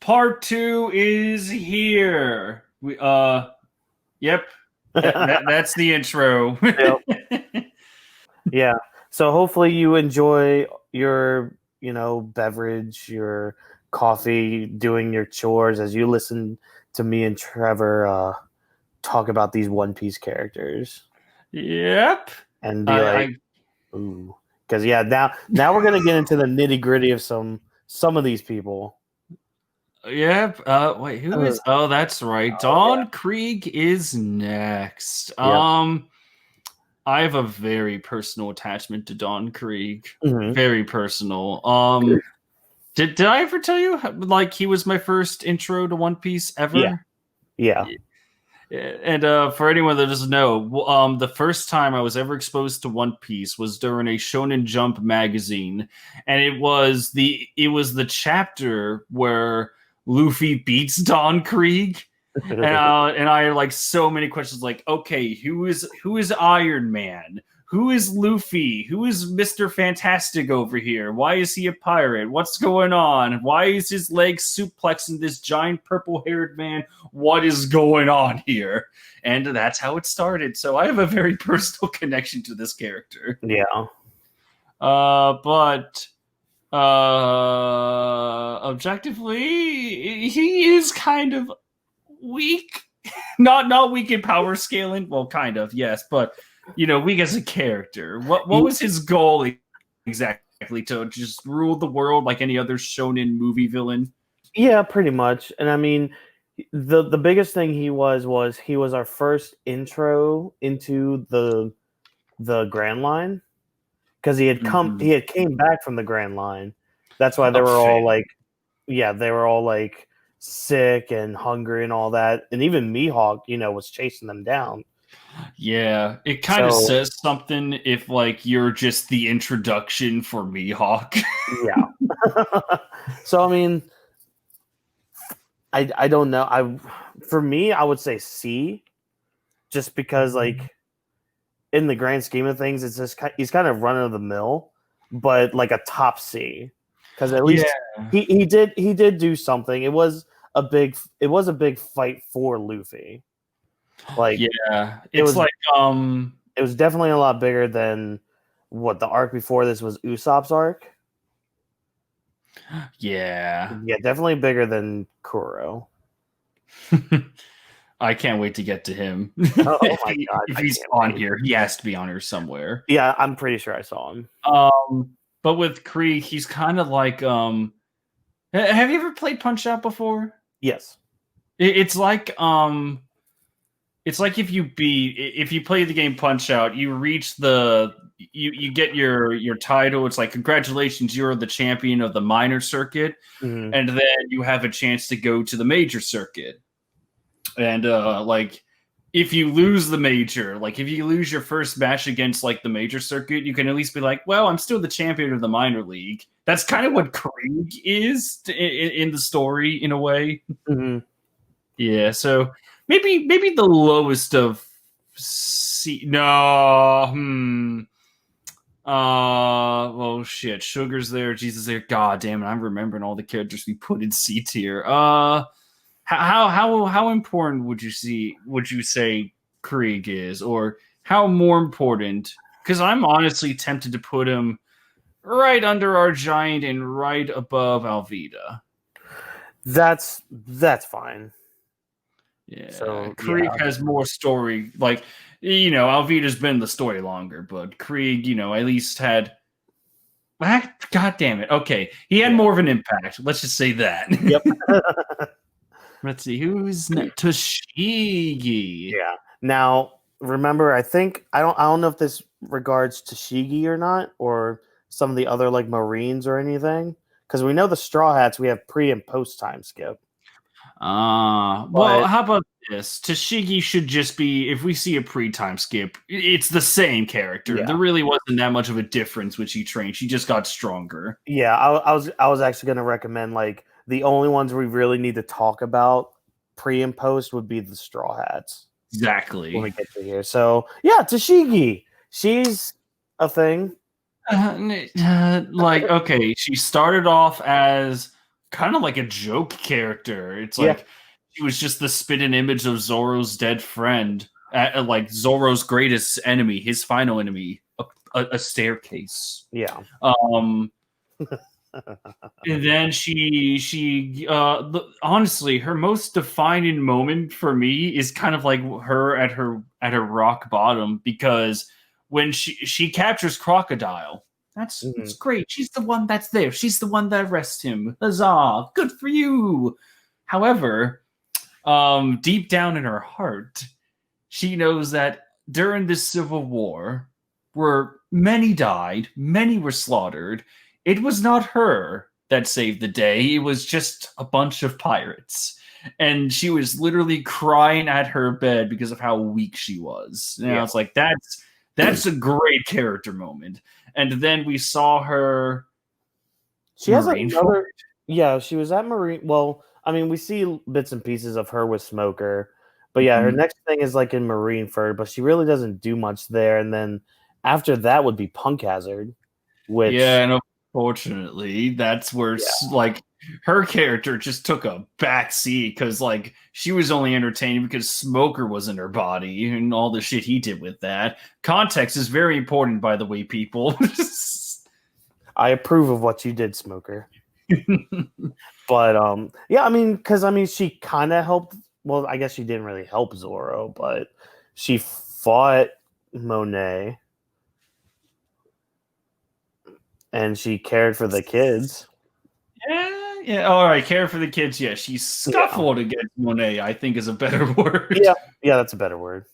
Part two is here. Yep. That's the intro. Yep. Yeah. So hopefully you enjoy your, beverage, your coffee, doing your chores as you listen to me and Trevor talk about these One Piece characters Yep. and be like, I ooh, because now we're gonna get into the nitty gritty of some of these people. yep. Wait, who Uh, is? Oh, that's right. oh yeah. Don Krieg is next. Yep. I have a very personal attachment to Don Krieg. Hmm. Very personal. Did I ever tell you like he was my first intro to One Piece Yeah. ever? Yeah. And for anyone that doesn't know, the first time I was ever exposed to One Piece was during a Shonen Jump magazine, and it was the chapter where Luffy beats Don Krieg, and I had like so many questions, like, okay, who is Iron Man? Who is Luffy? Who is Mr. Fantastic over here? Why is he a pirate? What's going on? Why is his leg suplexing this giant purple-haired man? What is going on here? And that's how it started. So I have a very personal connection to this character. Yeah. But objectively, he is kind of weak. Not weak in power scaling. Well, kind of, yes, but weak as a character. What was his goal exactly? To just rule the world like any other shonen movie villain? Yeah, pretty much. And I mean, the biggest thing he was our first intro into the Grand Line because he had came back from the Grand Line. That's why they Oh, were all fair. like, yeah, they were all like sick and hungry and all that. And even Mihawk, was chasing them down. Yeah, it kind of So says something if like you're just the introduction for Mihawk. yeah. So I mean, I don't know. For me, I would say C, just because like in the grand scheme of things, it's just he's kind of run of the mill, but like a top C, because at Yeah, least he did do something. It was a big fight for Luffy. Like yeah. it It's was like it was definitely a lot bigger than what the arc before this was Usopp's arc. yeah. Yeah, definitely bigger than Kuro. I can't wait to get to him. Oh if my he god, if I he's can't on wait. here, he has to be on here somewhere. Yeah, I'm pretty sure I saw him. But with Krieg, he's kind of like have you ever played Punch Out before? Yes. It's like if you play the game Punch Out, you reach you get your title. It's like, congratulations, you're the champion of the minor circuit, Hmm. and then you have a chance to go to the major circuit. And like, if you lose the major, like if you lose your first match against like the major circuit, you can at least be like, well, I'm still the champion of the minor league. That's kind of what Krieg is in the story, in a way. Hmm. Yeah, so maybe the lowest of C. No, well, shit. Sugar's there. Jesus there. God damn it! I'm remembering all the characters we put in C tier. How important would you say Krieg is, or how more important? Because I'm honestly tempted to put him right under our giant and right above Alvida. That's fine. Yeah, So yeah, Krieg has more story. Like, Alvida's been in the story longer, but Krieg, at least had. God damn it. Okay, he had yeah, more of an impact. Let's just say that. yep, Let's see who's next. Toshigi. yeah. Now remember, I don't know if this regards to Shigi or not, or some of the other like Marines or anything, because we know the Straw Hats we have pre and post time skip, Well, but how about this? Toshigi should just be, if we see a pre-time skip, it's the same character. There yeah, really wasn't that much of a difference when she trained. She just got stronger. yeah. I was actually going to recommend like the only ones we really need to talk about pre and post would be the Straw Hats when we Exactly. get to here. So yeah, Tashigi, she's a thing. Like, okay, she started off as kind of like a joke character. It's Yeah. like she was just the spit-in image of Zoro's dead friend, like Zoro's greatest enemy, his final enemy, a staircase. Yeah. Um, and then honestly, her most defining moment for me is kind of like her at her rock bottom, because when she captures Crocodile, that's great. She's the one that's there. She's the one that arrests him. Huzzah! Good for you. However, deep down in her heart, she knows that during this civil war, where many died, many were slaughtered, it was not her that saved the day. It was just a bunch of pirates. And she was literally crying at her bed because of how weak she was. And I was like, that's a great character moment. And then we saw her. She has another. Yeah, she was at Marine. Well, I mean, we see bits and pieces of her with Smoker, but yeah, her next thing is like in Marineford, but she really doesn't do much there. And then after that would be Punk Hazard, which and unfortunately, that's where like her character just took a back seat, because like she was only entertaining because Smoker was in her body and all the shit he did with that. Context is very important, by the way, people. I approve of what you did, Smoker. But yeah, I mean, because she kind of helped. Well, I guess she didn't really help Zoro, but she fought Monet and she cared for the kids. Yeah. All right, care for the kids. Yeah, she scuffled against Monet, I think, is a better word. Yeah, that's a better word.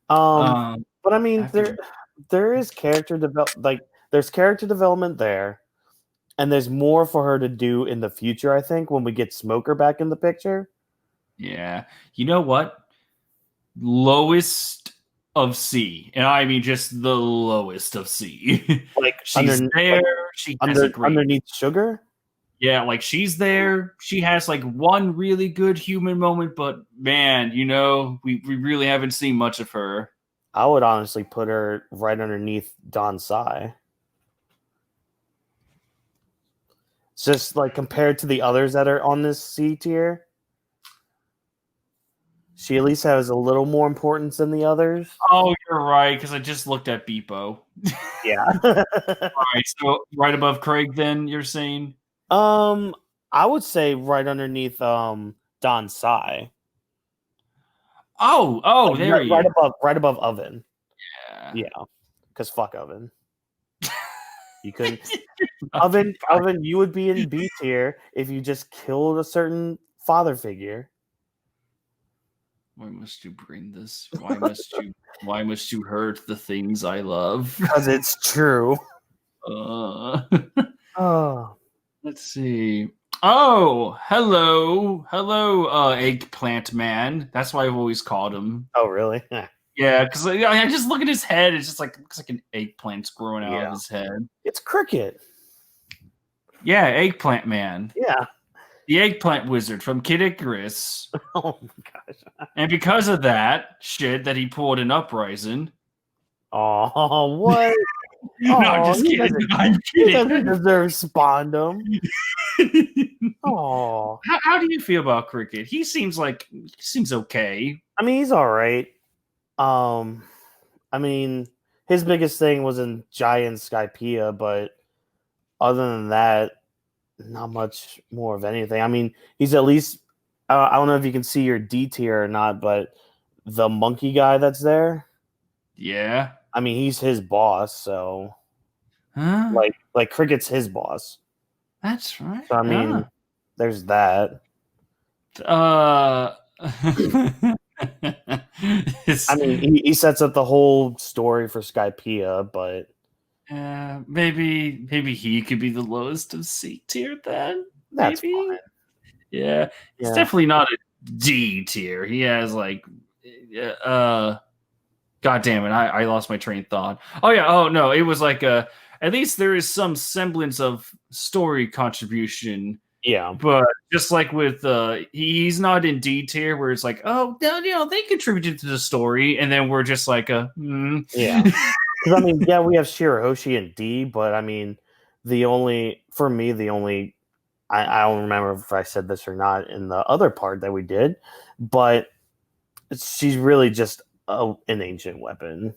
But I mean, there is character there's character development there, and there's more for her to do in the future, I think, when we get Smoker back in the picture. Yeah. You know what? Lowest of C. And I mean just the lowest of C. Like she's there. She has a great... underneath Sugar? Yeah, like she's there. She has like one really good human moment, but man, we really haven't seen much of her. I would honestly put her right underneath Don Sai. Just like compared to the others that are on this C tier, she at least has a little more importance than the others. Oh, you're right, because I just looked at Beepo. Yeah. All right, so right above Craig, then you're saying? I would say right underneath Don Sai. Oh, like, there you go. Right above Oven. Yeah. Because fuck Oven. You couldn't. Oven, you would be in B tier if you just killed a certain father figure. Why must you bring this? Why must you hurt the things I love? Because it's true. Let's see. Oh, hello, eggplant man. That's why I've always called him. Oh, really? Yeah, because I just look at his head. It's just like looks like an eggplant's growing out of his head. It's Cricket. Yeah, eggplant man. Yeah. The eggplant wizard from Kid Icarus. Oh my gosh. And because of that shit that he pulled in Uprising. Oh, what? No, I'm just kidding. I'm kidding. He doesn't deserve Spondum. Oh. How do you feel about Cricket? He seems okay. I mean, he's all right. I mean, his biggest thing was in Giant Skypiea, but other than that, not much more of anything. I mean, he's at least, I don't know if you can see your D tier or not, but the monkey guy that's there. Yeah. I mean, he's his boss, so like Cricket's his boss. That's right. So I mean, there's that. I mean, he sets up the whole story for Skypiea, but maybe he could be the lowest of C tier then. That's maybe. Fine. Yeah, it's definitely not a D tier. He has like, God damn it! I lost my train of thought. Oh yeah. Oh no, it was like at least there is some semblance of story contribution. Yeah, but just like with he's not in D tier where it's like, oh no, they contributed to the story, and then we're just like yeah. Because I mean, yeah, we have Shirahoshi in D, but I mean, the only I don't remember if I said this or not in the other part that we did, but she's really just an ancient weapon.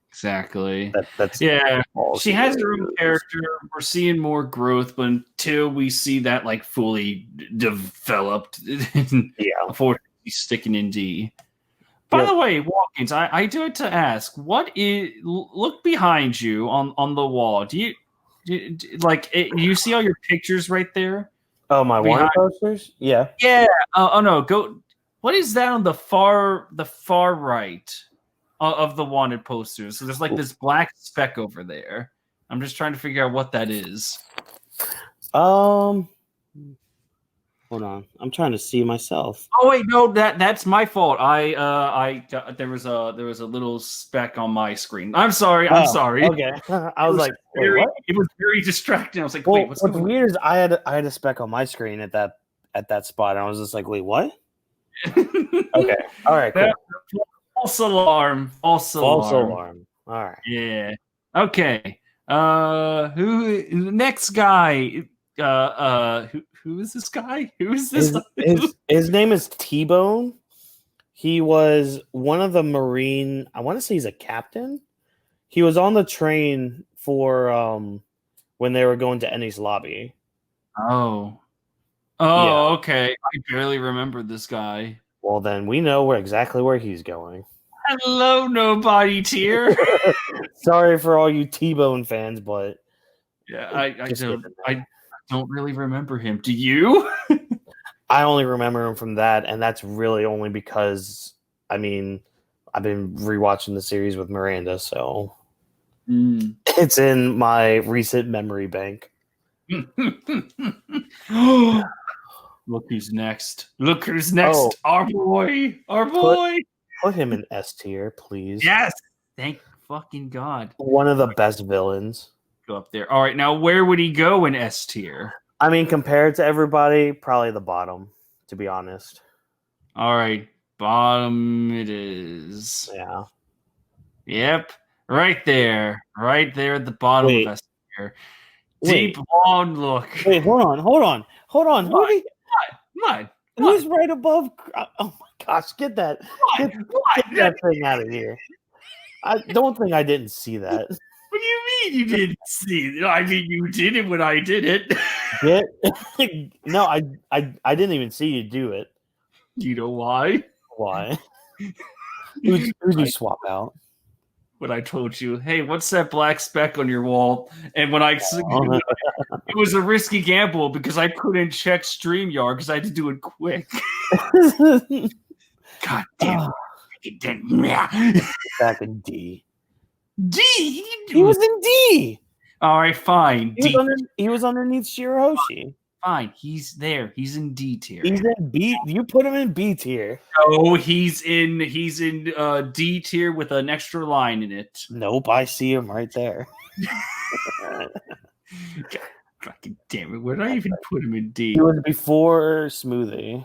Exactly. That's Yeah. all She has really her own is. character. We're seeing more growth, but until we see that like fully developed, Yeah. unfortunately, she's sticking in D. By Yep. the way, Whawkins, I do have to ask, what is look behind you on the wall? Like you see all your pictures right there Oh, my Warner behind? posters? Yeah. Yeah. Oh no, go. What is that on the far right of the wanted posters? So there's like this black speck over there. I'm just trying to figure out what that is. Um, hold on. I'm trying to see myself. Oh wait, no, that's my fault. There was a little speck on my screen. I'm sorry. I'm Oh, sorry. okay. I was like, wait, what? It was very distracting. I was like, Well, wait, what's what's going on? weird is I had a speck on my screen at that spot, and I was just like, wait, what? Okay. All right, cool. False alarm. False False alarm. alarm. All right. Yeah. Okay. Who next guy? Who is this guy? Who is this? His name is T-Bone. He was one of the Marine. I want to say he's a captain. He was on the train for when they were going to Ennie's lobby. Oh. Yeah. Okay. I barely remember this guy. Well, then we know exactly where he's going. Hello, nobody tier. Sorry for all you T-Bone fans, but Yeah, I don't really remember him. Do you? I only remember him from that, and that's really only because I mean I've been rewatching the series with Miranda, so it's in my recent memory bank. Look who's next. Look who's next. Oh. Our boy. Our boy. Put him in S tier, please. Yes. Thank fucking God. One of the best villains. Go up there. All right, now where would he go in S tier? I mean, compared to everybody, probably the bottom, to be honest. All right, bottom it is. Yeah. Yep, right there at the bottom of S tier. Deep long look. Wait, hold on. What? Who's right above? Oh my gosh, get that thing out of here. I don't think I didn't see that. What do you mean you didn't see it? I mean, you did it when I did it. No, I didn't even see you do it. You know why? Why? Who'd you swap out? When I told you, hey, what's that black speck on your wall? And when it was a risky gamble because I couldn't check StreamYard because I had to do it quick. God damn it. Back in D. D? He was in D. All right, fine. He was underneath Shirahoshi. Fine, he's there. He's in D tier. He's in B. You put him in B tier. No, he's in D tier with an extra line in it. Nope, I see him right there. God damn it! Where did I even put him in D? He was before Smoothie.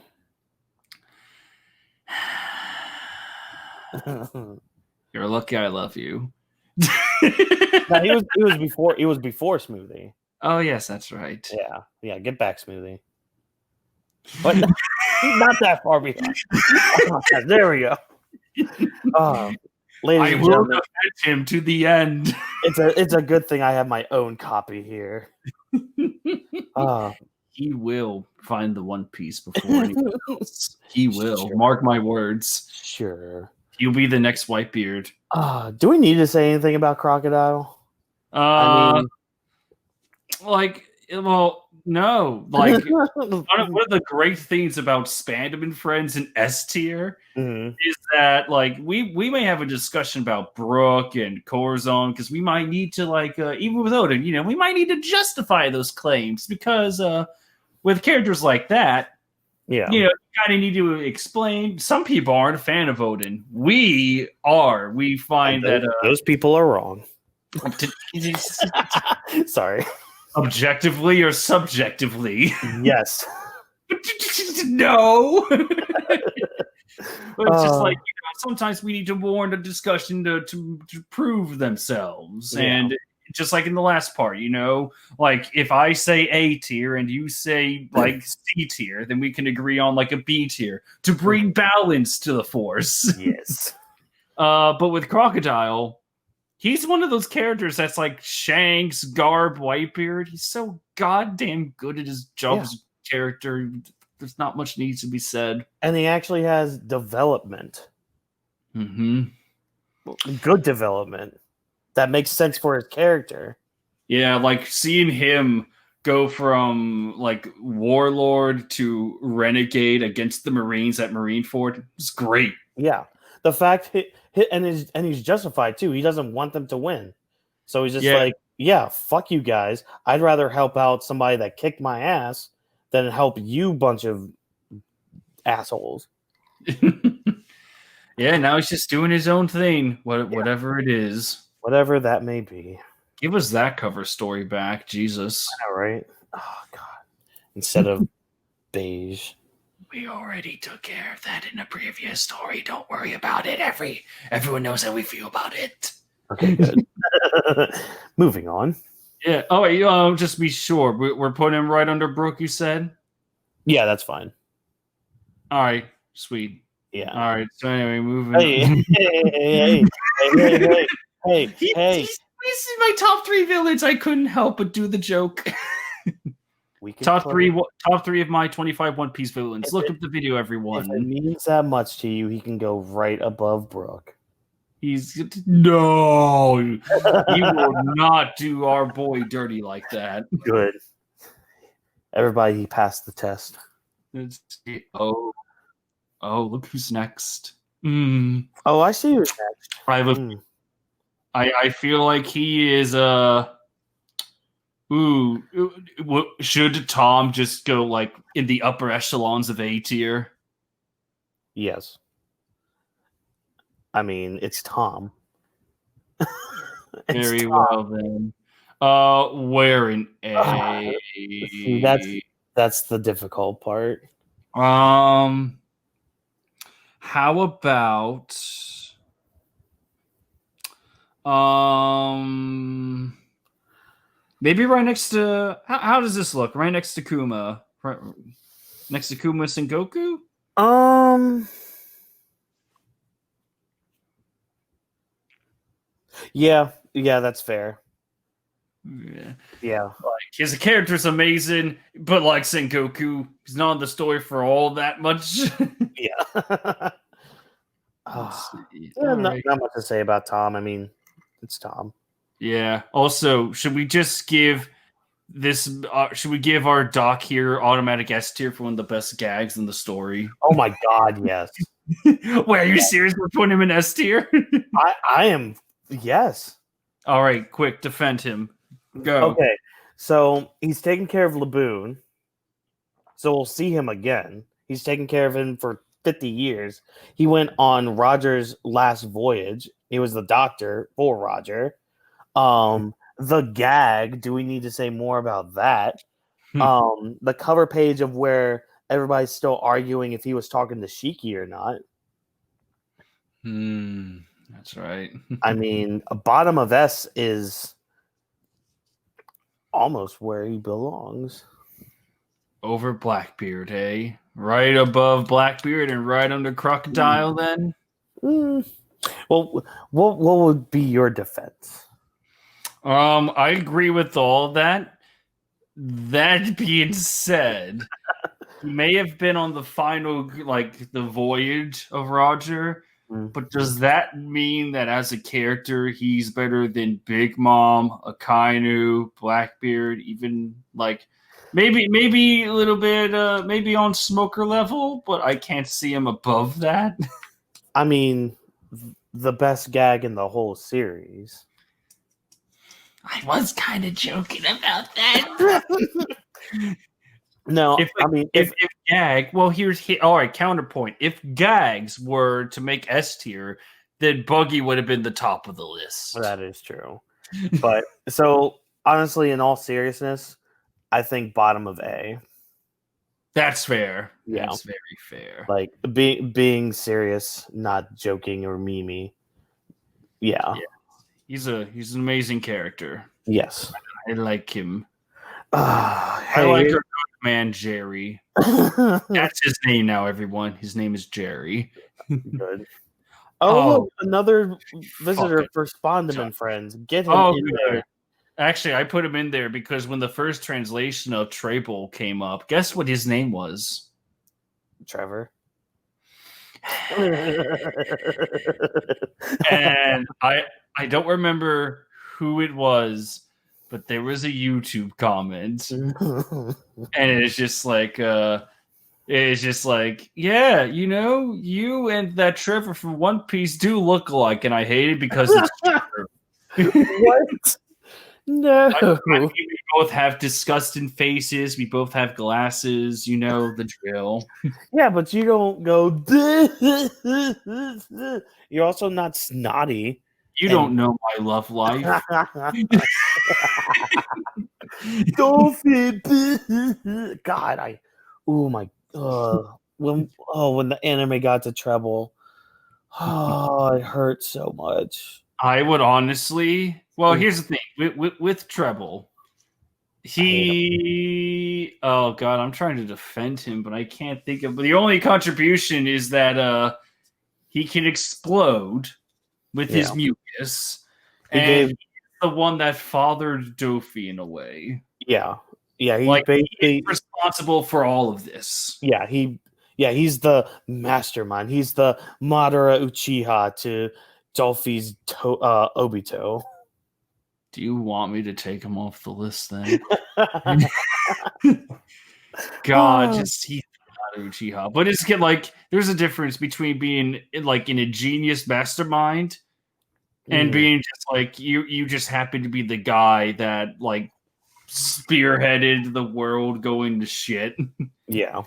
You're lucky I love you. No, he was before Smoothie. Oh yes, that's right. Yeah. Get back, Smoothie. But not that far behind. There we go. Ladies and gentlemen, defend him to the end. It's a good thing I have my own copy here. He will find the One Piece before anyone else. He will. Sure. Mark my words. Sure. He'll be the next Whitebeard. Do we need to say anything about Crocodile? No. Like, one of the great things about Spandam and Friends in S tier is that, like, we may have a discussion about Brook and Corazon because we might need to, like, even with Odin, we might need to justify those claims because with characters like that, you kind of need to explain. Some people aren't a fan of Odin. We are. We find that those people are wrong. Sorry. Objectively or subjectively? Yes. No. It's just like, sometimes we need to warn the discussion to prove themselves. And just like in the last part, like if I say A tier and you say like C tier, then we can agree on like a B tier to bring balance to the Force. Yes. But with Crocodile, he's one of those characters that's like Shanks, Garb, Whitebeard. He's so goddamn good at his job as character. There's not much needs to be said. And he actually has development. Mm-hmm. Good development. That makes sense for his character. Yeah, like seeing him go from like warlord to renegade against the Marines at Marineford is great. Yeah. The fact and he's justified too. He doesn't want them to win. So he's just like, yeah, fuck you guys. I'd rather help out somebody that kicked my ass than help you bunch of assholes. Yeah, now he's just doing his own thing, whatever it is. Whatever that may be. Give us that cover story back, Jesus. I know, right? Oh, God. Instead of beige. We already took care of that in a previous story. Don't worry about it. Everyone knows how we feel about it. Okay, good. Moving on. Yeah. Oh, wait, just be sure. We're putting him right under Brooke, you said? Yeah, that's fine. All right. Sweet. Yeah. All right. So anyway, moving on. Hey. These are my top 3 villains. I couldn't help but do the joke. Top three of my 25 One Piece villains. Look up the video, everyone. If it means that much to you, he can go right above Brooke. No, you will not do our boy dirty like that. Good. Everybody, he passed the test. Oh, look who's next. Oh, I see who's next. I feel like he is should Tom just go like in the upper echelons of A tier? Yes. I mean, it's Tom. Very well then. Where in A? That's the difficult part. How about maybe right next to how does this look? Right next to Kuma. Right next to Kuma Sengoku? Yeah, that's fair. Yeah. Like his character's amazing, but like Sengoku, he's not in the story for all that much. Yeah. Not much to say about Tom. I mean, it's Tom. Yeah. Also, should we just give this? Should we give our doc here automatic S tier for one of the best gags in the story? Oh my God, yes. Wait, are you serious? We're putting him in S tier? I am. Yes. All right, quick, defend him. Go. Okay, so he's taking care of Laboon. So we'll see him again. He's taken care of him for 50 years. He went on Roger's last voyage. He was the doctor for Roger. The gag, do we need to say more about that? The cover page of where everybody's still arguing if he was talking to Shiki or not. That's right. I mean, a bottom of S is almost where he belongs. Over Blackbeard, hey? Right above Blackbeard and right under Crocodile, then? Well, what would be your defense? I agree with all that. That being said, he may have been on the final, like, the voyage of Roger, but does that mean that as a character, he's better than Big Mom, Akainu, Blackbeard, even, like, maybe a little bit, maybe on Smoker level, but I can't see him above that? I mean, the best gag in the whole series. I was kind of joking about that. No, if Gag, well, all right, counterpoint. If Gags were to make S tier, then Buggy would have been the top of the list. That is true. But so honestly, in all seriousness, I think bottom of A. That's fair. Yeah. That's very fair. Like being serious, not joking or memey. Yeah. He's an amazing character. Yes. I like him. I Hey. like our good man Jerry. That's his name now, everyone. His name is Jerry. Good. Oh, Oh, look, another visitor fucking for time. Spondman friends. Get him Oh, in good. there. Actually, I put him in there because when the first translation of Trable came up, guess what his name was? Trevor. And I don't remember who it was, but there was a YouTube comment, and it's just like, yeah, you know, you and that Trevor from One Piece do look alike, and I hate it because it's true. What? No. I mean, we both have disgusting faces. We both have glasses. You know the drill. Yeah, but you don't go. You're also not snotty. You don't know my love life. Dolphin. God, oh my. When the anime got to Treble, oh, it hurt so much. I would honestly. Well, here's the thing with Treble. Oh god, I'm trying to defend him, but I can't think of. But the only contribution is that he can explode with his mucus, and he's the one that fathered Dofi in a way. Yeah, he's like basically he's responsible for all of this. He's the mastermind. He's the Madara Uchiha to Dolphy's Obito. Do you want me to take him off the list then? God, just he's not Uchiha. But it's like there's a difference between being like in a genius mastermind and being just like you just happen to be the guy that like spearheaded the world going to shit. Yeah.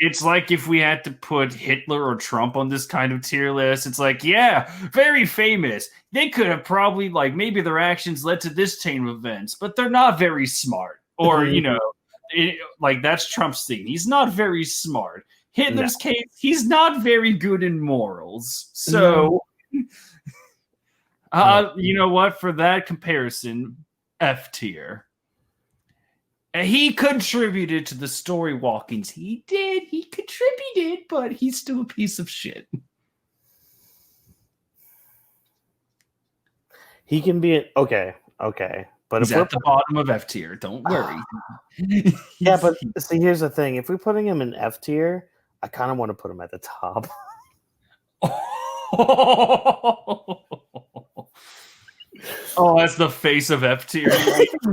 It's like if we had to put Hitler or Trump on this kind of tier list, it's like, yeah, very famous. They could have probably, like, maybe their actions led to this chain of events, but they're not very smart. Or, you know, like, that's Trump's thing. He's not very smart. Hitler's case, he's not very good in morals. So, you know what? For that comparison, F tier. He contributed to the story Whawkins. He did. He contributed, but he's still a piece of shit. He can be okay. But he's at the bottom of F tier. Don't worry. Yeah, but see, here's the thing. If we're putting him in F tier, I kind of want to put him at the top. Oh, that's the face of F tier.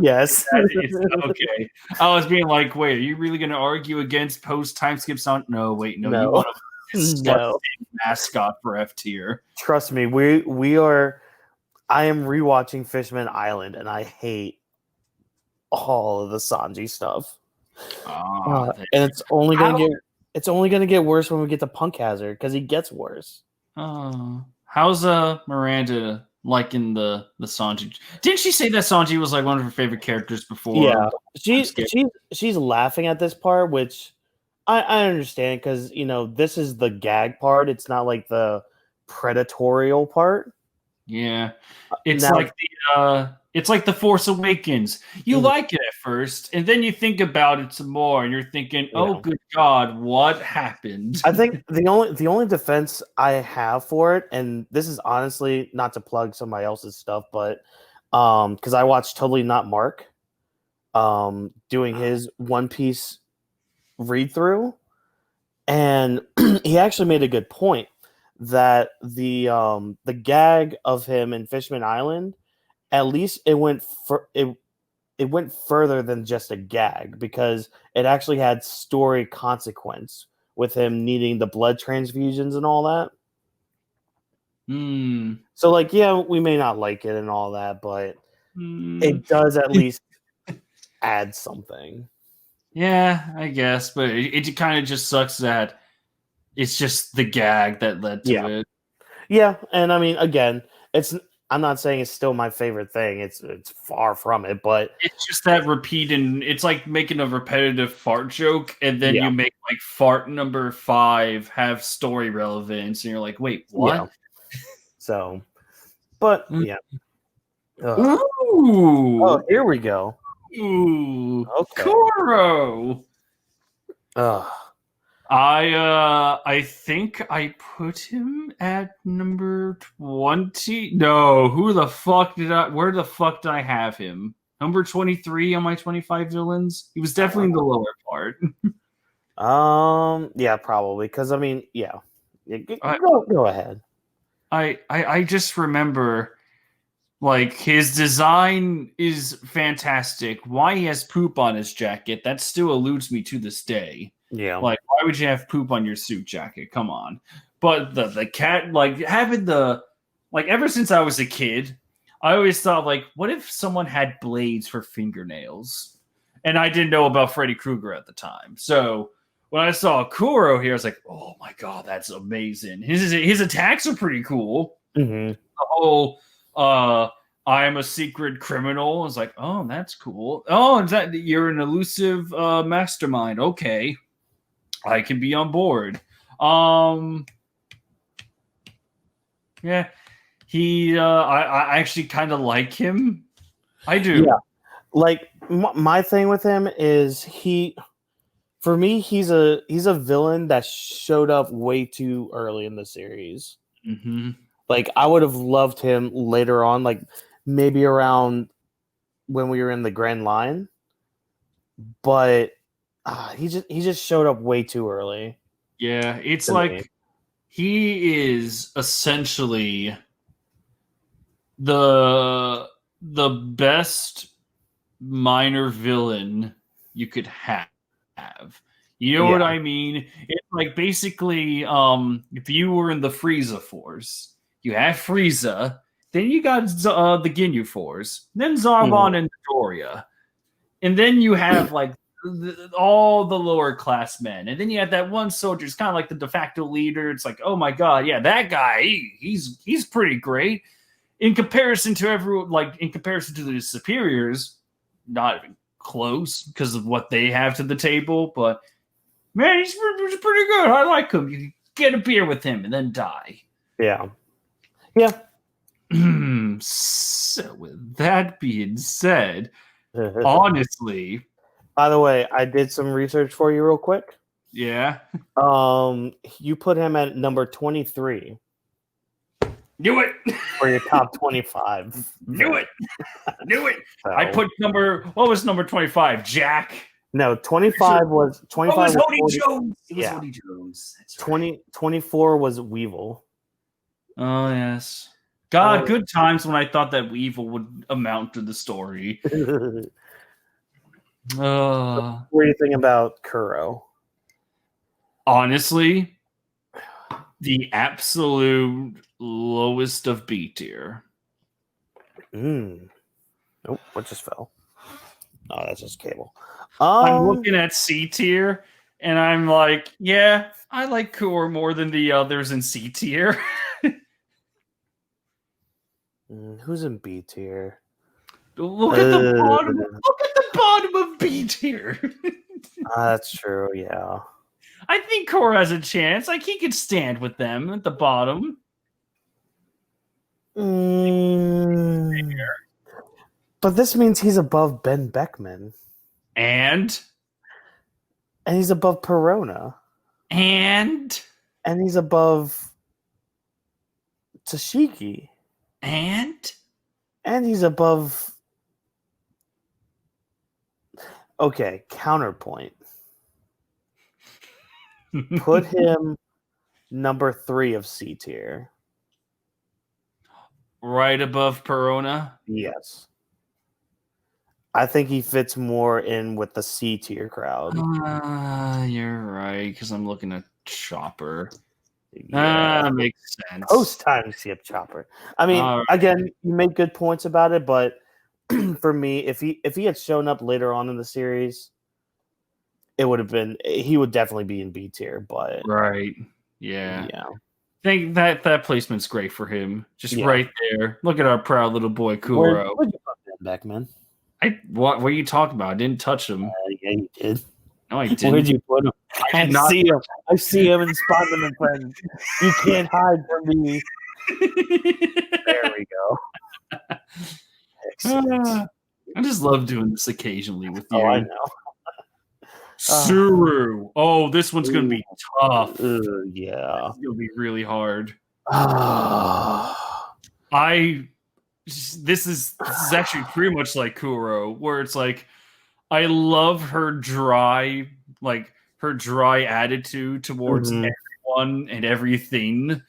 Yes. Okay. I was being like, wait, are you really going to argue against post time skip sound? No, wait, no. You want a disgusting mascot for F tier. Trust me, we are. I am rewatching Fishman Island, and I hate all of the Sanji stuff. And it's only gonna get worse when we get to Punk Hazard because he gets worse. How's Miranda liking the Sanji? Didn't she say that Sanji was like one of her favorite characters before? Yeah, she's laughing at this part, which I understand because you know this is the gag part. It's not like the predatorial part. Yeah, it's like the Force Awakens. You like it at first, and then you think about it some more, and you're thinking, "Oh, good God, what happened?" I think the only defense I have for it, and this is honestly not to plug somebody else's stuff, but because I watched Totally Not Mark, doing his One Piece read through, and he actually made a good point that the gag of him in Fishman Island, at least it went further than just a gag because it actually had story consequence with him needing the blood transfusions and all that. So like, yeah, we may not like it and all that, but it does at least add something. Yeah, I guess, but it kind of just sucks that it's just the gag that led to it. Yeah, and I mean, again, I'm not saying it's still my favorite thing. It's far from it, but it's just that repeat, and it's like making a repetitive fart joke, and then you make like fart number 5 have story relevance, and you're like, wait, what? Yeah. So, but yeah. Ooh. Oh, here we go. Ooh. Okay. Kuro. Ugh. I think I put him at number 20. No, where the fuck did I have him? Number 23 on my 25 villains? He was definitely in the lower part. Yeah, probably. Because, I mean, yeah. Go ahead. I just remember, like, his design is fantastic. Why he has poop on his jacket, that still eludes me to this day. Yeah. Like, why would you have poop on your suit jacket? Come on. But the cat, like, having ever since I was a kid, I always thought, like, what if someone had blades for fingernails? And I didn't know about Freddy Krueger at the time. So when I saw Kuro here, I was like, oh my God, that's amazing. His attacks are pretty cool. Mm-hmm. The whole, I am a secret criminal. It's like, oh, that's cool. Oh, is that you're an elusive mastermind? Okay, I can be on board. Yeah, I actually kind of like him. I do. Yeah, like my thing with him is for me, he's a villain that showed up way too early in the series. Mm-hmm. Like, I would have loved him later on, like maybe around when we were in the Grand Line, but he just showed up way too early. Yeah, it's like he is essentially the best minor villain you could have. You know what I mean? It's like basically, if you were in the Frieza Force, you have Frieza, then you got the Ginyu Force, then Zarbon and Doria, and then you have like all the lower class men, and then you have that one soldier. It's kind of like the de facto leader. It's like, oh my God, yeah, that guy, he's pretty great in comparison to everyone. Like in comparison to the superiors, not even close because of what they have to the table. But man, he's pretty good. I like him. You get a beer with him and then die. Yeah. So with that being said, honestly, by the way, I did some research for you real quick. Yeah. You put him at number 23. Knew it. For your top 25. Knew it. So, I put what was number 25? Jack. No, 25 was 25 was Hody Jones. It was Hody Jones. That's right. 24 was Weevil. Oh yes. God, good times when I thought that Weevil would amount to the story. What do you think about Kuro? Honestly, the absolute lowest of B tier. Nope, what just fell? Oh, that's just cable. I'm looking at C tier, and I'm like, yeah, I like Kuro more than the others in C tier. Who's in B tier? Look at the bottom. Look at the bottom of B tier. That's true. Yeah, I think Kuro has a chance. Like he could stand with them at the bottom. But this means he's above Ben Beckman, and he's above Perona, and he's above Tashiki, and he's above. Okay, counterpoint. Put him number 3 of C tier. Right above Perona? Yes. I think he fits more in with the C tier crowd. You're right, because I'm looking at Chopper. Yeah. Makes sense. Post time skip Chopper. I mean, again, you make good points about it, but for me, if he had shown up later on in the series, he would definitely be in B tier. But right, yeah. I think that placement's great for him. Just right there. Look at our proud little boy Kuro. Where'd you put that back, man? What are you talking about? I didn't touch him. Yeah, you did. No, I didn't. Where'd you put him? I see him. I see him in Spotman and Friends. You can't hide from me. There we go. I just love doing this occasionally with Oh, I you. know. Suru. Oh, this one's gonna be tough. Yeah. It's gonna be really hard. Ah. This is actually pretty much like Kuro, where it's like I love her dry, like her dry attitude towards everyone and everything.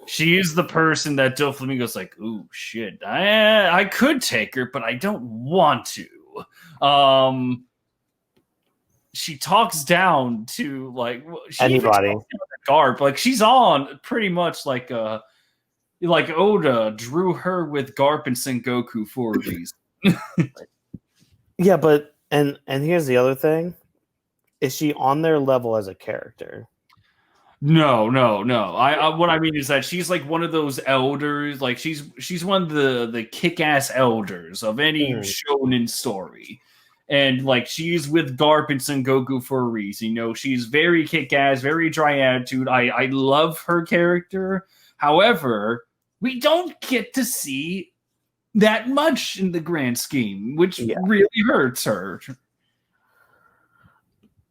She is the person that Doflamingo's like, ooh, shit, I could take her, but I don't want to. She talks down to like Anybody. Garp, like she's on pretty much like Oda drew her with Garp and Sengoku for a reason. Yeah, but and here's the other thing: is she on their level as a character? No. What I mean is that she's like one of those elders. Like she's one of the kick-ass elders of any shonen story. And like she's with Garp and Sengoku for a reason. You know, she's very kick-ass, very dry attitude. I love her character. However, we don't get to see that much in the grand scheme, which really hurts her.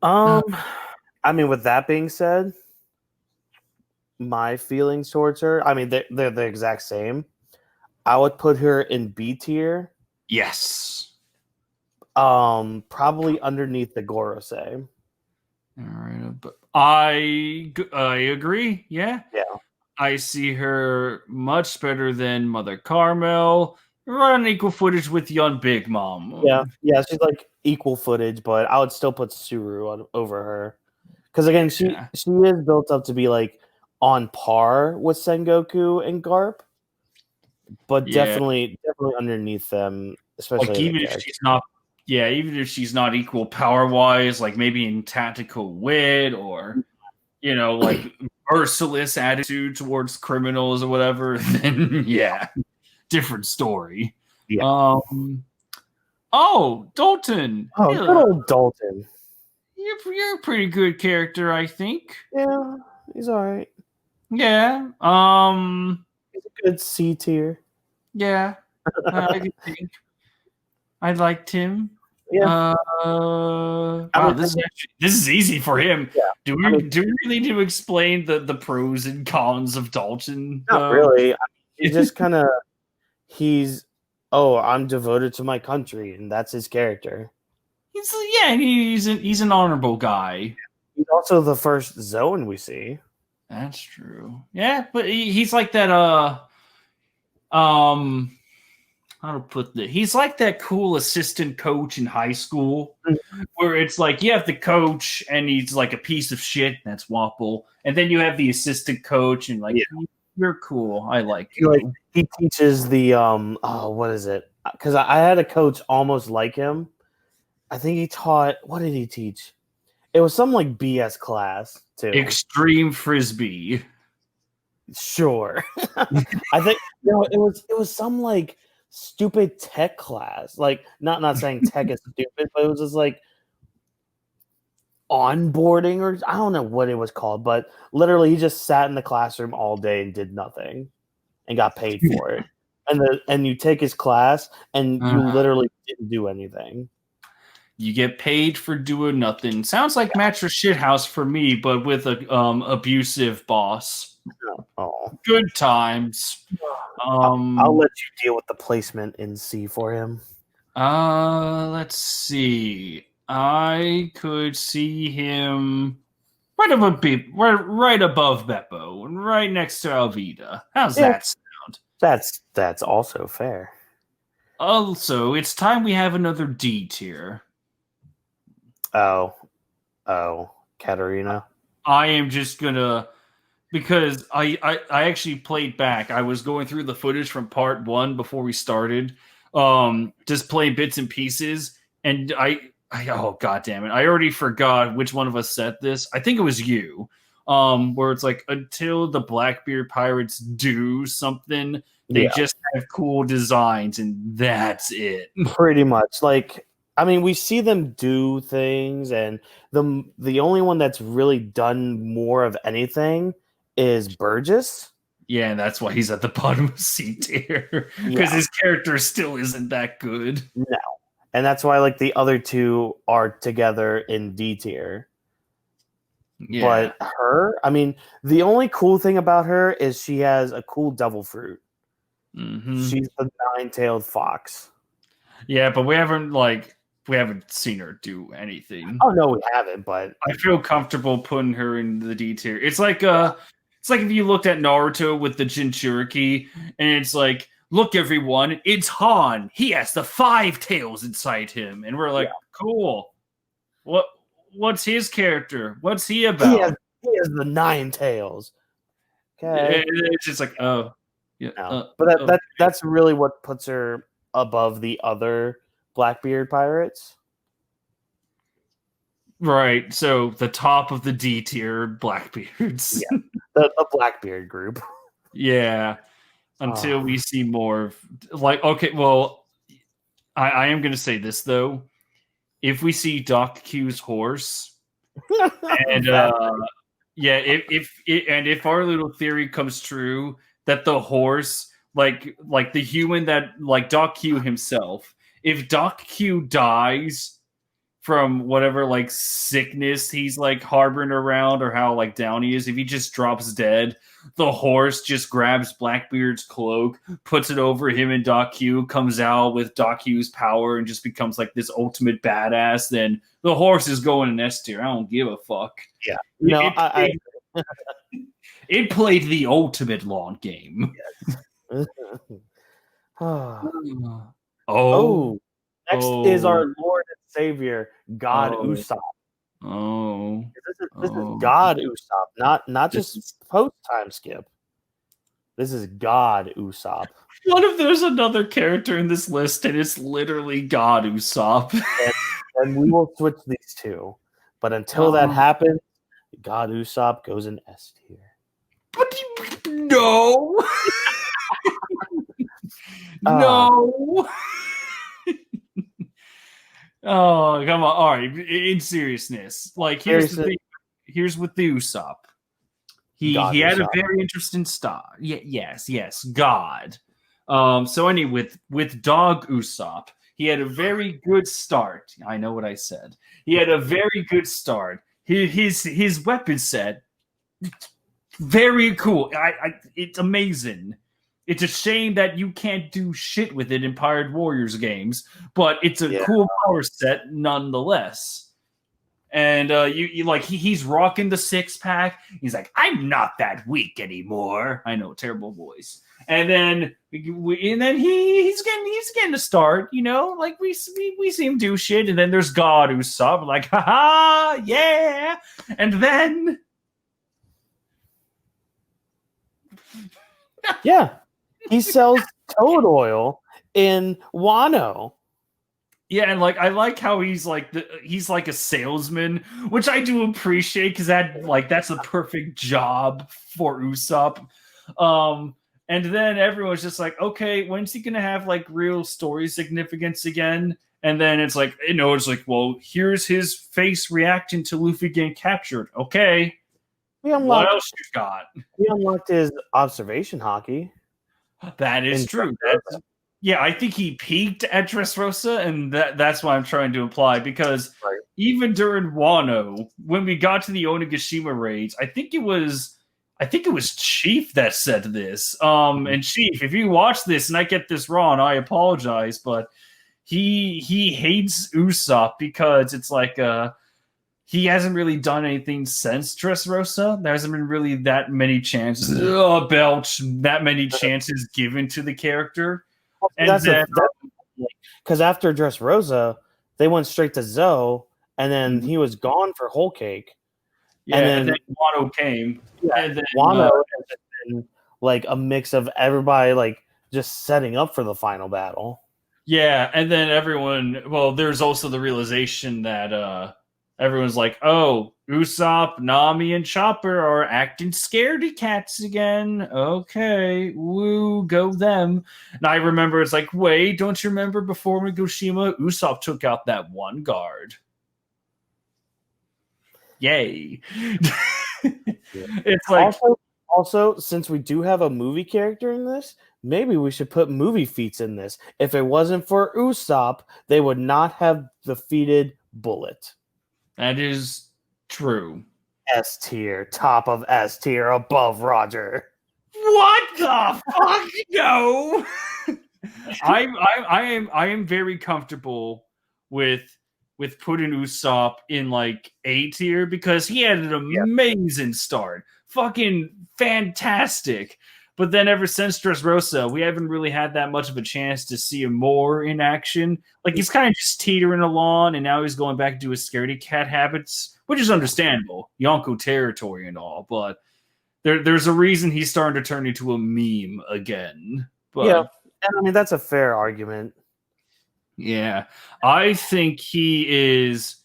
I mean, with that being said, my feelings towards her, I mean, they're the exact same. I would put her in B tier. Yes. Probably underneath the Gorosei. All right, but I agree. Yeah. I see her much better than Mother Carmel. Right on equal footage with Young Big Mom. Yeah, she's like equal footage, but I would still put Suru over her because again, she is built up to be like on par with Sengoku and Garp, but definitely underneath them, especially like even if she's not. Yeah, even if she's not equal power wise, like maybe in tactical wit or, you know, like merciless attitude towards criminals or whatever, then different story. Yeah. Dalton. Oh, good old Dalton. You're a pretty good character, I think. Yeah, he's all right. Yeah. He's a good C tier. Yeah. I could think. I liked him. Yeah. Wow, this is easy for him. Yeah. Do we really need to explain the pros and cons of Dalton? Not really. I mean, he just kind of I'm devoted to my country, and that's his character. He's an honorable guy. He's also the first Zone we see. That's true. Yeah, but he's like that. How to put this? He's like that cool assistant coach in high school, where it's like you have the coach and he's like a piece of shit. That's Wapple, and then you have the assistant coach and like you're cool. I like you. Like he teaches the what is it? Because I had a coach almost like him. I think he taught. What did he teach? It was some like BS class too. Extreme frisbee. Sure. I think it was some like stupid tech class. Like not saying tech is stupid, but it was just like onboarding or I don't know what it was called, but literally he just sat in the classroom all day and did nothing and got paid for it. And you take his class and you literally didn't do anything. You get paid for doing nothing. Sounds like Mattress Shithouse for me, but with a abusive boss. Oh. Good times. I'll let you deal with the placement in C for him. Let's see. I could see him right above Beppo, right next to Alvida. How's that sound? That's also fair. Also, it's time we have another D tier. Oh, Katarina. I am just gonna because I actually played back. I was going through the footage from part 1 before we started, just playing bits and pieces, and oh god damn it, I already forgot which one of us said this. I think it was you. Where it's like until the Blackbeard pirates do something, they just have cool designs, and that's it. Pretty much, like. I mean, we see them do things, and the only one that's really done more of anything is Burgess. Yeah, and that's why he's at the bottom of C tier because Yeah, his character still isn't that good. no, and that's why like the other two are together in D tier. Yeah. But her, I mean, the only cool thing about her is she has a cool devil fruit. Hmm. She's the nine-tailed fox. Yeah, but we haven't seen her do anything. Oh no, we haven't, but I feel comfortable putting her in the D tier. It's like if you looked at Naruto with the Jinchuriki, and it's like, look everyone, it's Han. He has the 5 tails inside him, and we're like, yeah. cool. What what's his character? What's he he has about? he has the nine tails. And Okay. it's just like, oh, yeah, No. But that, okay. that's really what puts her above the other Blackbeard pirates. Right. So the top of the D tier Blackbeards. Yeah. The Blackbeard group. Yeah. Until Oh. we see more of like, okay, well, I am gonna say this though. If we see Doc Q's horse, and yeah, if our little theory comes true that the horse, like the human that like Doc Q himself, if Doc Q dies from whatever like sickness he's like harboring around or how like down he is, if he just drops dead, the horse just grabs Blackbeard's cloak, puts it over him, and Doc Q comes out with Doc Q's power and just becomes like this ultimate badass, then the horse is going in S tier. I don't give a fuck. Yeah. It, No, it, played, it played the ultimate long game. oh. Oh, Next is oh, our Lord and Savior, God oh, Usopp. oh, This is oh. God Usopp, not This just is post time skip. This is God Usopp. what if there's another character in this list and it's literally God Usopp? And we will switch these two. But until that Oh, happens, God Usopp goes in S tier. but no, Ah, no. Oh, come on. All right. In seriousness, like here's the seriously, thing. Here's with the Usopp. God He had a Usopp. very interesting start. Yeah, yes, God. So anyway, with Dog Usopp, he had a very good start. I know what I said. He had a very good start. His weapon set, very cool. It's amazing. It's a shame that you can't do shit with it in Pirate Warriors games, but it's a Yeah. cool power set nonetheless. And you like he's rocking the 6-pack. He's like, I'm not that weak anymore. I know, terrible voice. And then he's getting to start. You know, like we see him do shit. And then there's God Usopp, like, haha, yeah. And then Yeah. He sells toad oil in Wano. yeah, and like I like how he's like a salesman, which I do appreciate because that's a perfect job for Usopp. Um, and then everyone's just like, okay, when's he gonna have like real story significance again? And then it's like, it's like, well, here's his face reacting to Luffy getting captured. Okay, We what unlocked else you got? we unlocked his observation hockey That is in true. Dressrosa. Yeah, I think he peaked at Dressrosa, and that's what I'm trying to imply. Because Right. even during Wano, when we got to the Onigashima raids, I think it was Chief that said this. And Chief, if you watch this and I get this wrong, I apologize, but he hates Usopp because it's like he hasn't really done anything since Dressrosa. There hasn't been really that many chances, belch, that many chances given to the character. And That's then, because after Dressrosa, they went straight to Zoe, and then he was gone for Whole Cake. yeah, and then Wano came, Yeah, and then Wano has been like a mix of everybody like just setting up for the final battle. yeah, and then everyone. Well, there's also the realization that everyone's like, "Oh, Usopp, Nami, and Chopper are acting scaredy cats again." Okay, woo, go them. And I remember it's like, wait, don't you remember before Migoshima, Usopp took out that one guard? Yay! It's like Also, since we do have a movie character in this, maybe we should put movie feats in this. If it wasn't for Usopp, they would not have defeated Bullet. That is true. S tier, top of S tier, above Roger. What the fuck? No. I am very comfortable with putting Usopp in like A tier because he had an amazing start. Fucking fantastic. But then ever since Dressrosa, we haven't really had that much of a chance to see him more in action. Like he's kind of just teetering along, and now he's going back to his scaredy cat habits, which is understandable. Yonko territory and all, but there's a reason he's starting to turn into a meme again. But, yeah, and I mean that's a fair argument. Yeah, I think he is.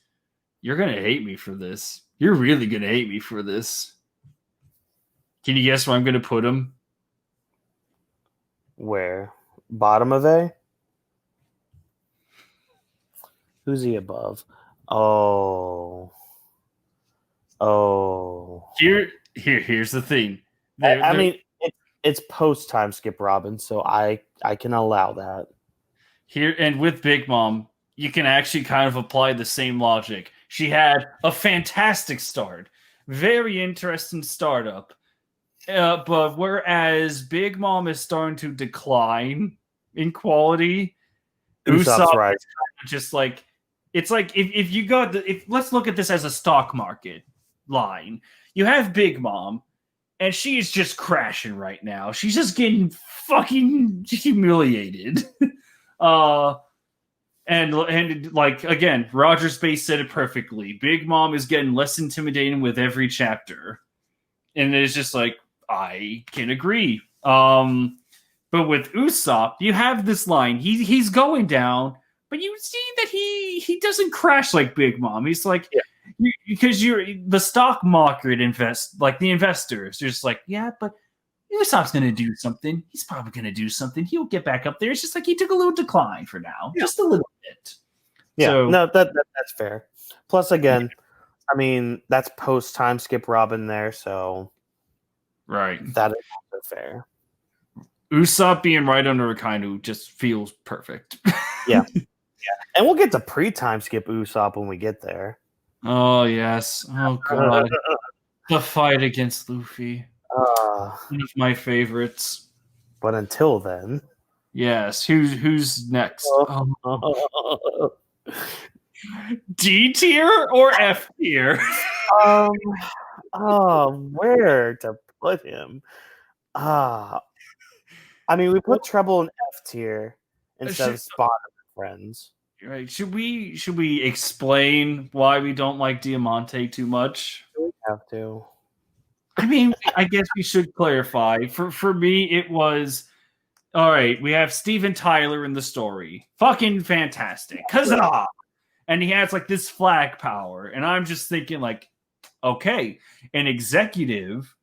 You're gonna hate me for this. You're really gonna hate me for this. Can you guess where I'm gonna put him? Where? Bottom of A? Who's he above? Oh. Here's the thing. I mean, it's post time skip Robin, so I can allow that. Here and with Big Mom, you can actually kind of apply the same logic. She had a fantastic start, very interesting startup. But whereas Big Mom is starting to decline in quality, Usopp right. Is just like it's like if you got let's look at this as a stock market line. You have Big Mom, and she's just crashing right now. She's just getting fucking humiliated. And like again, Roger Space said it perfectly. Big Mom is getting less intimidating with every chapter, and it's just like I can agree. But with Usopp, you have this line. He's going down, but you see that he doesn't crash like Big Mom. He's like because you're the stock market the investors. They're just like but Usopp's going to do something. He's probably going to do something. He'll get back up there. It's just like he took a little decline for now. Just a little bit. Yeah, so, no, that's fair. Plus, again, I mean, that's post-time skip Robin there, so... Right. That is also fair. Usopp being right under Akainu just feels perfect. Yeah. And we'll get to pre-time skip Usopp when we get there. Oh, yes. Oh, God. The fight against Luffy. One of my favorites. But until then, yes. Who's next? D tier or F tier? Where to put him? I mean, we put Treble in F tier instead of Spot and Friends. Right? Should we explain why we don't like Diamante too much? We have to. I mean, I guess we should clarify. For me, it was all right. We have Steven Tyler in the story, fucking fantastic, huzzah! And he has like this flag power, and I'm just thinking like, okay, an executive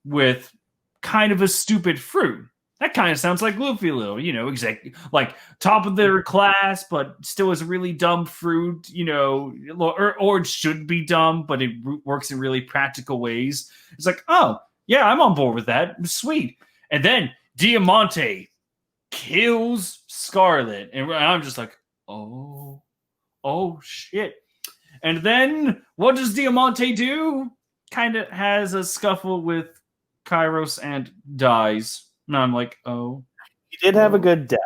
with kind of a stupid fruit. That kind of sounds like Luffy a little, like top of their class, but still is a really dumb fruit, or it should be dumb, but it works in really practical ways. It's like, oh, yeah, I'm on board with that. Sweet. And then Diamante kills Scarlet, and I'm just like, oh, shit. And then what does Diamante do? Kind of has a scuffle with Kairos and dies. And I'm like, oh. He did have a good death.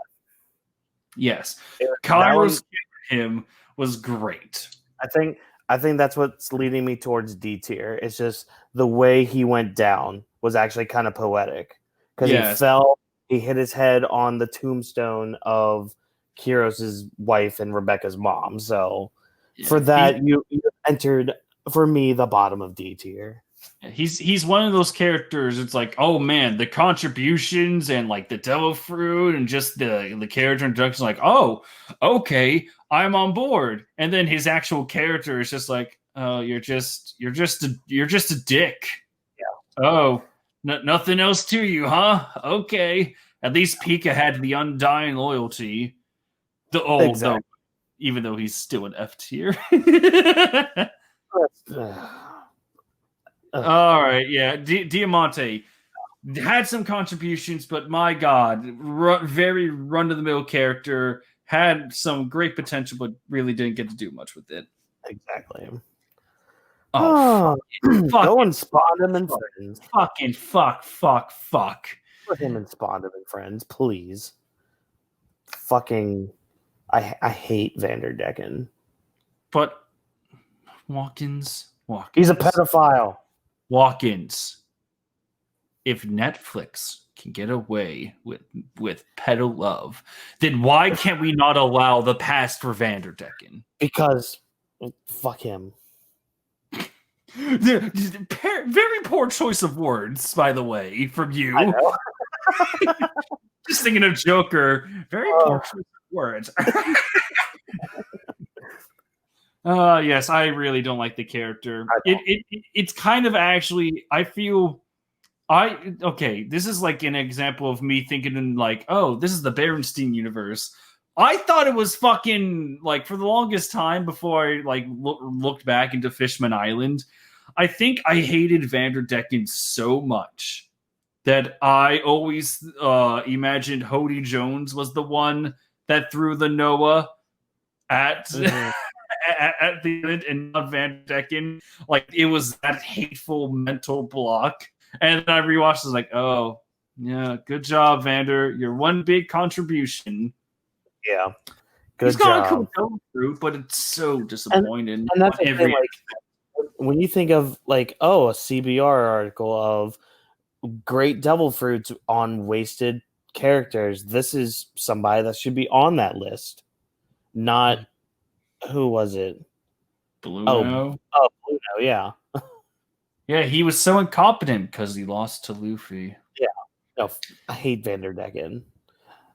Yes. Kairos him was great. I think that's what's leading me towards D tier. It's just the way he went down was actually kind of poetic. Because he fell, he hit his head on the tombstone of Kyros' wife and Rebecca's mom. So for that, you entered, for me, the bottom of D tier. He's one of those characters. It's like, oh man, the contributions and like the devil fruit and just the character introduction. Like, oh, okay, I'm on board. And then his actual character is just like, oh, you're just a dick. Yeah. Oh, nothing else to you, huh? Okay. At least Pika had the undying loyalty. Exactly. Even though he's still an F tier. All right, yeah. Diamante. Had some contributions, but my God, very run-of-the-mill character. Had some great potential, but really didn't get to do much with it. Exactly. Oh, go and spawn him and friends. Fuck. Put him and spawn him and friends, please. Fucking, I hate Vanderdecken. But Whawkins. He's a pedophile. Whawkins. If Netflix can get away with pedo love, then why can't we not allow the past for Vanderdecken? Because fuck him. Very poor choice of words, by the way, from you. I know. Just thinking of Joker. Very poor choice of words. Yes, I really don't like the character. It's kind of actually, I feel. Okay, this is like an example of me thinking in like, oh, this is the Berenstein universe. I thought it was fucking like for the longest time before I like looked back into Fishman Island. I think I hated Vanderdecken so much that I always imagined Hody Jones was the one that threw the Noah at at the end and not Vanderdecken. Like it was that hateful mental block. And then I rewatched. I was like, "Oh, yeah, good job, Vander. Your one big contribution." Yeah, good He's got job. a cool through, but it's so disappointing. And that's the thing, like, when you think of like, oh, a CBR article of great devil fruits on wasted characters, this is somebody that should be on that list. Not who was it? Bluno. Oh, Bluno, yeah. Yeah, he was so incompetent because he lost to Luffy. Yeah. No, I hate Vanderdecken.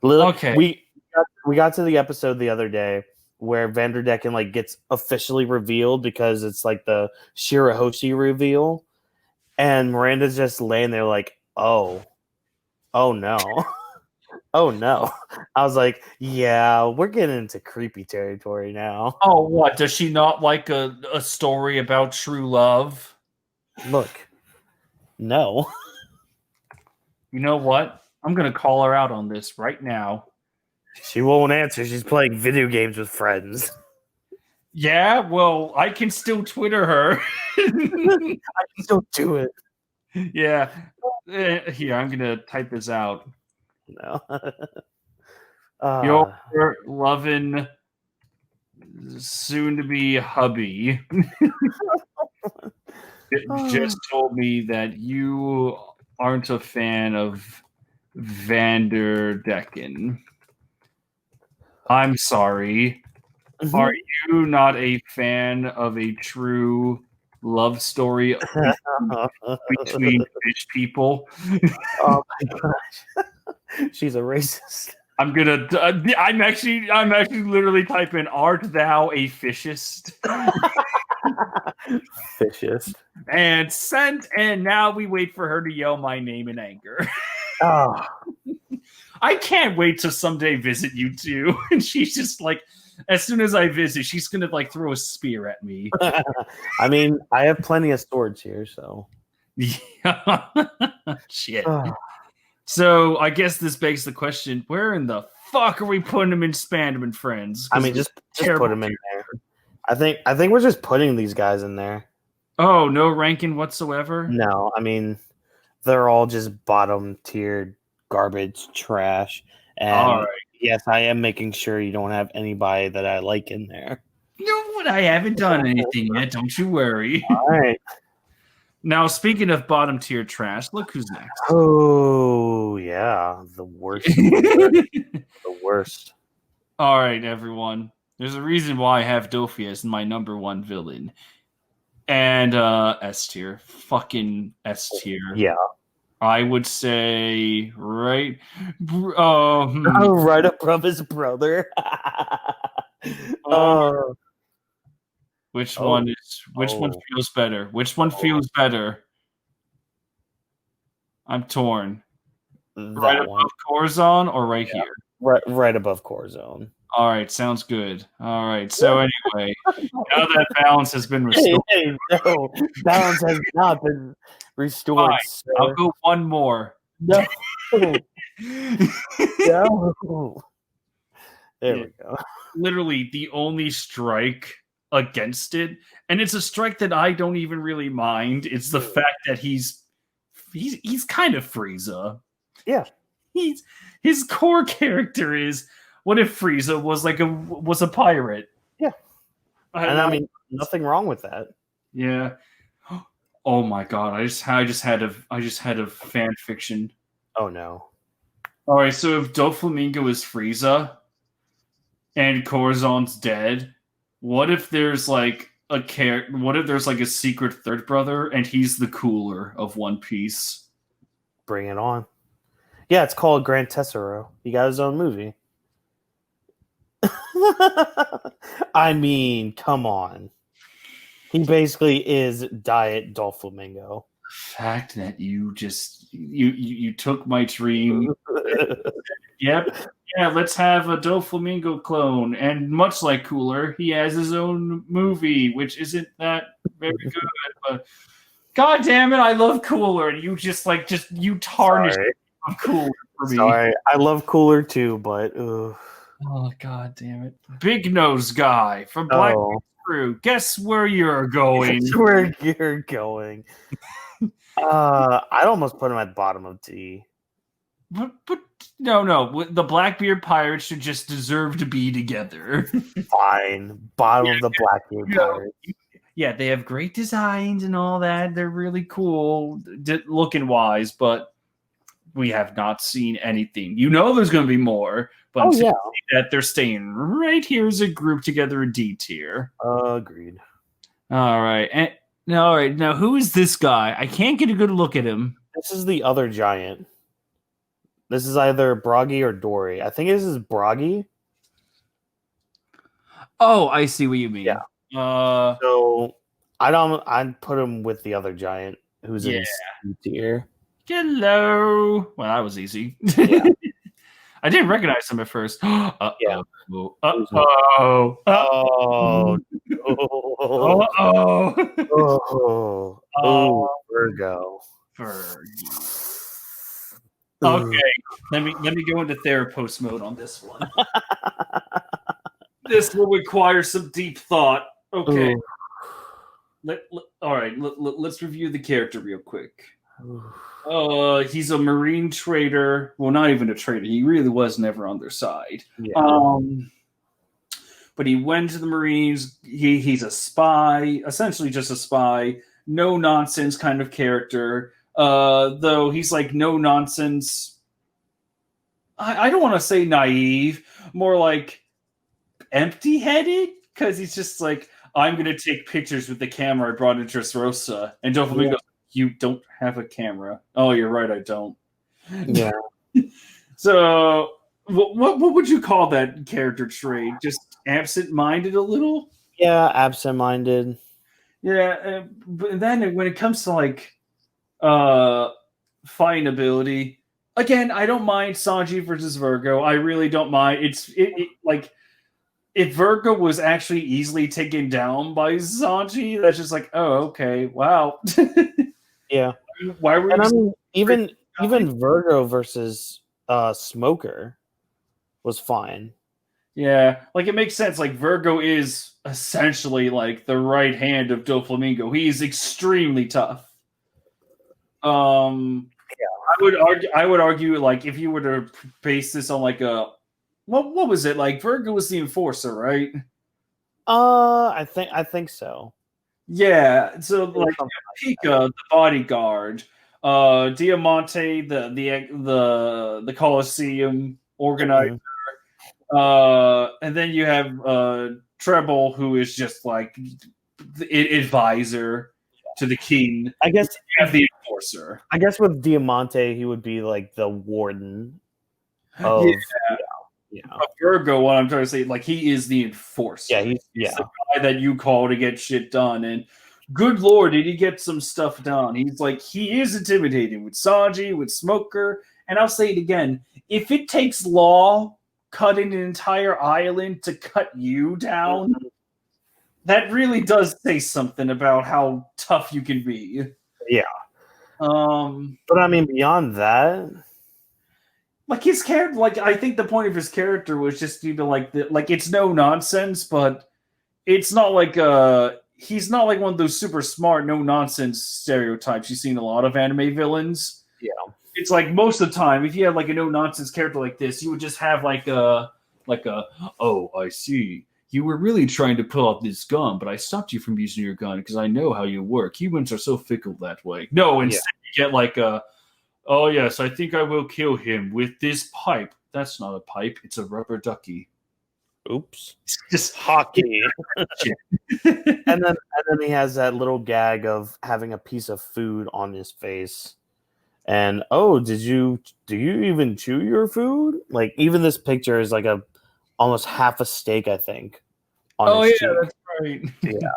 Okay. We got to the episode the other day where Vanderdecken like gets officially revealed because it's like the Shirahoshi reveal, and Miranda's just laying there like, oh no. Oh no. I was like, yeah, we're getting into creepy territory now. Oh, what? Does she not like a story about true love? Look, no. You know what? I'm going to call her out on this right now. She won't answer. She's playing video games with friends. Yeah, well, I can still Twitter her. I can still do it. Yeah. Here, I'm going to type this out. No. Your loving, soon-to-be hubby just told me that you aren't a fan of Vanderdecken. I'm sorry. Are you not a fan of a true love story between fish people? Oh my gosh. She's a racist. I'm actually literally typing, art thou a fishist? Fishist. And sent, and now we wait for her to yell my name in anger. Oh. I can't wait to someday visit you too. And she's just like, as soon as I visit, she's gonna like throw a spear at me. I mean, I have plenty of swords here, so yeah. Shit. So I guess this begs the question: where in the fuck are we putting him in Spandam and Friends? I mean, just put him in there. I think we're just putting these guys in there. Oh, no ranking whatsoever? No, I mean, they're all just bottom tiered garbage trash. And all right. Yes, I am making sure you don't have anybody that I like in there. You know what? I haven't done anything yet. Don't you worry. All right. Now, speaking of bottom tier trash, look who's next. Oh, yeah. The worst. The worst. All right, everyone. There's a reason why I have Dofi as my number one villain. And S tier. Fucking S tier. Yeah. I would say right right above his brother. Which one feels better? Which one feels better? I'm torn. Right above Corazon or right here? Right above Corazon. All right, sounds good. All right, so anyway, now that balance has been restored. No, balance has not been restored. Fine. I'll go one more. No. No. There we go. Literally the only strike against it, and it's a strike that I don't even really mind. It's the fact that he's kind of Frieza. Yeah. His core character is, what if Frieza was was a pirate? Yeah. And I mean, nothing wrong with that. Yeah. Oh my god! I just had a fan fiction. Oh no! All right, so if Doflamingo is Frieza and Corazon's dead, what if there's like What if there's like a secret third brother and he's the cooler of One Piece? Bring it on! Yeah, it's called Grand Tessero. He got his own movie. I mean, come on. He basically is Diet Doflamingo. Fact that you took my dream. Yep. Yeah, let's have a Doflamingo clone. And much like Cooler, he has his own movie, which isn't that very good. But god damn it, I love Cooler. And you you tarnished Cooler for me. Sorry, I love Cooler too, but oh god damn it. Big Nose Guy from Black Crew. Guess where you're going. Guess where you're going. I'd almost put him at the bottom of D. But no. The Blackbeard pirates should just deserve to be together. Fine. Bottom of the Blackbeard pirates. Yeah, they have great designs and all that. They're really cool looking wise, but we have not seen anything. You know there's going to be more, but that they're staying right here as a group together in D tier. Agreed. All right. All right. Now, who is this guy? I can't get a good look at him. This is the other giant. This is either Bragi or Dory. I think this is Bragi. Oh, I see what you mean. Yeah. So I'd put him with the other giant who's in C tier. Hello. Well, that was easy. Yeah. I didn't recognize him at first. Uh-oh. Yeah. Uh-oh. Oh. Uh-oh. Oh, Virgo. Okay, let me go into therapist mode on this one. This will require some deep thought. Okay. All right. Let's review the character real quick. He's a marine trader. Well, not even a trader. He really was never on their side. Yeah. But he went to the Marines. He's a spy, essentially just a spy. No nonsense kind of character. Though he's like no nonsense. I don't want to say naive, more like empty-headed, because he's just like, I'm going to take pictures with the camera I brought in Dressrosa. And Doflamingo goes, you don't have a camera. Oh, you're right, I don't. Yeah. So, what would you call that character trait? Just absent-minded a little? Yeah, absent-minded. Yeah, but then when it comes to like fighting ability, again, I don't mind Sanji versus Virgo. I really don't mind. It's like if Virgo was actually easily taken down by Sanji, that's just like, oh, okay, wow. Yeah. Why were even Virgo versus Smoker was fine. Yeah, like it makes sense. Like Virgo is essentially like the right hand of Doflamingo. He's extremely tough. I would argue like if you were to base this on like a what was it like? Virgo was the enforcer, right? I think so. Yeah, so like Pika, the bodyguard, Diamante, the Colosseum organizer. And then you have Treble, who is just like the advisor to the king. I guess you have the enforcer. I guess with Diamante, he would be like the warden of Virgo. What I'm trying to say, like he is the enforcer. Yeah, he's the guy that you call to get shit done. And good lord, did he get some stuff done? He's like he is intimidating with Sanji, with Smoker, and I'll say it again: if it takes Law cutting an entire island to cut you down, that really does say something about how tough you can be. Yeah. But I mean, beyond that, like his character, like I think the point of his character was just to be like it's no nonsense, but it's not like he's not like one of those super smart, no nonsense stereotypes you see in a lot of anime villains. yeah, It's like most of the time, if you had like a no nonsense character like this, you would just have like a oh, I see. You were really trying to pull out this gun, but I stopped you from using your gun because I know how you work. Humans are so fickle that way. No, yeah. instead you get like a oh yes, I think I will kill him with this pipe. That's not a pipe, it's a rubber ducky. Oops, Just hockey. And then he has that little gag of having a piece of food on his face. And oh, do you even chew your food? Like even this picture is like a almost half a steak, I think, on oh his yeah, cheek. that's right. Yeah.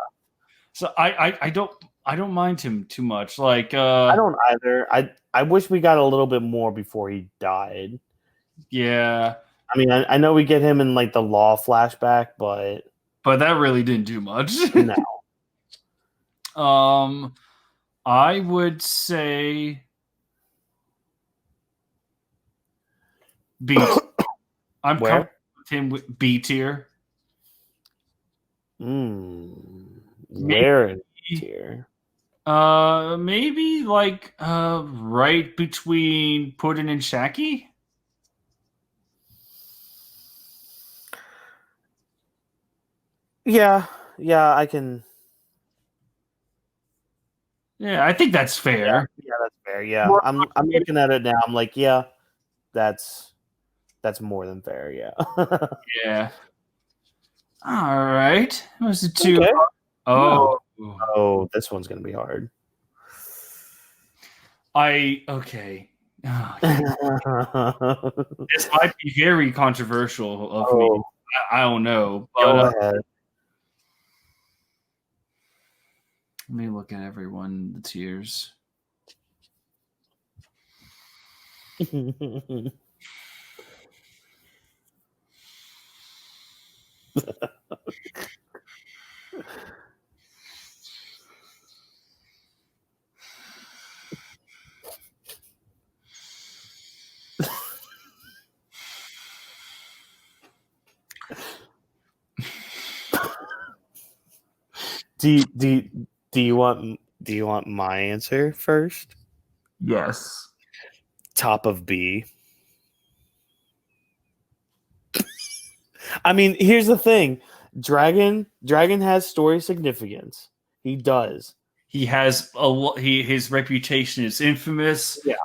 So I don't mind him too much. Like I don't either. I wish we got a little bit more before he died. yeah, I mean, I know we get him in like the law flashback, but that really didn't do much. no. I would say B. I'm comfortable Where? with him with B tier. Where in tier? Maybe like right between Puddin and Shaggy. Yeah, I can. Yeah, I think that's fair. Yeah, that's fair. Yeah, I'm looking at it now. I'm like, yeah, that's more than fair. Yeah. Yeah. All right. Was it two? Okay. Oh. Oh, this one's gonna be hard. Okay. Oh, this might be very controversial of me. I don't know. But, Go ahead. let me look at everyone. The tiers. do you want my answer first? Yes. Top of B. I mean, here's the thing. Dragon has story significance. He does. He has his reputation is infamous. Yeah.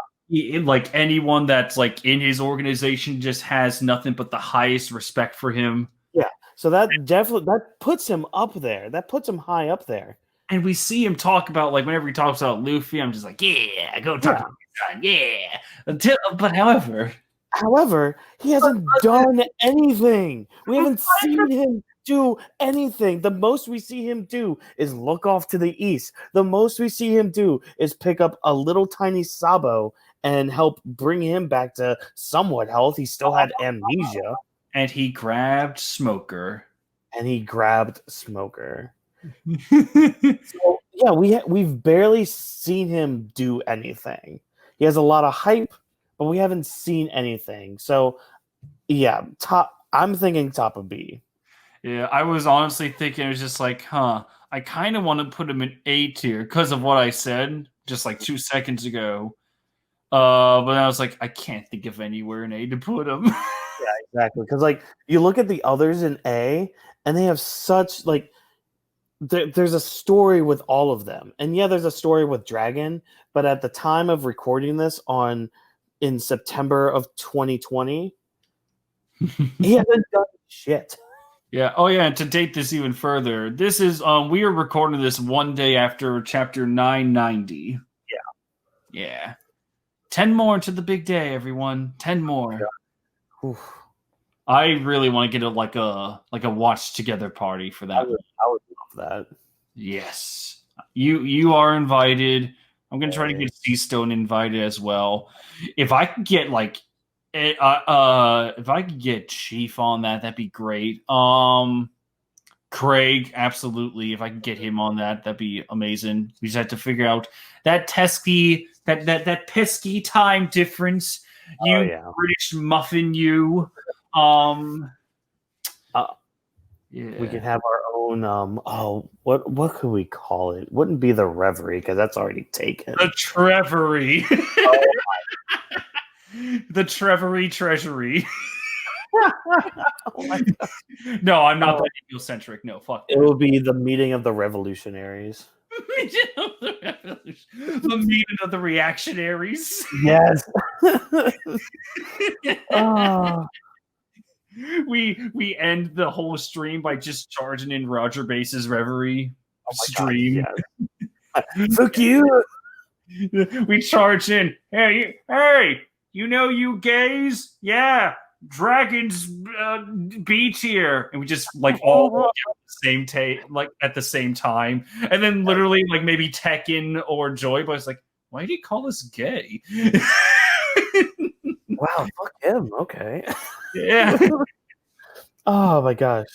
Like anyone that's like in his organization just has nothing but the highest respect for him. Yeah. So that puts him up there. That puts him high up there. And we see him talk about like whenever he talks about Luffy, I'm just like, yeah, go talk to my son, yeah. However, he hasn't done anything. We haven't seen him do anything. The most we see him do is look off to the east. The most we see him do is pick up a little tiny Sabo and help bring him back to somewhat health. He still had amnesia. And he grabbed Smoker. So, yeah, we've barely seen him do anything. He has a lot of hype, but we haven't seen anything. So, yeah, I'm thinking top of B. Yeah, I was honestly thinking it was just like, I kind of want to put him in A tier because of what I said just like 2 seconds ago. But I was like, I can't think of anywhere in A to put him. Yeah, exactly. Because like you look at the others in A, and they have such like there's a story with all of them, and yeah, there's a story with Dragon. But at the time of recording this in September of 2020, he hasn't done shit. Yeah. Oh, yeah. And to date this even further, this is we are recording this one day after chapter 990. Yeah. Yeah. 10 more to the big day, everyone. 10 more. Yeah. I really want to get like a watch together party for that. I would love that. Yes. You are invited. I'm gonna try to get C-Stone invited as well. If I could get like if I could get Chief on that, that'd be great. Craig, absolutely. If I can get him on that, that'd be amazing. We just have to figure out that pesky time difference. You yeah. British muffin, you. Um, yeah. We can have our own. What could we call it? Wouldn't be the Reverie because that's already taken. The Trevory. Oh The Trevory Treasury. Oh my God. No, I'm not that egocentric. No, fuck. It will be the meeting of the revolutionaries. The meeting of the reactionaries. Yes. Oh. We end the whole stream by just charging in Roger Base's Reverie stream. God, yes. Fuck you. We charge in. Hey, you gays? Yeah, dragons B tier, and we just like all walk out at the same time, and then literally like maybe Tekken or Joy, but it's like, why did he call us gay? Wow, fuck him. Okay. Yeah. Oh my gosh.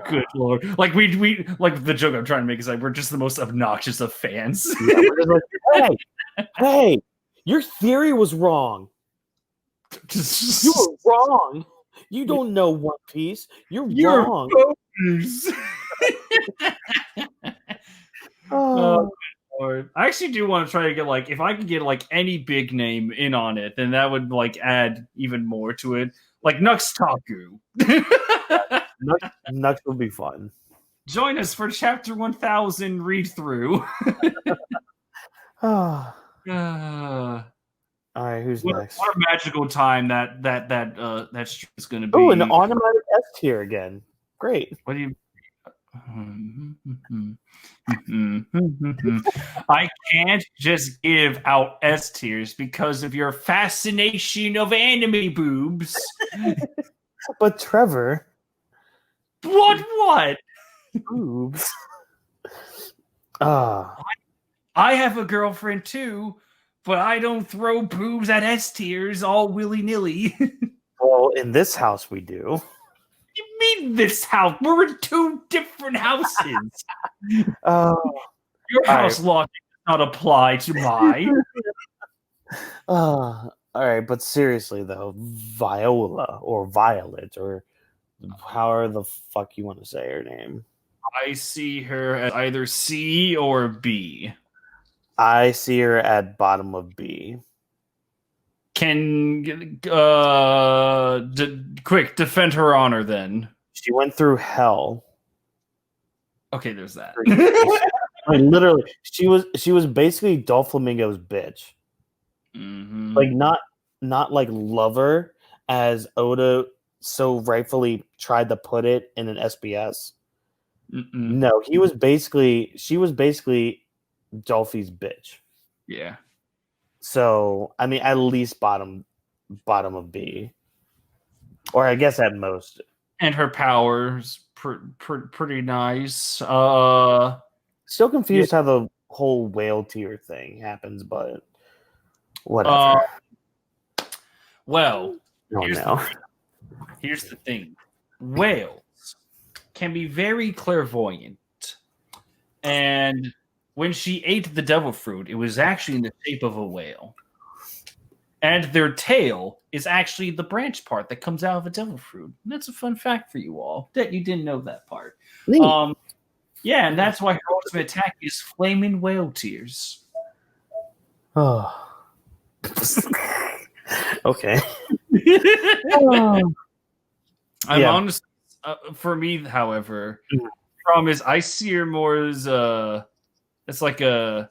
Good lord. Like we like the joke I'm trying to make is like we're just the most obnoxious of fans. Yeah, we're just like, hey, your theory was wrong. You were wrong. You don't know One Piece. You're wrong. Oh. I actually do want to try to get like if I could get like any big name in on it, then that would like add even more to it. Like Nuxtaku. Nux will be fun. Join us for chapter 1000 read through. All right, who's next? What a magical time that stream is going to be. Oh, an automatic S tier again. Great. What do you? I can't just give out S tiers because of your fascination of anime boobs. But Trevor. What? Boobs. I have a girlfriend too, but I don't throw boobs at S tiers all willy-nilly. Well, in this house we do. You mean this house? We're in two different houses. Your house logic does not apply to mine. All right, but seriously though, Viola or Violet or however the fuck you want to say her name. I see her at either C or B. I see her at bottom of B. Can quick defend her honor then. She went through hell. Okay, there's that. I mean, literally, she was basically Doflamingo's bitch. Mm-hmm. Like not like lover as Oda so rightfully tried to put it in an SBS. Mm-mm. No, she was basically Dolphy's bitch. Yeah. So I mean, at least bottom of B, or I guess at most. And her powers pretty nice. Still confused how the whole whale tier thing happens, but whatever. Well, oh, here's the thing. Whales can be very clairvoyant. And when she ate the devil fruit, it was actually in the shape of a whale. And their tail is actually the branch part that comes out of a devil fruit. And that's a fun fact for you all, that you didn't know that part. Yeah, and that's why her ultimate attack is flaming whale tears. Oh. Okay. I'm honest. For me, however, the problem is I see her more as it's like a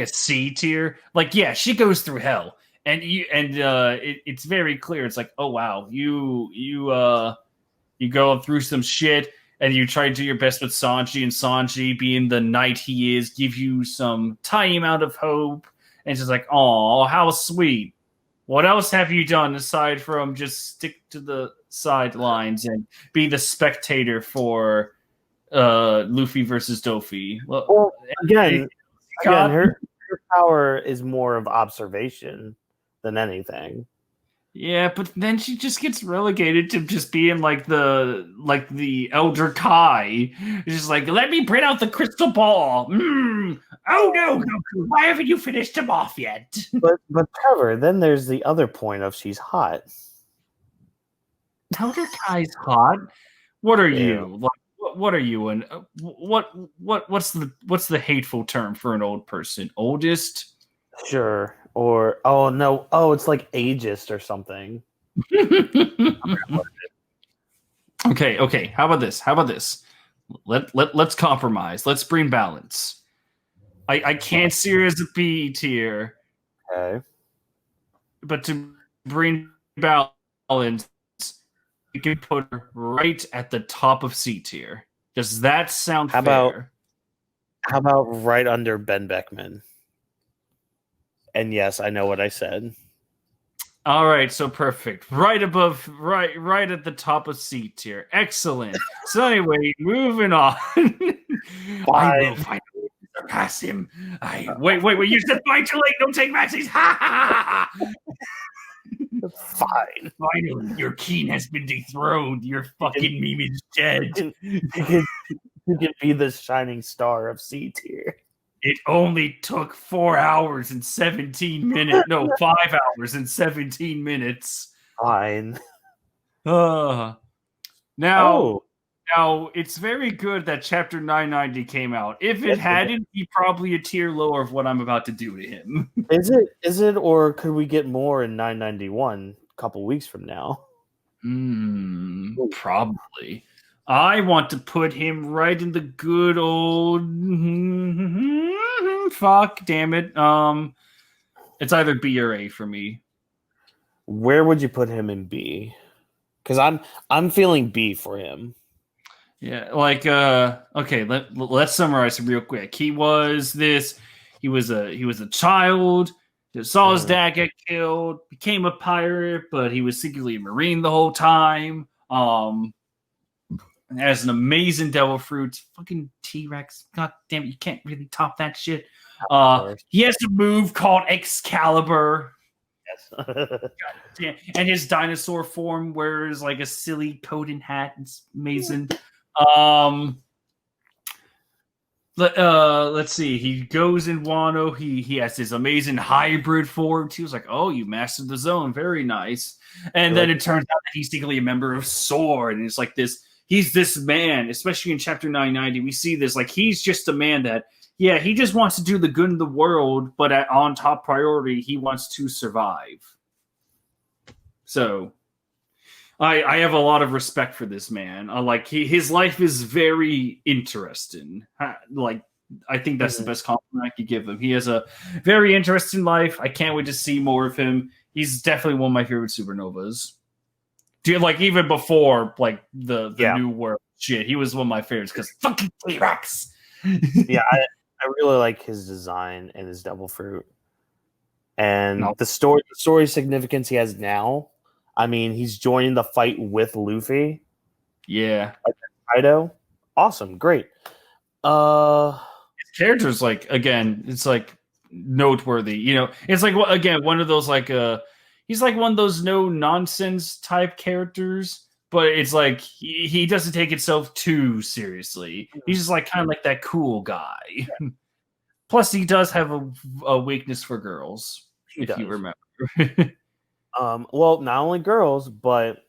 C tier. Like, yeah, she goes through hell, and it's very clear. It's like, oh wow, you go through some shit, and you try to do your best with Sanji, and Sanji, being the knight he is, give you some tiny amount of hope, and it's just like, oh, how sweet. What else have you done aside from just stick to the sidelines and be the spectator for Luffy versus Doffy? Well, again, her power is more of observation than anything. Yeah, but then she just gets relegated to just being like the elder Kai. It's just like, let me print out the crystal ball. Oh no, Goku, why haven't you finished him off yet? But Trevor, then there's the other point of she's hot. Elder Kai's hot. What are Yeah. you? Like, what are you? And what's the hateful term for an old person? Oldest? Sure. Or oh no, it's like ageist or something. Okay. How about this? Let's compromise. Let's bring balance. I can't see her as a B tier, Okay. but to bring balance, you can put her right at the top of C tier. Does that sound fair? How about right under Ben Beckman? And yes, I know what I said. All right, so perfect. Right above, right at the top of C tier. Excellent. So anyway, moving on. I will find a way to surpass him. Wait. You said fine too late. Don't take Maxie's. Ha ha ha. Fine. Finally, your king has been dethroned. Your fucking meme is dead. You can be the shining star of C tier. It only took 4 hours and 17 minutes. No, 5 hours and 17 minutes. Fine. Now, it's very good that Chapter 990 came out. If it hadn't, he'd probably a tier lower of what I'm about to do to him. Is it, or could we get more in 991 a couple weeks from now? Probably. I want to put him right in the good old fuck, damn it. It's either B or A for me. Where would you put him in B? Because I'm feeling B for him. Yeah, like okay, let's summarize real quick. He was a child that saw his dad get killed, became a pirate, but he was secretly a Marine the whole time. And has an amazing devil fruit. Fucking T-Rex. God damn it, you can't really top that shit. He has a move called Excalibur. Yes. And his dinosaur form wears like a silly coat and hat. It's amazing. Let's see. He goes in Wano. He has his amazing hybrid form. He was like, "Oh, you mastered the zone. Very nice." And then it turns out that he's secretly a member of Sword, and it's like this. He's this man, especially in Chapter 990. We see this like he's just a man that, yeah, he just wants to do the good in the world, but on top priority, he wants to survive. So, I have a lot of respect for this man. His life is very interesting. Like, I think that's the best compliment I could give him. He has a very interesting life. I can't wait to see more of him. He's definitely one of my favorite supernovas. Like even before like the new world shit, he was one of my favorites because fucking T-Rex. Yeah, I really like his design and his devil fruit, and the story significance he has now. I mean, he's joining the fight with Luffy. Yeah, like Kaido. Awesome, great. His character's like again, it's like noteworthy. You know, it's like again one of those like he's like one of those no nonsense type characters, but it's like he doesn't take himself too seriously. He's just like kind of like that cool guy. Yeah. Plus, he does have a weakness for girls, if you remember. Well, not only girls, but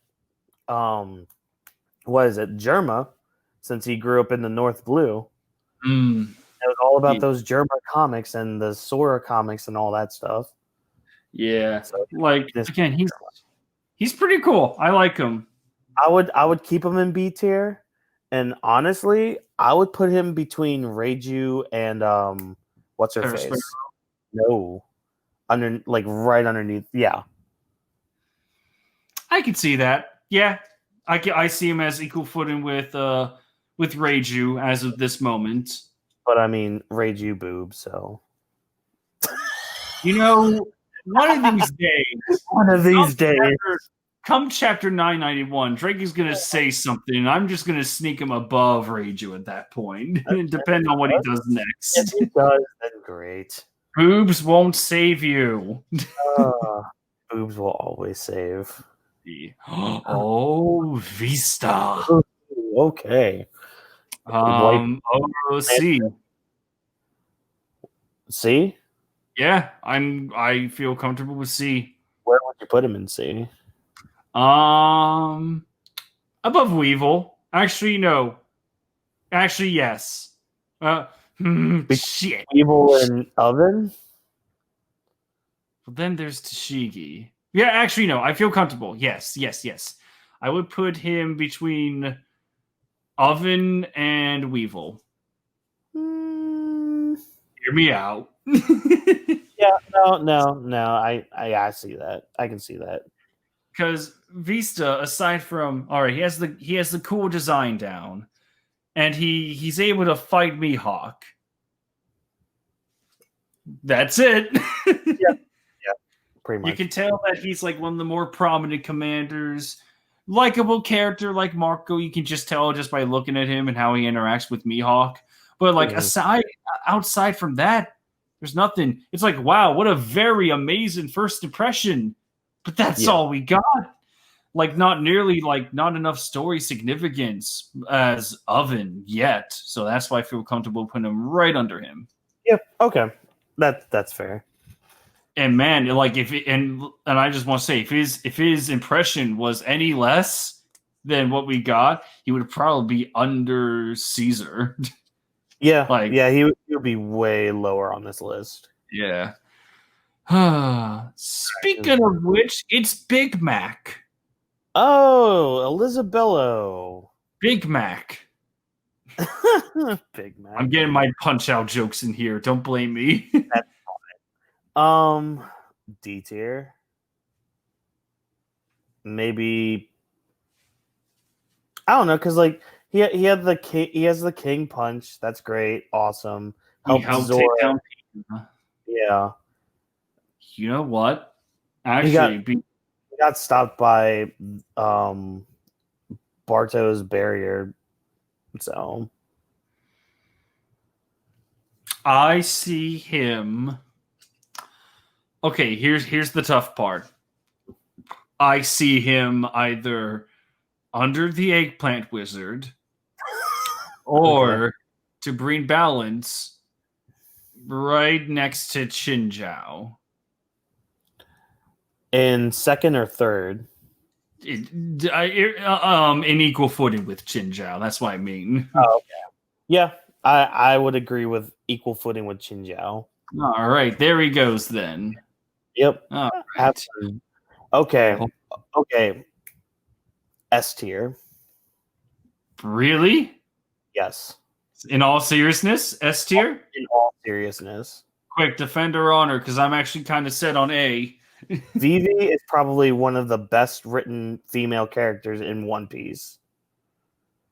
what is it, Germa? Since he grew up in the North Blue, it was all about those Germa comics and the Sora comics and all that stuff. Yeah, so, like again, he's pretty cool. I like him. I would keep him in B tier, and honestly, I would put him between Reiju and what's her face? No, right underneath. Yeah, I could see that. Yeah, I see him as equal footing with Reiju as of this moment. But I mean, Reiju boob, so you know. One of these days, come chapter 991, Drake is going to say something, and I'm just going to sneak him above Reiju at that point, depending on what he does next. If he does, then great. Boobs won't save you. Boobs will always save. Oh, Vista. Okay. C. C? Yeah, I feel comfortable with C. Where would you put him in C? Um, above Weevil. Actually, no. Actually, yes. Uh, shit. Evil and Oven? Well, then there's Tashigi. Yeah, actually, no. I feel comfortable. Yes, yes, yes. I would put him between Oven and Weevil. Mm, Hear me out. yeah, no. I see that. I can see that. Because Vista, aside from all right, he has the cool design down, and he's able to fight Mihawk. That's it. Yeah, pretty much. You can tell that he's like one of the more prominent commanders. Likable character like Marco, you can just tell just by looking at him and how he interacts with Mihawk. But like outside from that, there's nothing. It's like, wow, what a very amazing first impression. But that's all we got. Like not enough story significance as Oven yet. So that's why I feel comfortable putting him right under him. Yep. Okay. That's fair. And man, like and I just want to say, if his impression was any less than what we got, he would probably be under Caesar. Yeah, he would be way lower on this list. Yeah. Speaking of which, it's Big Mac. Oh, Elizabello. Big Mac. Big Mac. I'm getting my punch out jokes in here. Don't blame me. That's fine. D tier. Maybe I don't know, because like he has the king punch. That's great, awesome. Helped take down Pizza. Yeah. You know what? Actually, he got stopped by Barto's barrier. So I see him. Okay, here's the tough part. I see him either under the Eggplant Wizard or to bring balance right next to Chinjiao. In second or third? In equal footing with Chinjiao. That's what I mean. Oh, okay. Yeah, I would agree with equal footing with Chinjiao. All right, there he goes then. Yep. All right. Okay. S tier. Really? Yes. In all seriousness, S tier? In all seriousness. Quick, defend her honor, because I'm actually kind of set on A. Vivi is probably one of the best written female characters in One Piece.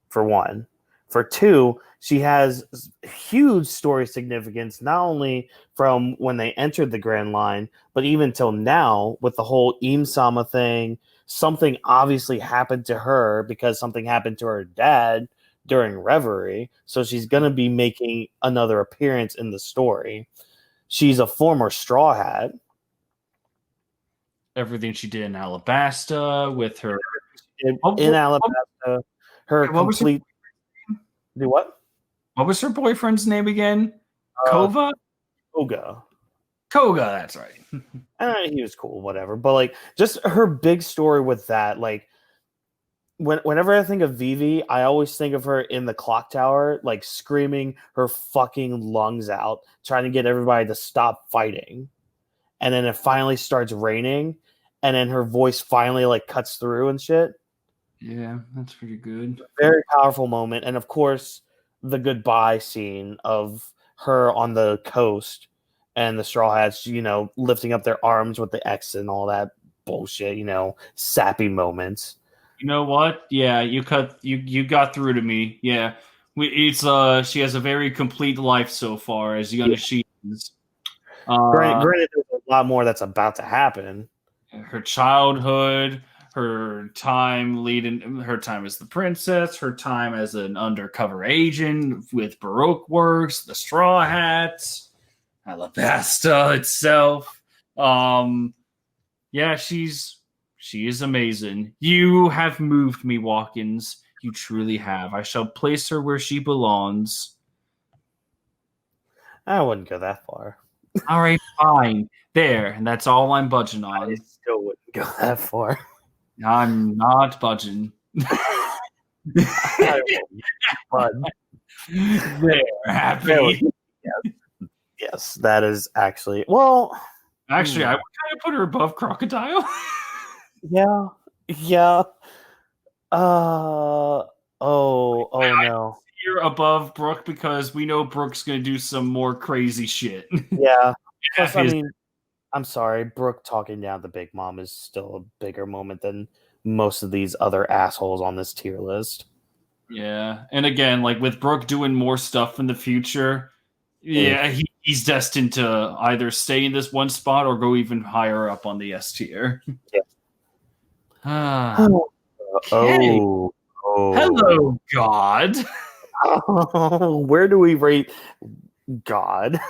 For one. For two, she has huge story significance, not only from when they entered the Grand Line, but even till now with the whole Im-sama thing. Something obviously happened to her because something happened to her dad during Reverie. So she's going to be making another appearance in the story. She's a former Straw Hat. Everything she did in Alabasta with her... In Alabasta, her complete... Do what? What was her boyfriend's name again? Koga? Koga, that's right. He was cool, whatever. But like, just her big story with that, like, whenever I think of Vivi, I always think of her in the clock tower, like screaming her fucking lungs out, trying to get everybody to stop fighting. And then it finally starts raining, and then her voice finally like cuts through and shit. Yeah, that's pretty good. Very powerful moment. And of course, the goodbye scene of her on the coast and the Straw Hats, lifting up their arms with the X and all that bullshit, sappy moments. You know what? Yeah, you got through to me. Yeah. She has a very complete life so far, as young as she is. Granted, there's a lot more that's about to happen. Her childhood, her time as the princess, her time as an undercover agent with Baroque Works, the Straw Hats, Alabasta itself. Yeah, she is amazing. You have moved me, Whawkins. You truly have. I shall place her where she belongs. I wouldn't go that far. All right, fine. There, and that's all I'm budging I on. still wouldn't go that far. I'm not budging. I won't, but There, happy. yes, that is actually well. Actually, I would kind of put her above Crocodile. Yeah, yeah. Oh no. You're above Brooke because we know Brooke's going to do some more crazy shit. Yeah. Plus, I mean, I'm sorry, Brooke talking down the Big Mom is still a bigger moment than most of these other assholes on this tier list. Yeah, and again, like with Brooke doing more stuff in the future, yeah, he's destined to either stay in this one spot or go even higher up on the S tier. Yeah. Okay. Oh. Hello, God. Where do we rate God?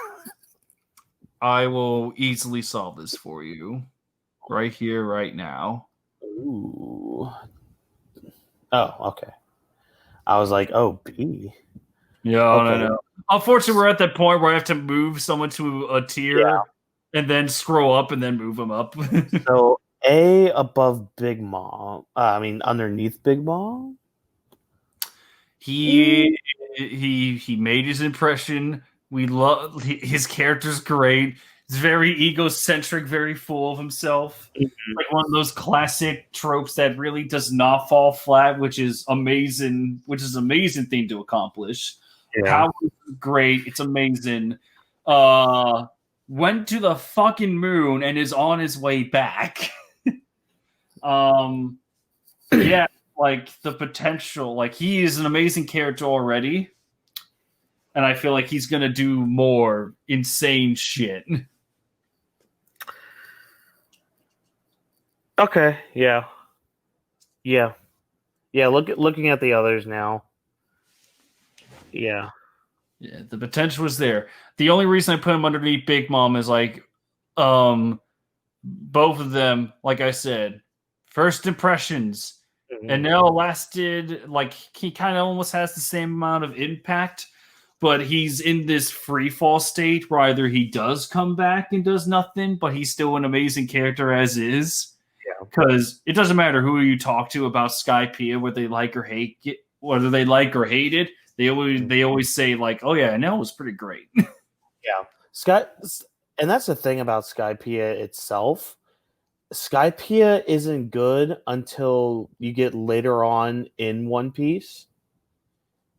I will easily solve this for you. Right here, right now. Ooh. Oh, okay. I was like, oh, B. No. Unfortunately, we're at that point where I have to move someone to a tier and then scroll up and then move them up. So A above Big Mom. I mean, underneath Big Mom. He made his impression. We love his character's great. He's very egocentric, very full of himself. Like one of those classic tropes that really does not fall flat, which is amazing. Which is an amazing thing to accomplish. Yeah. Power is great. It's amazing. Went to the fucking moon and is on his way back. Yeah, like the potential. Like he is an amazing character already. And I feel like he's gonna do more insane shit. Okay. Yeah. Looking at the others now. Yeah. Yeah, the potential was there. The only reason I put him underneath Big Mom is like, both of them, like I said, first impressions. And now lasted like he kind of almost has the same amount of impact, but he's in this free fall state where either he does come back and does nothing, but he's still an amazing character as is. Because it doesn't matter who you talk to about Skypiea, whether they like or hate it, whether they like or hate it. They always say like, "Oh yeah, Nell was pretty great." Yeah, and that's the thing about Skypiea itself. Skypiea isn't good until you get later on in One Piece,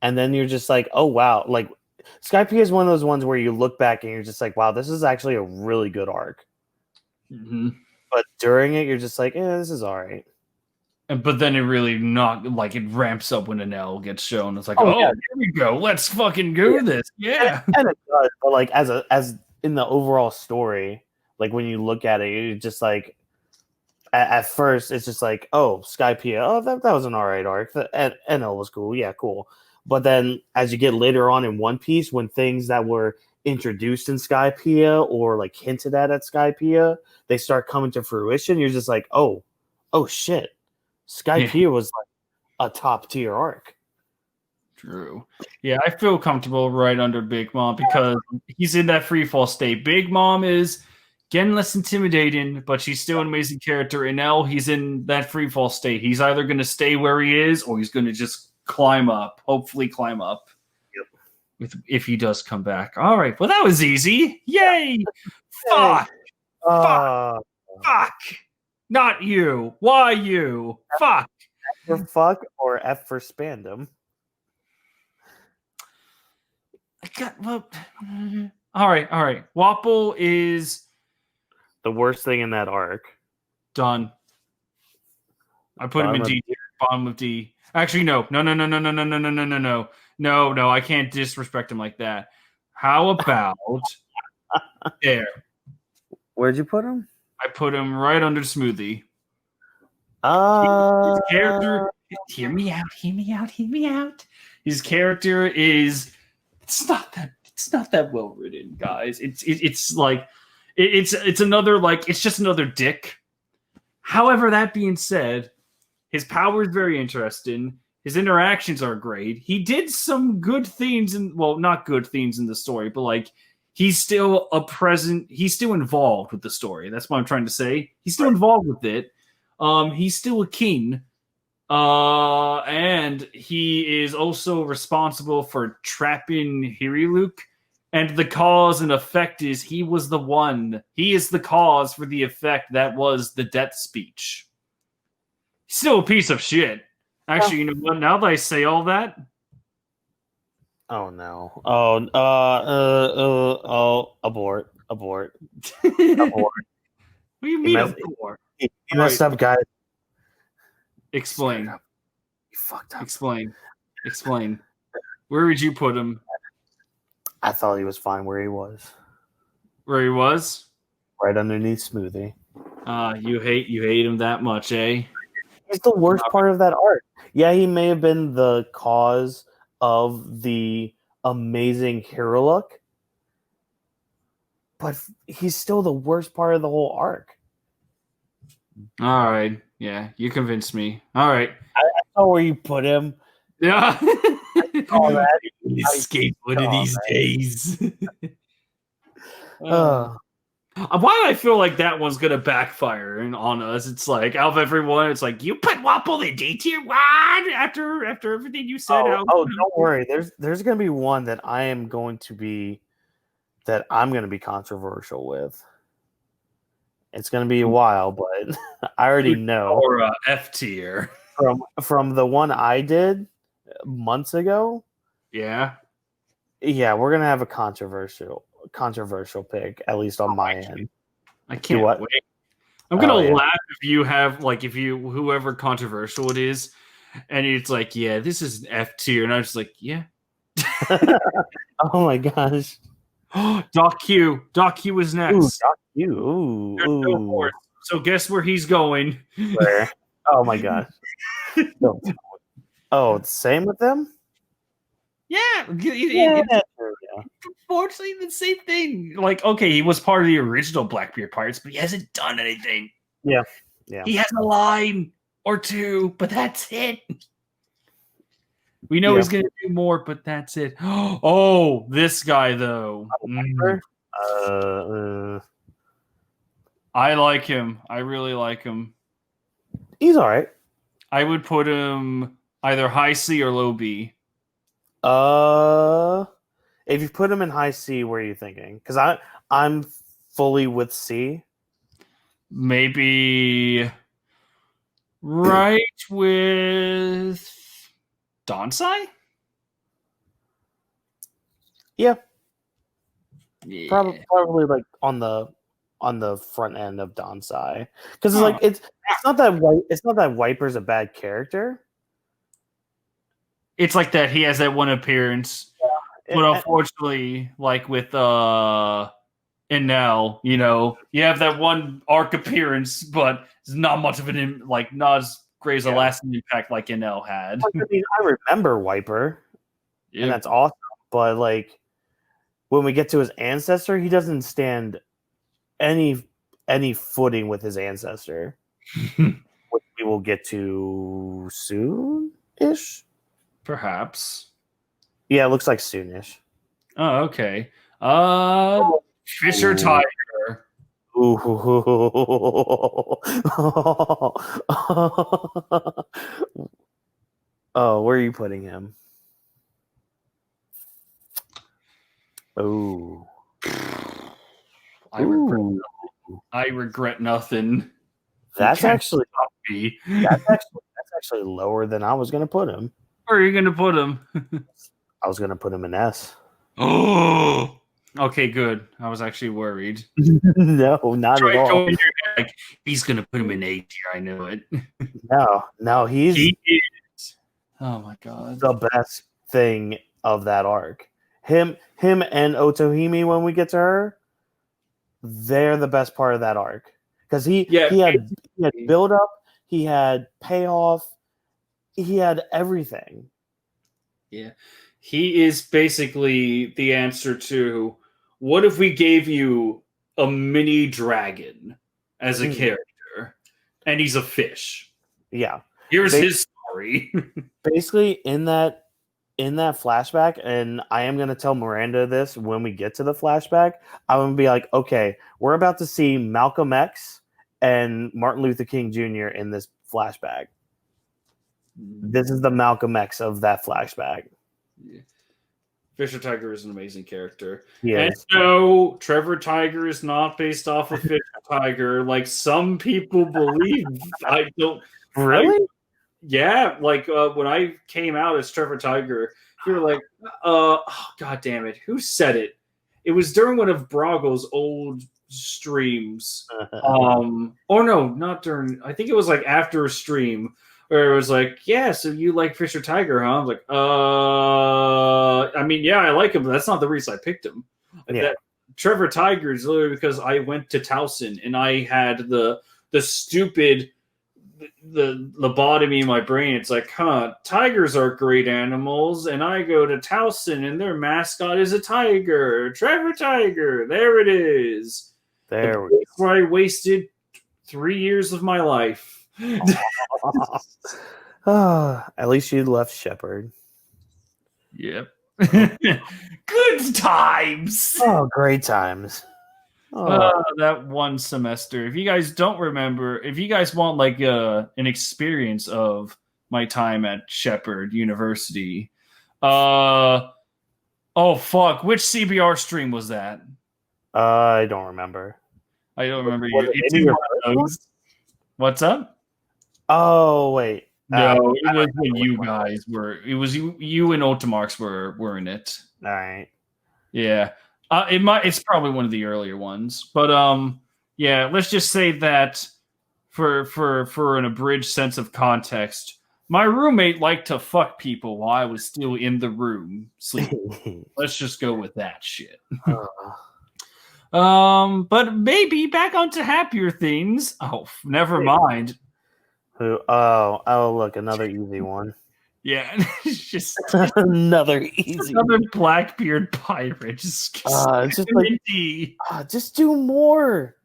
and then you're just like, "Oh wow!" Like Skypiea is one of those ones where you look back and you're just like, "Wow, this is actually a really good arc." Mm-hmm. But during it, you're just like, this is all right. But then it really it ramps up when an L gets shown. It's like, yeah. here we go. Let's fucking do this. Yeah. And it does, but like as in the overall story, like when you look at it, you're just like at first it's just like, oh, Skypiea, oh that was an alright arc. And NL was cool, yeah, cool. But then as you get later on in One Piece, when things that were introduced in Skypiea or like hinted at Skypiea, they start coming to fruition, you're just like, oh shit. Skypiea was like a top tier arc. True. Yeah, I feel comfortable right under Big Mom because he's in that free fall state. Big Mom is getting less intimidating, but she's still an amazing character. And now he's in that free fall state. He's either going to stay where he is or he's going to just climb up, hopefully climb up. If he does come back. All right. Well, that was easy. Yay. Fuck. Fuck. Not you. Why you? Fuck. F for fuck or F for spandom? All right. Wapple is the worst thing in that arc. Done. I put him in D. Bottom of D. Actually, no. No, I can't disrespect him like that. How about there? Where'd you put him? I put him right under Smoothie. His character, hear me out. His character is it's not that well written, guys. It's like it's another like it's just another dick. However, that being said, his power is very interesting. His interactions are great. He did some good things not good things in the story, but like he's still he's still involved with the story. That's what I'm trying to say. He's still involved with it. He's still a king. And he is also responsible for trapping Hiriluk. And the cause and effect is he is the cause for the effect that was the death speech. He's still a piece of shit. Actually, you know what? Now that I say all that. Oh no. Abort. Abort. What do you mean abort? He messed up, guys. Explain. He fucked up. Explain. Where would you put him? I thought he was fine where he was. Where he was? Right underneath Smoothie. You hate him that much, eh? He's the worst part of that arc. Yeah, he may have been the cause of the amazing hero look, but he's still the worst part of the whole arc. All right. Yeah, you convinced me. All right. I know where you put him. Yeah. Escape one of these days. Why do I feel like that one's gonna backfire on us? It's like out of everyone, it's like you put Wapple in D tier. What after everything you said? Don't worry. There's gonna be one that I'm gonna be controversial with. It's gonna be a while, but I already know. Or F tier from the one I did months ago. Yeah, we're gonna have a controversial pick, at least on my end. I can't wait. I'm gonna laugh if you have whoever controversial it is, and it's like, yeah, this is an F tier, and I'm just like, yeah. Oh my gosh. Doc Q is next. Ooh, Doc Q. Ooh. So guess where he's going? Where? Oh my gosh. Same with them? Yeah. Unfortunately, the same thing. Like, okay, he was part of the original Blackbeard Pirates, but he hasn't done anything. Yeah. He has a line or two, but that's it. We know he's going to do more, but that's it. Oh, this guy, though. I like him. I really like him. He's all right. I would put him either high C or low B. If you put him in high C, where are you thinking? Because I'm fully with C. Maybe right with Donsai? Yeah. Probably like on the front end of Donsai. Because it's not that Wiper's a bad character. It's like that he has that one appearance. Yeah. But unfortunately, like with Enel, you have that one arc appearance, but it's not much of not as great as a lasting impact like Enel had. I mean, I remember Wiper, and that's awesome. But like when we get to his ancestor, he doesn't stand any footing with his ancestor, which we will get to soon-ish. Perhaps. Yeah, it looks like soonish. Oh, okay. Fisher Tiger. Ooh. Oh, where are you putting him? Oh. I regret nothing. That's actually lower than I was going to put him. Where are you going to put him? I was going to put him in S. Oh, okay, good. I was actually worried. No, not at all. Like, he's going to put him in A tier. I know it. No, he is. Oh my god, the best thing of that arc. Him and Otohime, when we get to her, they're the best part of that arc because he had build up, he had payoff, he had everything. Yeah, he is basically the answer to what if we gave you a mini dragon as a character, and he's a fish. Yeah. Here's his story. Basically, in that flashback, and I am going to tell Miranda this when we get to the flashback, I'm going to be like, okay, we're about to see Malcolm X and Martin Luther King Jr. in this flashback. This is the Malcolm X of that flashback. Yeah. Fisher Tiger is an amazing character. Yes. And no, Trevor Tiger is not based off of Fisher Tiger, like some people believe. I don't Really? Yeah, like when I came out as Trevor Tiger, you were like, oh, God damn it, who said it? It was during one of Brago's old streams. Or no, not during. I think it was like after a stream where it was like, yeah, so you like Fisher Tiger, huh? I was like, I mean, yeah, I like him, but that's not the reason I picked him. Yeah. That Trevor Tiger is literally because I went to Towson and I had the stupid the lobotomy in my brain. It's like, tigers are great animals, and I go to Towson and their mascot is a tiger. Trevor Tiger. There it is. There we go. Where I wasted 3 years of my life. At least you left Shepherd. Yep. Good times. Oh, great times. That one semester. If you guys don't remember, if you guys want like an experience of my time at Shepherd University, oh fuck, which CBR stream was that? I don't remember. I don't remember. What's up? Oh wait, no, it was when you guys were. It was you and Ultimarx were in it. All right. Yeah. It's probably one of the earlier ones, but yeah, let's just say that for an abridged sense of context, my roommate liked to fuck people while I was still in the room sleeping. Let's just go with that shit. But maybe back onto happier things. Oh, never mind. Look, another easy one. Yeah, it's just another easy. Another Blackbeard pirate. Just do more.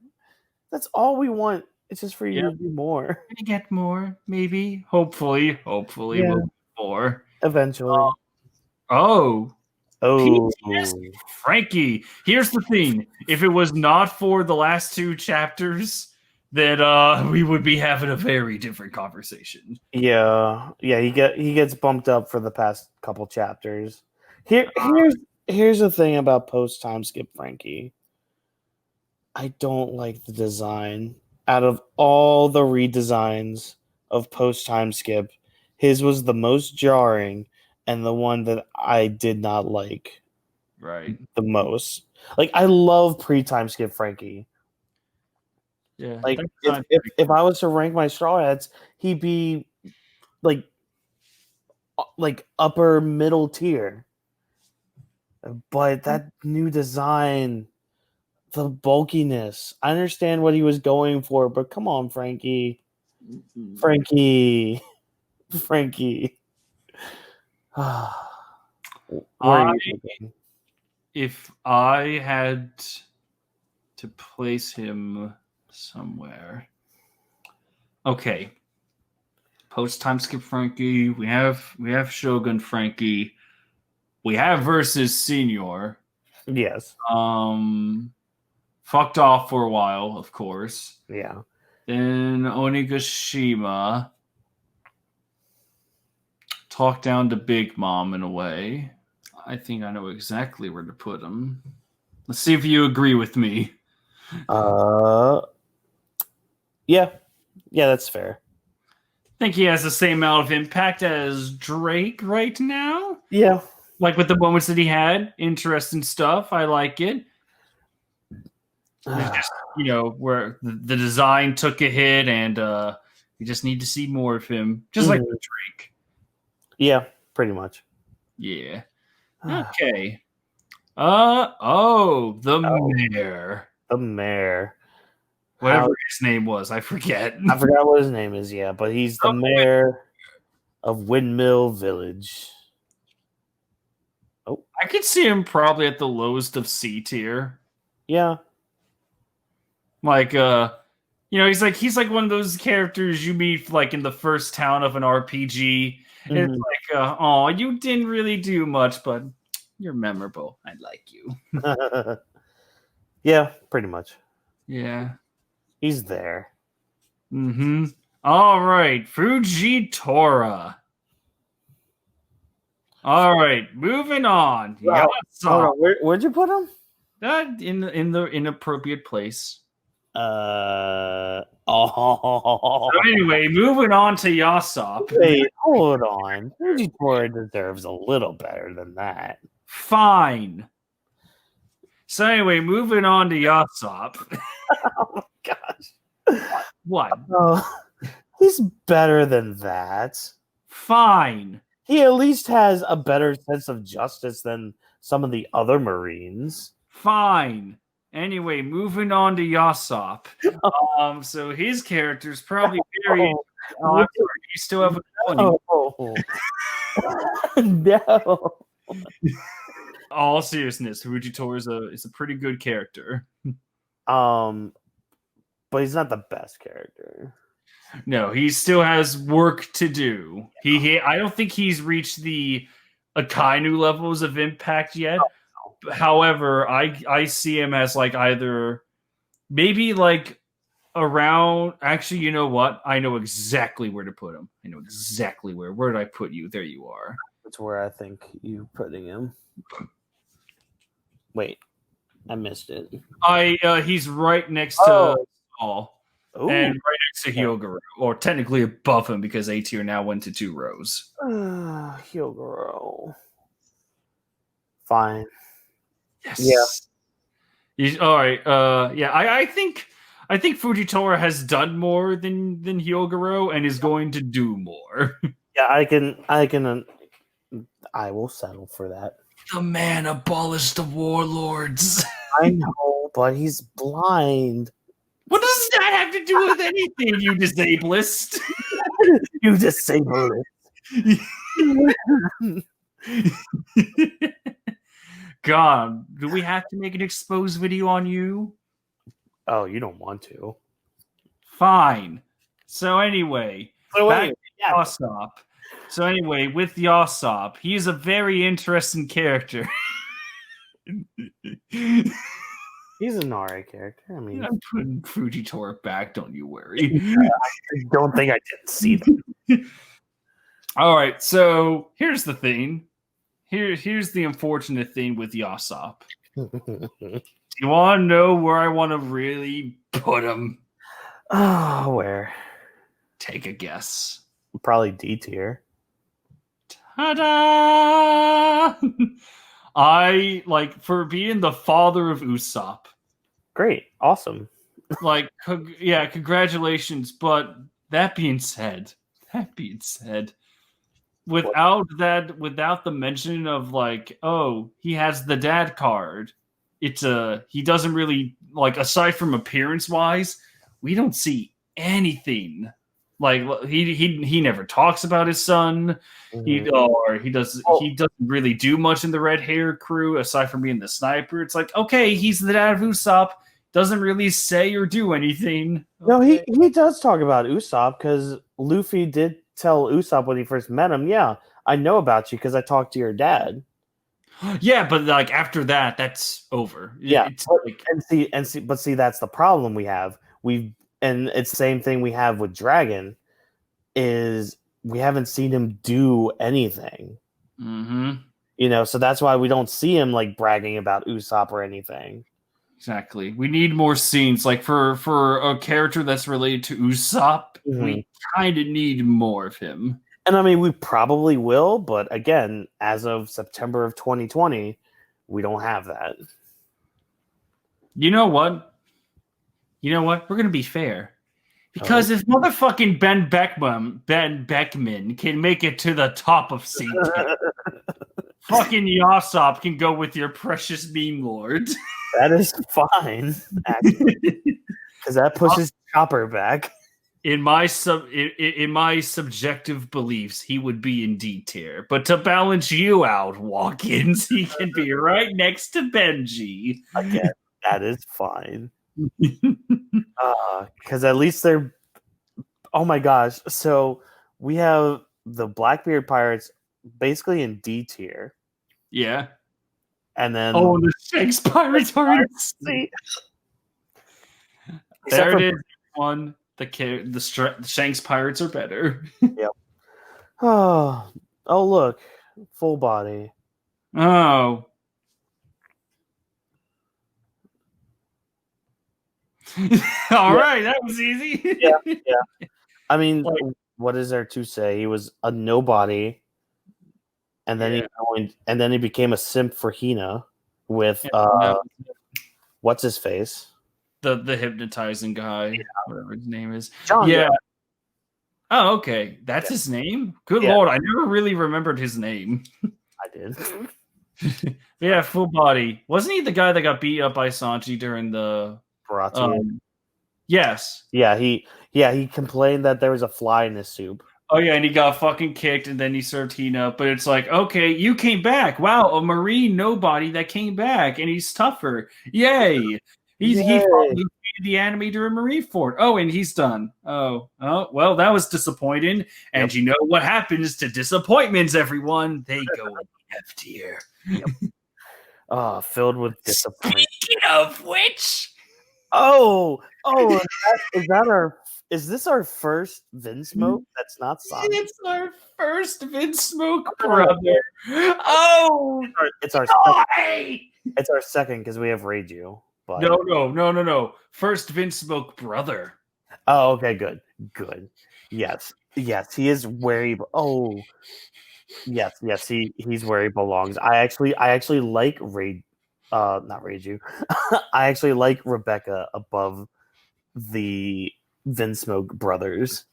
That's all we want. It's just for you to do more. Gonna get more, maybe. Hopefully, we'll get more eventually. PTSD. Frankie. Here's the thing: if it was not for the last two chapters, that we would be having a very different conversation. Yeah, he gets bumped up for the past couple chapters. Here's the thing about post time skip Frankie. I don't like the design. Out of all the redesigns of post time skip, his was the most jarring and the one that I did not like. Right. The most. Like, I love pre time skip Frankie. Yeah, like if I was to rank my Straw Hats, he'd be like upper middle tier. But that new design, the bulkiness, I understand what he was going for, but come on, Frankie. If I had to place him somewhere. Okay. Post time skip Frankie. We have Shogun Frankie. We have versus Senior. Yes. Fucked off for a while, of course. Yeah. Then Onigashima. Talk down to Big Mom in a way. I think I know exactly where to put him. Let's see if you agree with me. Yeah, that's fair. I think he has the same amount of impact as Drake right now. Yeah. Like with the moments that he had. Interesting stuff. I like it. It's just, where the design took a hit and you just need to see more of him. Just like with Drake. Yeah, pretty much. Yeah. Okay. The mayor. The mayor. Whatever his name was, I forget. I forgot what his name is, yeah, but he's the mayor of Windmill Village. Oh. I could see him probably at the lowest of C tier. Yeah. Like, he's like one of those characters you meet like in the first town of an RPG. And it's like, oh, you didn't really do much, but you're memorable. I like you. Yeah, pretty much. Yeah. He's there. Mm-hmm. All right, Fujitora. All right, moving on. Hold on, where'd you put him? In the inappropriate place. So anyway, moving on to Yasop. Wait, hold on. Fujitora deserves a little better than that. Fine. So anyway, moving on to Yasop. Oh my gosh. What? He's better than that. Fine. He at least has a better sense of justice than some of the other Marines. Fine. Anyway, moving on to Yasop. So his character's probably very. I'm sorry, you still have a No. All seriousness, Fujitora is a pretty good character. But he's not the best character. No, he still has work to do. I don't think he's reached the Akainu levels of impact yet. However, I see him as like either maybe like around. Actually, you know what? I know exactly where to put him. I know exactly where. Where did I put you? There you are. That's where I think you're putting him. Wait, I missed it. He's right next to Saul. And right next to Hyogoro, or technically above him because A tier now went to 2 rows. Hyogoro. Fine. Yes. Yeah. All right. Yeah. I think Fujitora has done more than Hyogoro and is going to do more. Yeah, I will settle for that. The man abolished the warlords. I know, but he's blind. What does that have to do with anything, you disablest? You disabled. God, do we have to make an exposed video on you? Oh, you don't want to. Fine. So anyway, back to Yasop. So anyway, with Yasop, he's a very interesting character. He's an alright character. I mean, I'm putting Fujitora back. Don't you worry. I don't think I didn't see that. All right. So here's the thing. Here's the unfortunate thing with Yasop. You want to know where I want to really put him? Oh, where? Take a guess. Probably D tier. Ta-da! I like for being the father of Usopp. Great, awesome. Like, yeah, congratulations. But that being said, without the mention of like, oh, he has the dad card. He doesn't really like, aside from appearance wise, we don't see anything. Like he never talks about his son. Mm-hmm. He doesn't really do much in the Red Hair crew aside from being the sniper. It's like, okay, he's the dad of Usopp. Doesn't really say or do anything. No, he does talk about Usopp because Luffy did tell Usopp when he first met him, yeah, I know about you because I talked to your dad. Yeah, but like after that, that's over. Yeah, but see, that's the problem we have. And it's the same thing we have with Dragon, is we haven't seen him do anything. Mm-hmm. So that's why we don't see him like bragging about Usopp or anything. Exactly. We need more scenes. Like for a character that's related to Usopp, we kind of need more of him. And I mean, we probably will, but again, as of September of 2020, we don't have that. You know what? We're going to be fair. Because if motherfucking Ben Beckman can make it to the top of C, fucking Yasop can go with your precious meme lord. That is fine, actually. Because that pushes Chopper back. In my subjective beliefs, he would be in D tier. But to balance you out, Whawkins, he can be right next to Benji. Again, that is fine. Because at least they're. Oh my gosh! So we have the Blackbeard pirates basically in D tier, Yeah. and then Oh, the Shanks pirates are in C. Except There for it is. One. The Shanks pirates are better. yep. Oh look, full body. Oh. All right, that was easy. Yeah. I mean, Like, what is there to say? He was a nobody, and then yeah. he became a simp for Hina with No, what's his face? the hypnotizing guy, whatever his name is. John. Yeah. Oh, okay. That's his name? Good Yeah. lord, I never really remembered his name. I did. Yeah, full body. Wasn't he the guy that got beat up by Sanji during the yes. Yeah, he complained that there was a fly in his soup. Oh yeah, and he got fucking kicked, and then he served Hina. But it's like, okay, you came back. Wow, a marine nobody that came back, and he's tougher. Yay! He finally beat the animator in Marineford. Oh, and he's done. Oh, well, that was disappointing. And you know what happens to disappointments, everyone? They go in the F tier. Yep. Filled with disappointment. Speaking of which, is this our first Vinsmoke that's not Sanji? it's our first Vinsmoke brother. Oh, it's our second because we have Reiju. But No. First Vinsmoke brother. Oh, okay, good. Yes, he is where he. Oh, yes, he's where he belongs. I actually like not Reiju. I actually like Rebecca above the Vinsmoke brothers.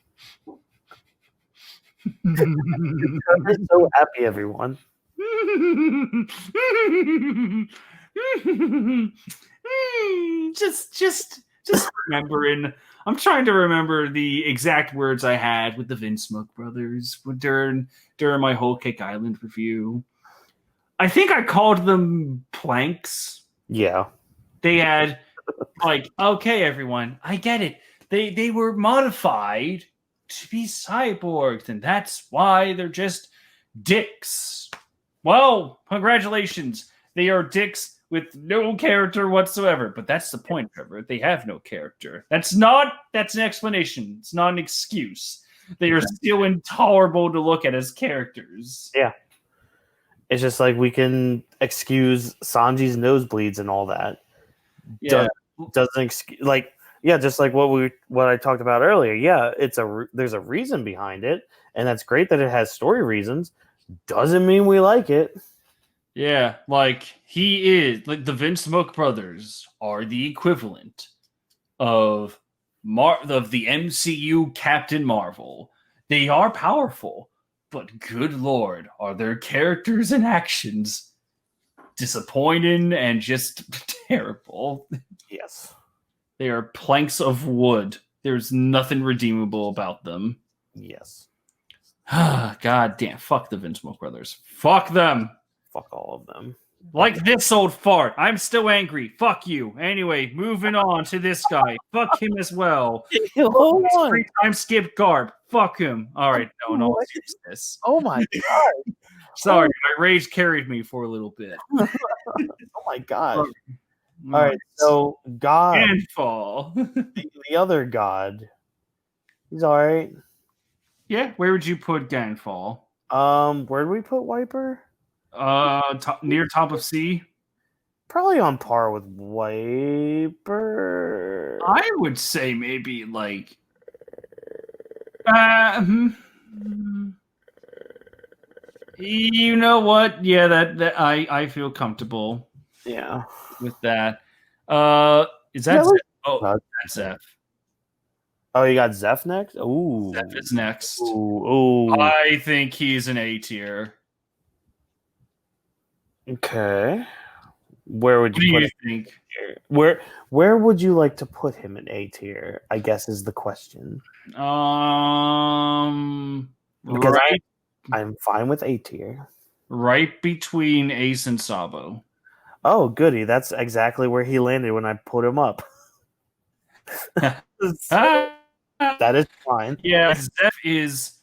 I'm so happy, everyone. just remembering. I'm trying to remember the exact words I had with the Vinsmoke brothers during my Whole Cake Island review. I think I called them planks. Yeah. They had like, okay, everyone, I get it. They were modified to be cyborgs, and that's why they're just dicks. Well, congratulations. They are dicks with no character whatsoever. But that's the point, Trevor. They have no character. That's an explanation. It's not an excuse. They are still intolerable to look at as characters. Yeah. It's just like we can excuse Sanji's nosebleeds and all that. Yeah. Just like what I talked about earlier. Yeah, there's a reason behind it, and that's great that it has story reasons. Doesn't mean we like it. Yeah, like he is like the Vinsmoke brothers are the equivalent of the MCU Captain Marvel. They are powerful, but good lord, are their characters and actions disappointing and just terrible. Yes. They are planks of wood. There's nothing redeemable about them. Yes. God damn. Fuck the Vinsmoke brothers. Fuck them. Fuck all of them. Like this old fart. I'm still angry. Fuck you. Anyway, moving on to this guy. Fuck him as well. Hold on. Free time skip Garb. Fuck him. All right. No seriousness. Oh my god. Sorry, my rage carried me for a little bit. Oh my god. All right, so God. Handfall. The other God. He's all right. Yeah, where would you put Ganfall? Where do we put Wiper? Near top of C. Probably on par with Wiper. I would say maybe like. You know what? Yeah, that I feel comfortable. Yeah. With that. Is that Zeph? Oh, that's Zeph. Oh, you got Zeph next? Ooh. Zeph is next. Ooh. I think he's an A tier. Okay. Where would you put him? Where would you like to put him in A tier? I guess is the question. Because I'm fine with A tier. Right between Ace and Sabo. Oh, goody. That's exactly where he landed when I put him up. So that is fine. Yeah, Zeph is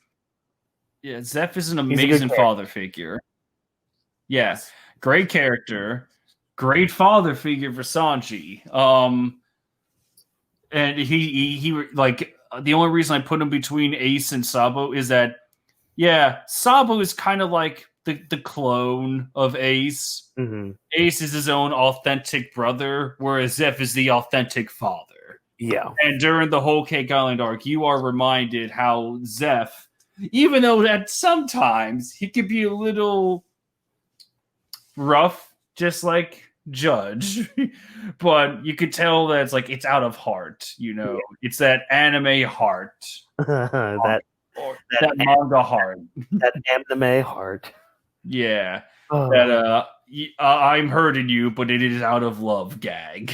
an He's a good amazing character. father figure. Yeah, Yes. great character, great father figure for Sanji. And he like the only reason I put him between Ace and Sabo is that yeah, Sabo is kind of like the clone of Ace. Mm-hmm. Ace is his own authentic brother, whereas Zeph is the authentic father. Yeah. And during the whole Cake Island arc, you are reminded how Zeph, even though that sometimes he could be a little rough, just like Judge, but you could tell that it's out of heart. It's that anime heart, that or that that manga heart. that anime heart. Yeah, that Oh, I'm hurting you, but it is out of love gag.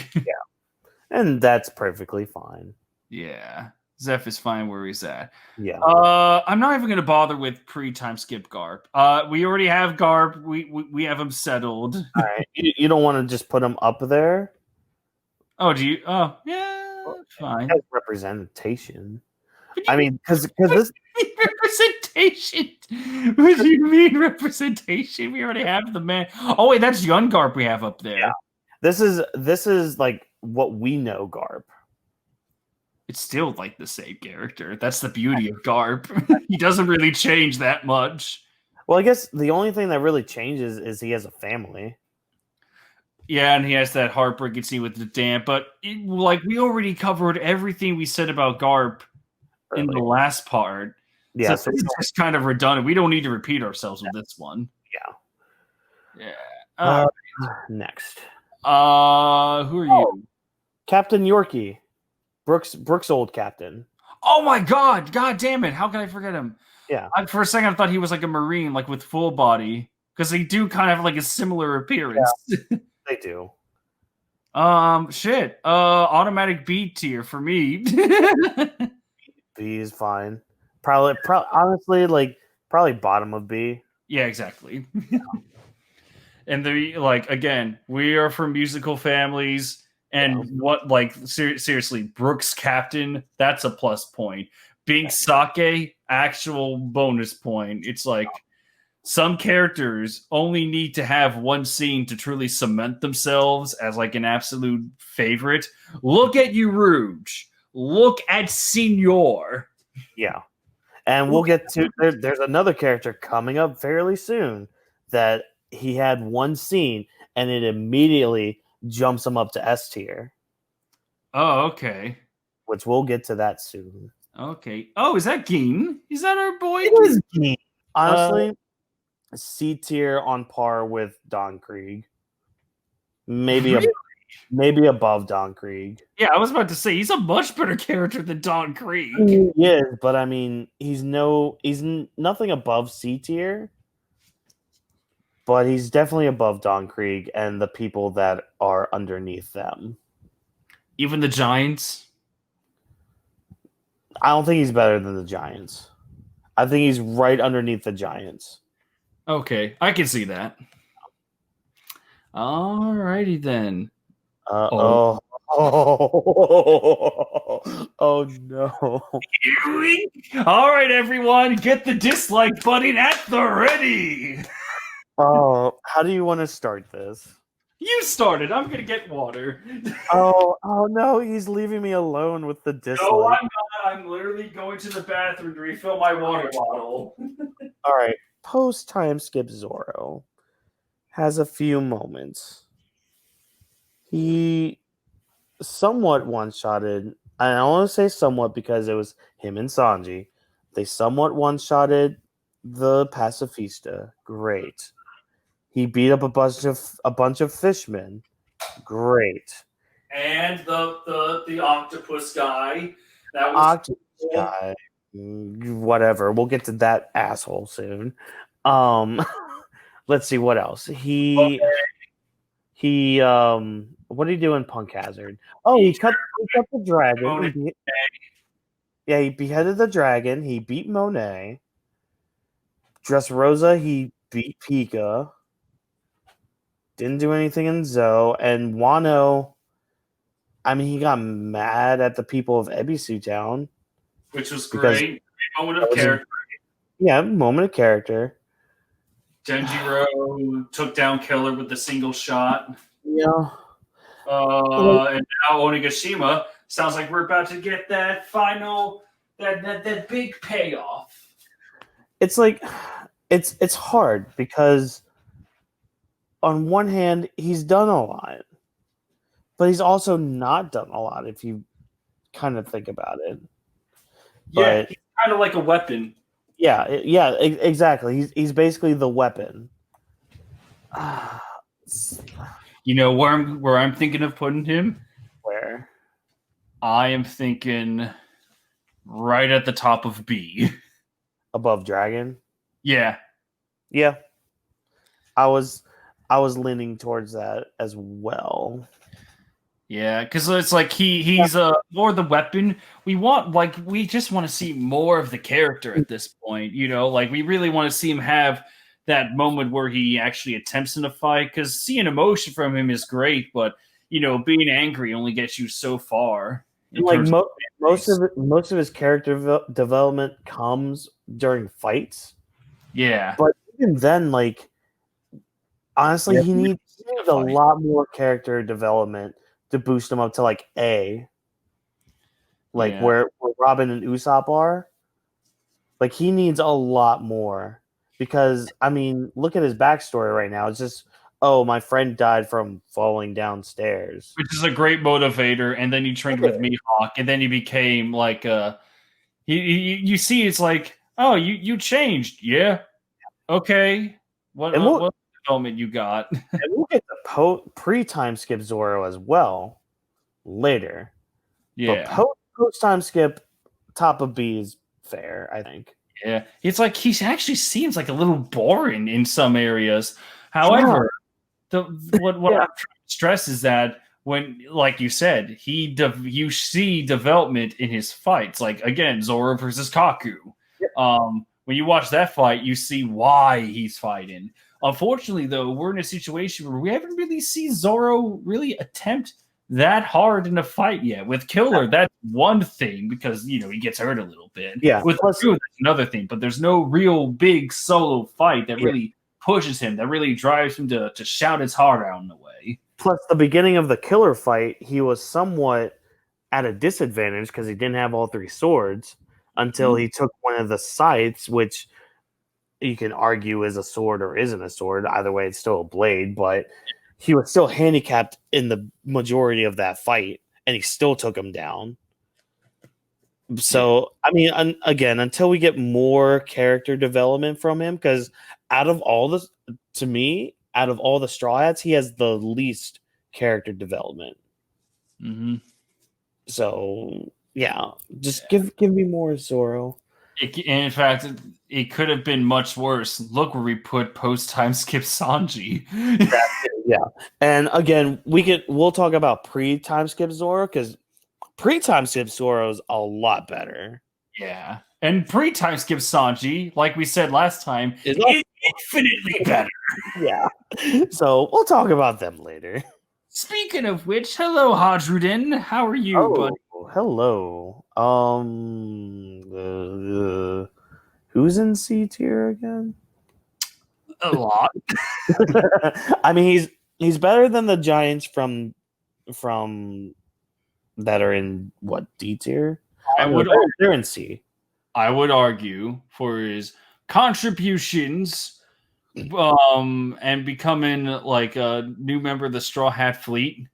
and that's perfectly fine. Yeah, Zeph is fine where he's at. Yeah. I'm not even gonna bother with pre-time skip Garp. We already have Garp. We have him settled. All right. You don't want to just put him up there? Oh, do you? Oh, yeah, fine. Has representation. What I mean, because this. representation? What do you mean representation? We already have the man. Oh wait, that's Young Garp we have up there. Yeah. This is like what we know, Garp. It's still like the same character. That's the beauty of Garp. He doesn't really change that much. Well, I guess the only thing that really changes is he has a family. Yeah, and he has that heartbreaking scene with the dam. But we already covered everything we said about Garp in the last part. Yeah, so it's just kind of redundant. We don't need to repeat ourselves with this one. Yeah. Next. Who are you? Captain Yorkie. Brooks' old captain. Oh my god! God damn it! How can I forget him? Yeah. For a second, I thought he was like a Marine, like with full body, because they do kind of have like a similar appearance. Yeah, they do. Shit. Automatic B tier for me. B is fine. Probably, honestly, probably bottom of B. Yeah, exactly. And again, we are from musical families, and seriously, Brooks captain, that's a plus point. Being Sake, actual bonus point. It's like some characters only need to have one scene to truly cement themselves as like an absolute favorite. Look at Rouge. Look at Senor. Yeah. And we'll get to there's another character coming up fairly soon that he had one scene and it immediately jumps him up to S tier. Oh, okay. Which we'll get to that soon. Okay. Oh, is that Geen? Is that our boy? It is Geen. Honestly, C tier on par with Don Krieg. Maybe above Don Krieg. Yeah, I was about to say he's a much better character than Don Krieg. He is, but I mean, he's nothing above C tier. But he's definitely above Don Krieg and the people that are underneath them. Even the Giants? I don't think he's better than the Giants. I think he's right underneath the Giants. Okay, I can see that. Alrighty then. Oh no. All right, everyone, get the dislike button at the ready. Oh, how do you want to start this? You started. I'm gonna get water. Oh no, he's leaving me alone with the dislike. No, I'm not. I'm literally going to the bathroom to refill my water bottle. All right, post time skip Zoro has a few moments. He somewhat one-shotted. I want to say somewhat because it was him and Sanji. They somewhat one-shotted the pacifista. Great. He beat up a bunch of fishmen. Great. And the octopus guy. That was octopus guy. Whatever. We'll get to that asshole soon. Let's see what else. He what did he do in Punk Hazard? Oh, he cut the dragon. He beheaded the dragon. He beat Monet. Dressrosa, he beat Pika. Didn't do anything in Zoe. And Wano, I mean, he got mad at the people of Ebisu Town, which was because great. Moment that of was character. moment of character. Denjiro took down Killer with a single shot. Yeah. And now Onigashima sounds like we're about to get that final, that big payoff. It's like it's hard because on one hand he's done a lot, but he's also not done a lot if you kind of think about it. Yeah, But he's kind of like a weapon. yeah, exactly. He's basically the weapon. You know where I'm thinking of putting him? Where? I am thinking right at the top of B. Above Dragon? Yeah. Yeah. I was leaning towards that as well. Yeah, because it's like he's more the weapon. We just want to see more of the character at this point. You know, like we really want to see him have that moment where he actually attempts in a fight. Because seeing emotion from him is great, but you know, being angry only gets you so far. Like most of his character development comes during fights. Yeah, But even then, like honestly, he needs a lot more character development to boost him up to like A. Like where Robin and Usopp are. Like he needs a lot more. Because I mean, look at his backstory right now. It's just, oh, my friend died from falling downstairs. which is a great motivator. And then he trained with Mihawk, and then he became like you see, it's like, oh, you changed, yeah, okay. What development you got? And we'll get the pre-time skip Zoro as well later. Yeah, but post time skip, top of B is fair, I think. yeah. It's like he actually seems like a little boring in some areas. However, what I'm trying to stress is that when, like you said, you see development in his fights. Like again, Zoro versus Kaku. When you watch that fight, you see why he's fighting. Unfortunately, though, we're in a situation where we haven't really seen Zoro really attempt that hard in a fight yet. With Killer, that's one thing because you know he gets hurt a little bit. Yeah. With Drew, that's another thing. But there's no real big solo fight that really pushes him, that really drives him to shout his heart out in a way. Plus, the beginning of the Killer fight, he was somewhat at a disadvantage because he didn't have all three swords until he took one of the scythes, which you can argue is a sword or isn't a sword. Either way, it's still a blade, but he was still handicapped in the majority of that fight, and he still took him down. So, I mean, again, until we get more character development from him, because out of all the Straw Hats, he has the least character development. Mm-hmm. So, yeah, just give me more Zoro. In fact, it could have been much worse. Look where we put post-time skip Sanji. Yeah, and again, we'll talk about pre-time skip Zoro because pre-time skip Zoro is a lot better. Yeah, and pre-time skip Sanji, like we said last time, is infinitely better. Yeah, so we'll talk about them later. Speaking of which, hello Hadrudin, how are you, buddy? Hello. Who's in C tier again? A lot. I mean, he's better than the Giants from that are in what, D tier? They're in C. I would argue for his contributions and becoming like a new member of the Straw Hat Fleet.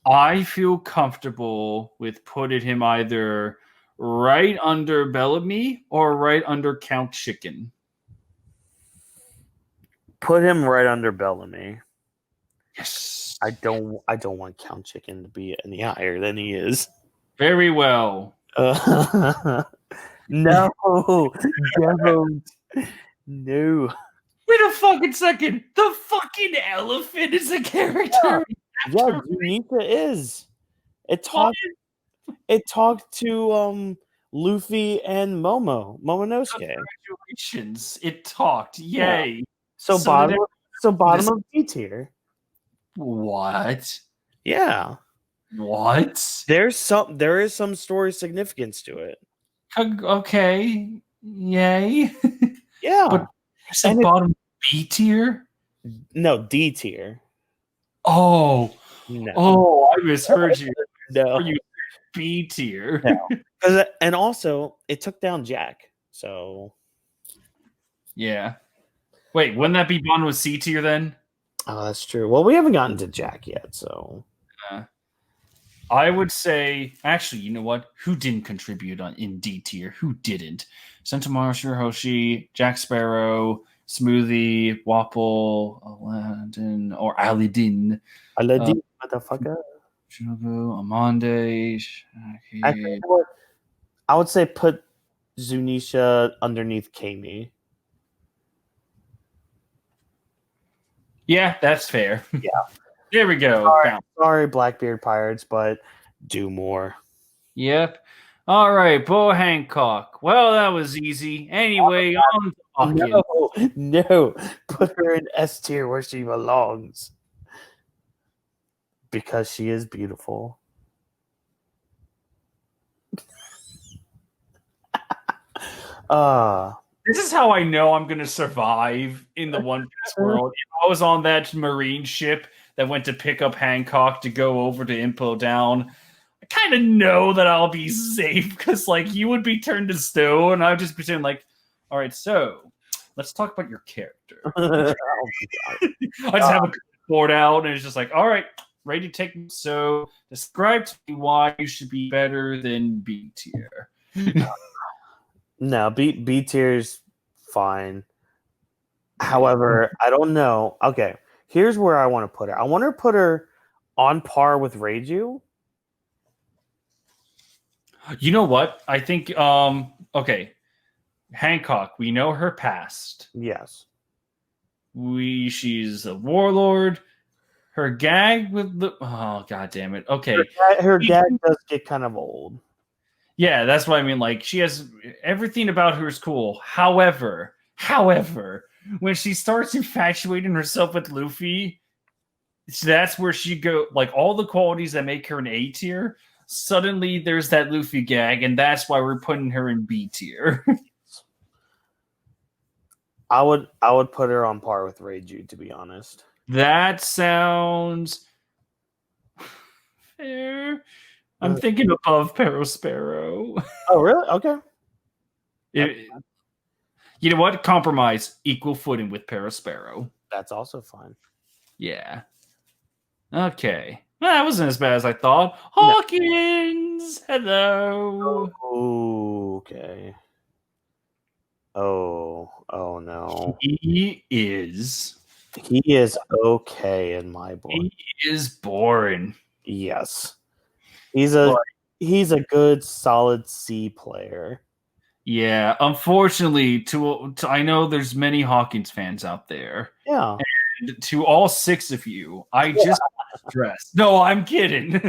I feel comfortable with putting him either right under Bellamy or right under Count Chicken. Put him right under Bellamy. Yes. I don't want Count Chicken to be any higher than he is. Very well. No, don't. No. Wait a fucking second. The fucking elephant is a character. Yeah, Junita is. It talked to Luffy and Momonosuke. Congratulations. It talked. Yay. Yeah. So bottom of D tier. What? Yeah. What? There is some story significance to it. Okay. Yay. But Yeah. you said And bottom B tier? no, D tier. Oh. No. Oh, I misheard you. No. Or you B tier. No. And also it took down Jack. So Yeah. Wait, wouldn't that be bottom with C tier then? that's true. Well, we haven't gotten to Jack yet, so Uh, I would say, actually, you know what? Who didn't contribute in D tier? Who didn't? Sentomaro Shirahoshi, Jack Sparrow, Smoothie, Wapple, Aladdin, or Alidin, Aladdin, motherfucker. Shinobu, Amande, Actually, you Shaki. know what? I would say put Zunisha underneath Kami. Yeah, that's fair. Yeah. There we go. Sorry, Blackbeard Pirates, but do more. Yep. All right, Bo Hancock. Well, that was easy. Anyway, on to Hawkins. No, put her in S tier where she belongs. Because she is beautiful. This is how I know I'm going to survive in the One Piece world. If I was on that Marine ship that went to pick up Hancock to go over to Impo Down, I kind of know that I'll be safe because, like, you would be turned to stone. I'd just be saying, like, all right, so let's talk about your character. Oh, I just have a board out, and it's just like, all right, ready to take. So, describe to me why you should be better than B tier. No, B tier's fine. However, I don't know. Okay, here's where I want to put her. I want to put her on par with Reiju. You know what? I think okay. Hancock, we know her past. Yes. She's a warlord. Her gag with the god damn it. Okay. Her gag does get kind of old. Yeah, that's what I mean. Like, she has everything about her is cool. However, when she starts infatuating herself with Luffy, that's where she go, like, all the qualities that make her an A tier, suddenly there's that Luffy gag, and that's why we're putting her in B tier. I would put her on par with Reiju, to be honest. That sounds fair. I'm thinking above Sparrow. Oh, really? Okay. You know what? Compromise. Equal footing with Sparrow. That's also fine. Yeah. Okay. Well, that wasn't as bad as I thought. Hawkins! Hello. Okay. Oh no. He is okay in my book. He is boring. Yes. He's a good solid C player. Yeah, unfortunately, I know there's many Hawkins fans out there. Yeah. And to all 6 of you, I just stressed. No, I'm kidding.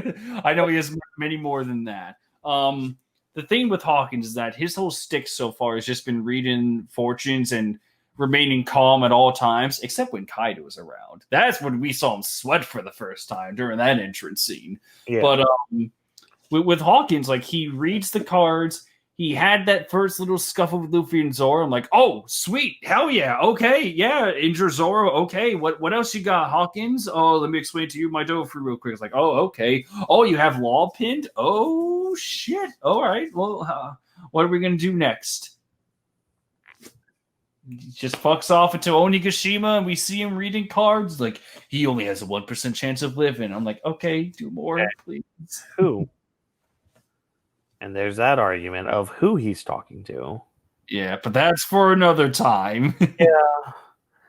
I know he has many more than that. The thing with Hawkins is that his whole stick so far has just been reading fortunes and remaining calm at all times, except when Kaido is around. That's when we saw him sweat for the first time during that entrance scene. Yeah. But with Hawkins, like, he reads the cards. He had that first little scuffle with Luffy and Zoro. I'm like, oh, sweet. Hell yeah. Okay. Yeah. Injure Zoro. Okay. What else you got, Hawkins? Oh, let me explain to you my Dofu real quick. It's like, oh, okay. Oh, you have Law pinned? Oh, shit. All right. Well, what are we going to do next? He just fucks off into Onigashima and we see him reading cards. Like, he only has a 1% chance of living. I'm like, okay, do more, please. Who? And there's that argument of who he's talking to. Yeah, but that's for another time. Yeah.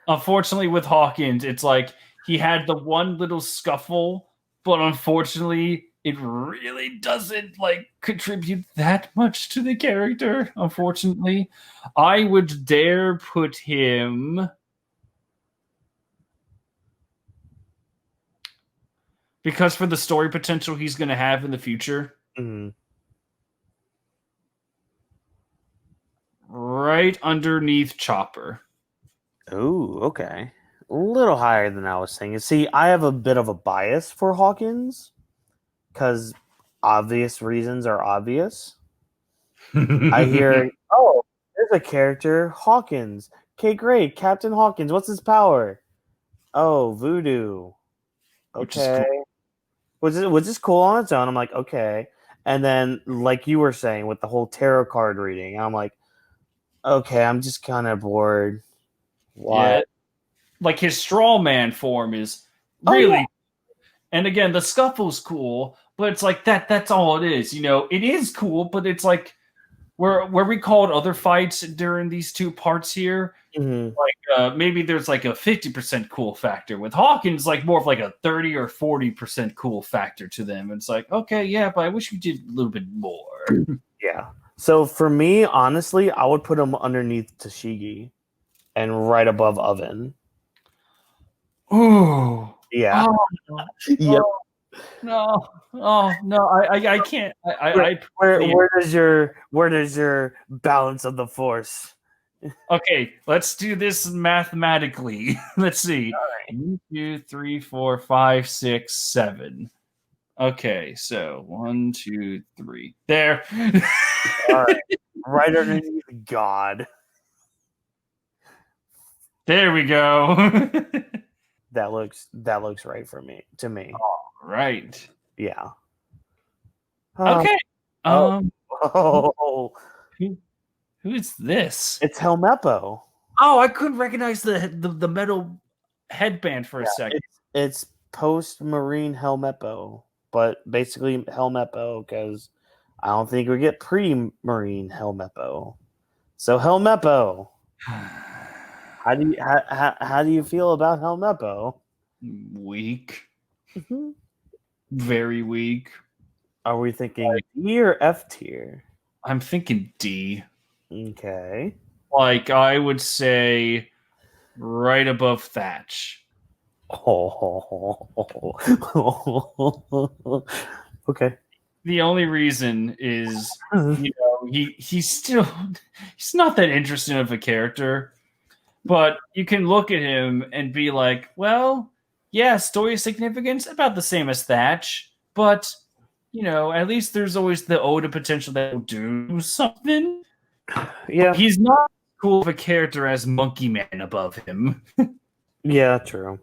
Unfortunately, with Hawkins, it's like he had the one little scuffle, but unfortunately, it really doesn't, like, contribute that much to the character, unfortunately. I would dare put him... because for the story potential he's going to have in the future... Mm-hmm. Right underneath Chopper. Oh, okay. A little higher than I was thinking. See, I have a bit of a bias for Hawkins because obvious reasons are obvious. I hear, oh, there's a character, Hawkins. Okay, great, Captain Hawkins. What's his power? Oh, voodoo. Which is Okay, cool. which is cool on its own. I'm like, okay, and then like you were saying with the whole tarot card reading, I'm like, okay, I'm just kind of bored. Why? Yeah, like his straw man form is Oh yeah. really. And again, the scuffle's cool, but it's like that's all it is. It is cool, but it's like where we called other fights during these two parts here, Mhm. like maybe there's like a 50% cool factor. With Hawkins, like more of like a 30 or 40% cool factor to them. It's like, okay, yeah, but I wish we did a little bit more. Yeah. So for me, honestly, I would put him underneath Tashigi and right above Oven. Ooh. Yeah. Oh, Yep. oh no. Oh no, I can't. Where, I where really. where does your balance of the force? Okay, let's do this mathematically. Let's see. 1, 2, 3, 4, 5, 6, 7. Okay, so 1, 2, 3. There. All right. Right underneath God. There we go. That looks right for me to me. Right. Yeah. Okay. Oh. Um Oh. who, who is this? It's Helmeppo. Oh, I couldn't recognize the metal headband for a Yeah. second. It's post Marine Helmeppo, but basically Helmeppo because I don't think we get pre Marine Helmeppo. So Helmeppo, how do you feel about Helmeppo? Weak. Mhm. Very weak. Are we thinking D or F tier? I'm thinking D. Okay. Like I would say right above Thatch. Okay. The only reason is, he's not that interesting of a character, but you can look at him and be like, well, yeah, story significance about the same as Thatch, but at least there's always the Oda potential that he'll do something. Yeah. He's not as cool of a character as Monkey Man above him. Yeah. True.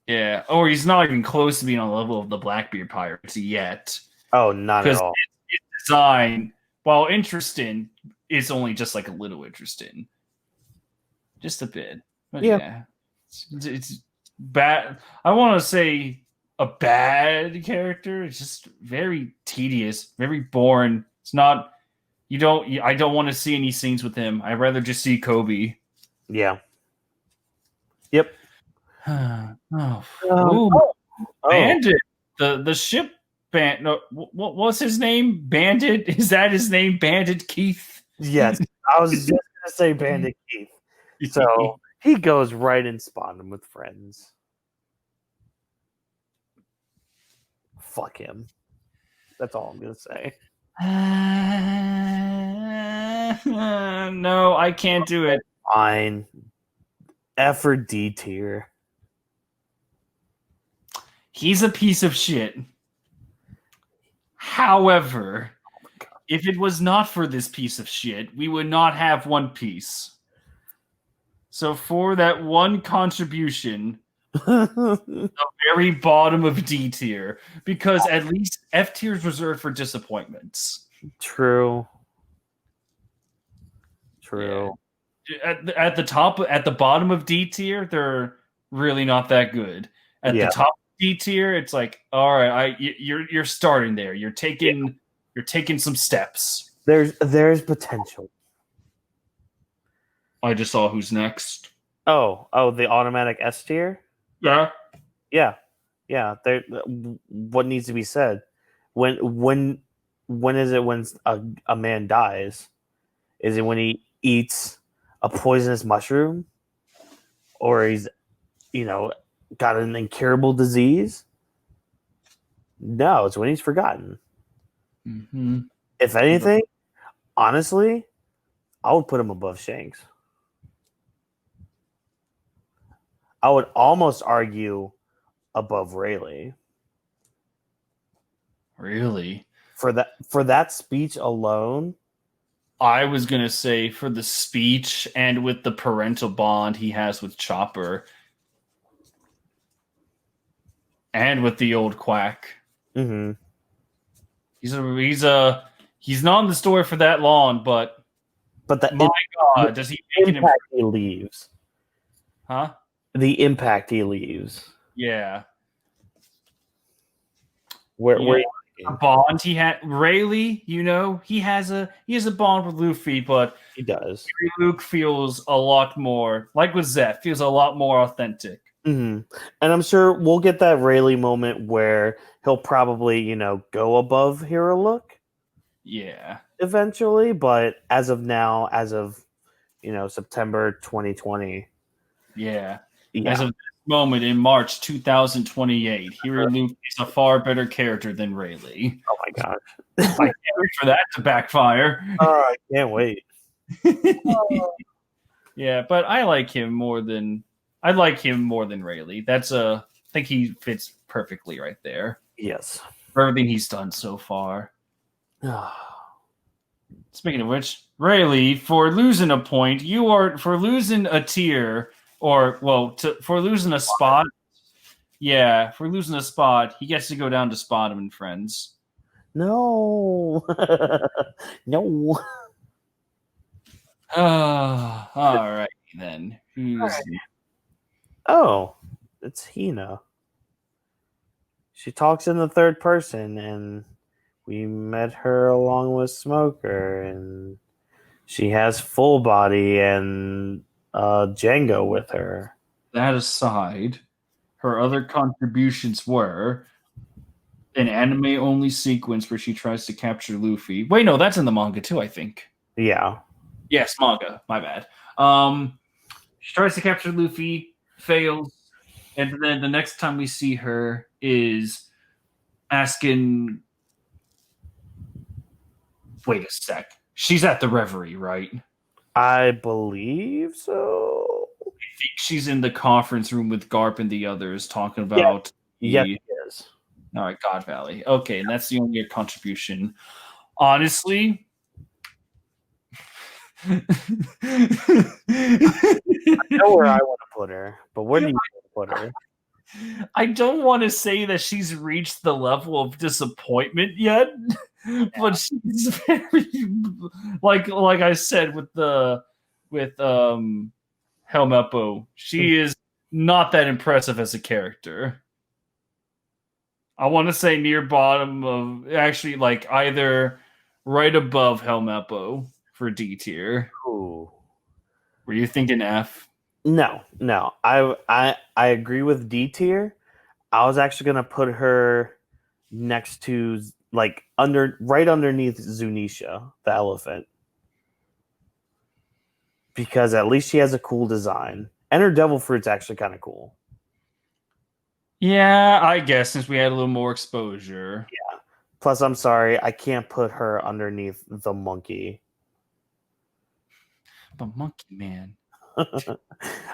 Yeah, or he's not even close to being on the level of the Blackbeard Pirates yet. Oh, not at Because all. its design, while interesting, is only just like a little interesting. Just a bit. But Yeah. yeah. It's bad. I want to say a bad character. It's just very tedious, very boring. It's not. I don't want to see any scenes with him. I'd rather just see Kobe. Yeah. Yep. Oh, Um, ooh, oh, oh, Bandit. The ship band. No, what's his name? Bandit. Is that his name? Bandit Keith. yes. I was just gonna say Bandit Keith. So he goes right in Spawn with friends. Fuck him. That's all I'm gonna say. No, I can't do it. Fine. F or D tier. He's a piece of shit. However, if it was not for this piece of shit, we would not have One Piece. So for that one contribution, the very bottom of D tier, because at least F tier is reserved for disappointments. True. Yeah. True. At the top, at the bottom of D tier, they're really not that good. At the Yeah. top of D tier, it's like, all right, you're starting there. You're taking some steps. There's potential. I just saw who's next. Oh, the automatic S tier? Yeah. Yeah. Yeah. There what needs to be said? When is it when a man dies? Is it when he eats a poisonous mushroom? Or he's, got an incurable disease? No, it's when he's forgotten. Mm-hmm. If anything, honestly, I would put him above Shanks. I would almost argue above Rayleigh. Really? For that speech alone. I was gonna say for the speech and with the parental bond he has with Chopper, and with the old quack. Mm-hmm. He's not in the story for that long, but my God, does he make an impact he leaves? Huh? The impact he leaves. Yeah. Where a bond he had Rayleigh, he has a bond with Luffy, but he does. Luke feels a lot more like with Zeph, feels a lot more authentic. Mm-hmm. And I'm sure we'll get that Rayleigh moment where he'll probably, go above Hero Look. Yeah. Eventually, but as of now, September 2020. Yeah. Yeah. As of this moment in March 2028, Hero Luke is a far better character than Rayleigh. Oh my gosh. I can't wait for that to backfire. I can't wait. Yeah, but I like him more than Rayleigh. I think he fits perfectly right there. Yes. For everything he's done so far. Speaking of which, Rayleigh, for losing a point, for losing a tier, for losing a spot. Yeah, for losing a spot, he gets to go down to Spot and Friends. No. No. All right, then. Oh, it's Hina. She talks in the third person, and we met her along with Smoker, and she has Full Body and Django with her. That aside, her other contributions were an anime-only sequence where she tries to capture Luffy. Wait, no, that's in the manga too, I think. Yeah. Yes, manga. My bad. She tries to capture Luffy, fails, and then the next time we see her is asking. Wait a sec. She's at the Reverie, right? I believe so. I think she's in the conference room with Garp and the others talking about. Yes, it is. All right, God Valley. Okay, and that's the only contribution. Honestly, I know where I want to put her, but where do you want to put her? I don't want to say that she's reached the level of disappointment yet, but she's very like I said with Helmeppo, she is not that impressive as a character. I want to say near bottom of actually like either right above Helmeppo for D tier. Ooh. Were you thinking F? No. I agree with D tier. I was actually gonna put her next to right underneath Zunisha, the elephant. Because at least she has a cool design. And her devil fruit's actually kind of cool. Yeah, I guess since we had a little more exposure. Yeah. Plus, I'm sorry, I can't put her underneath the monkey. The monkey man.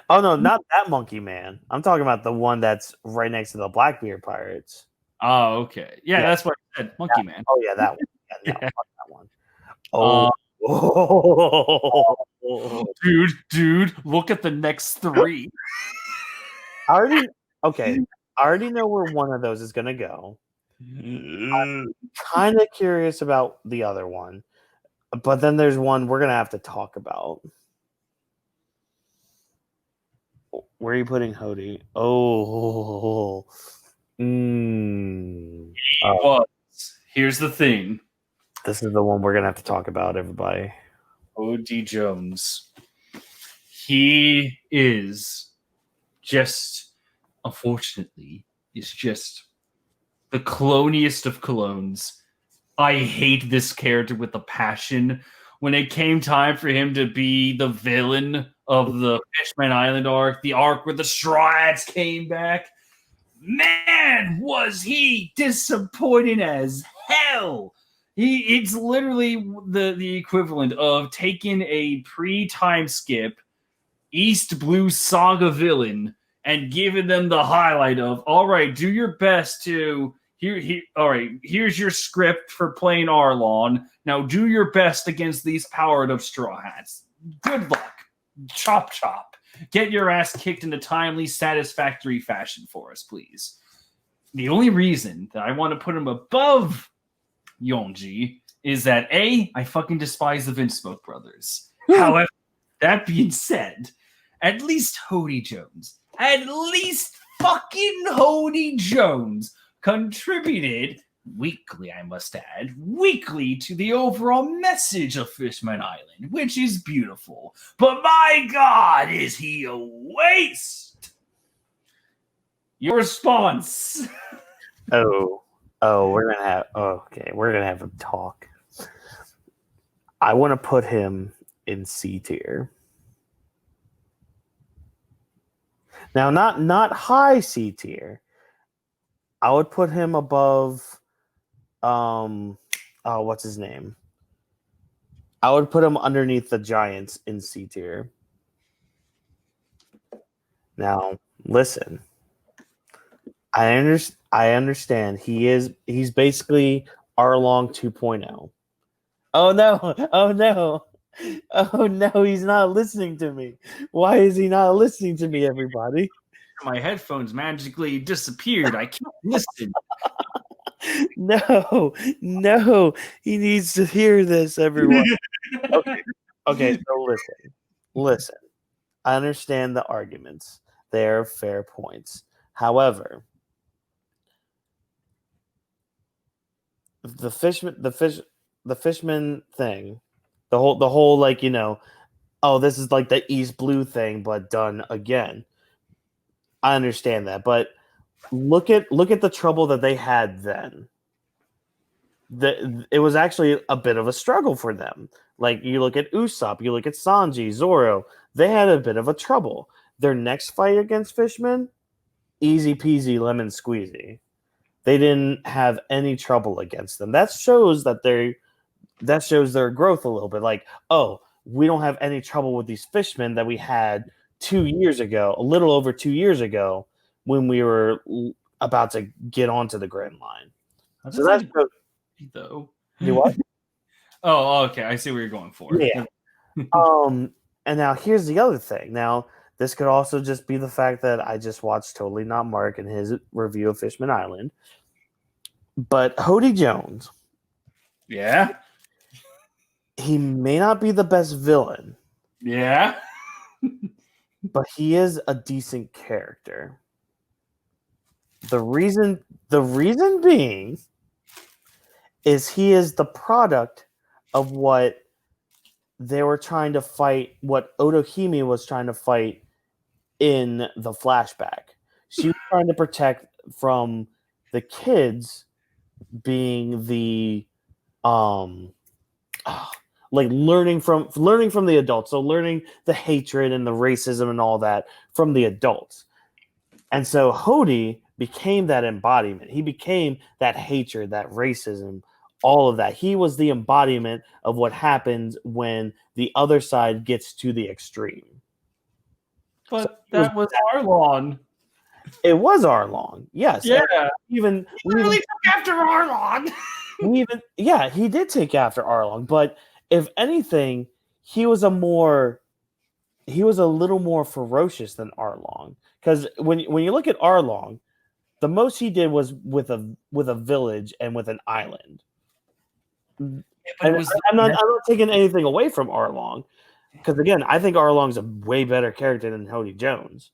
Oh no, not that monkey man. I'm talking about the one that's right next to the Blackbeard pirates. Oh, okay. Yeah, that's what I said. Monkey man. Oh yeah, that one. Yeah, Yeah. that one. Oh. Dude, look at the next three. I already know where one of those is gonna go. I'm kind of curious about the other one, but then there's one we're gonna have to talk about. Where are you putting Hody? Oh. Here's the thing. This is the one we're gonna have to talk about, everybody. O.D. Jones. He is just, unfortunately, is just the cloniest of clones. I hate this character with a passion. When it came time for him to be the villain of the Fishman Island arc, the arc where the Straw Hats came back, man, was he disappointing as hell. It's literally the equivalent of taking a pre-time skip East Blue Saga villain and giving them the highlight of, all right, do your best to All right. Here's your script for playing Arlon. Now do your best against these powered up straw hats. Good luck. Chop chop. Get your ass kicked in a timely, satisfactory fashion for us, please. The only reason that I want to put him above Yonji is that A, I fucking despise the Vince Smoke brothers. However, that being said, at least Hody Jones, at least fucking Hody Jones contributed weekly, I must add, weekly to the overall message of Fishman Island, which is beautiful. But my God, is he a waste? Your response. We're gonna have a talk. I want to put him in C tier. Now, not high C tier. I would put him above. What's his name? I would put him underneath the Giants in C tier. Now, listen. I understand. He's basically Arlong 2.0. Oh no! Oh no! Oh no! He's not listening to me. Why is he not listening to me, everybody? My headphones magically disappeared. I can't listen. No, he needs to hear this, everyone. Okay. So listen. I understand the arguments. They're fair points. However, the fishman thing, the whole like, this is like the East Blue thing, but done again. I understand that, but look at the trouble that they had then. It was actually a bit of a struggle for them. Like, you look at Usopp, you look at Sanji, Zoro, they had a bit of a trouble. Their next fight against Fishman, easy peasy lemon squeezy. They didn't have any trouble against them. That shows their growth a little bit. Like, we don't have any trouble with these fishmen that we had 2 years ago, a little over 2 years ago, when we were about to get onto the Grand Line. So that's though. You what? Oh, okay. I see what you're going for. Yeah. And now here's the other thing. Now, this could also just be the fact that I just watched Totally Not Mark and his review of Fishman Island. But Hody Jones. Yeah. He may not be the best villain. Yeah. But he is a decent character. The reason being is he is the product of what they were trying to fight, what Otohime was trying to fight in the flashback. She was trying to protect from the kids being the learning from the adults. So learning the hatred and the racism and all that from the adults. And so Hody became that embodiment. He became that hatred, that racism, all of that. He was the embodiment of what happens when the other side gets to the extreme. But so that was Arlon. It was Arlon, yes. Yeah. He really took after Arlon. He did take after Arlon, but if anything, he was a little more ferocious than Arlong. Because when you look at Arlong, the most he did was with a village and with an island. And I'm not taking anything away from Arlong, because again, I think Arlong's a way better character than Hody Jones.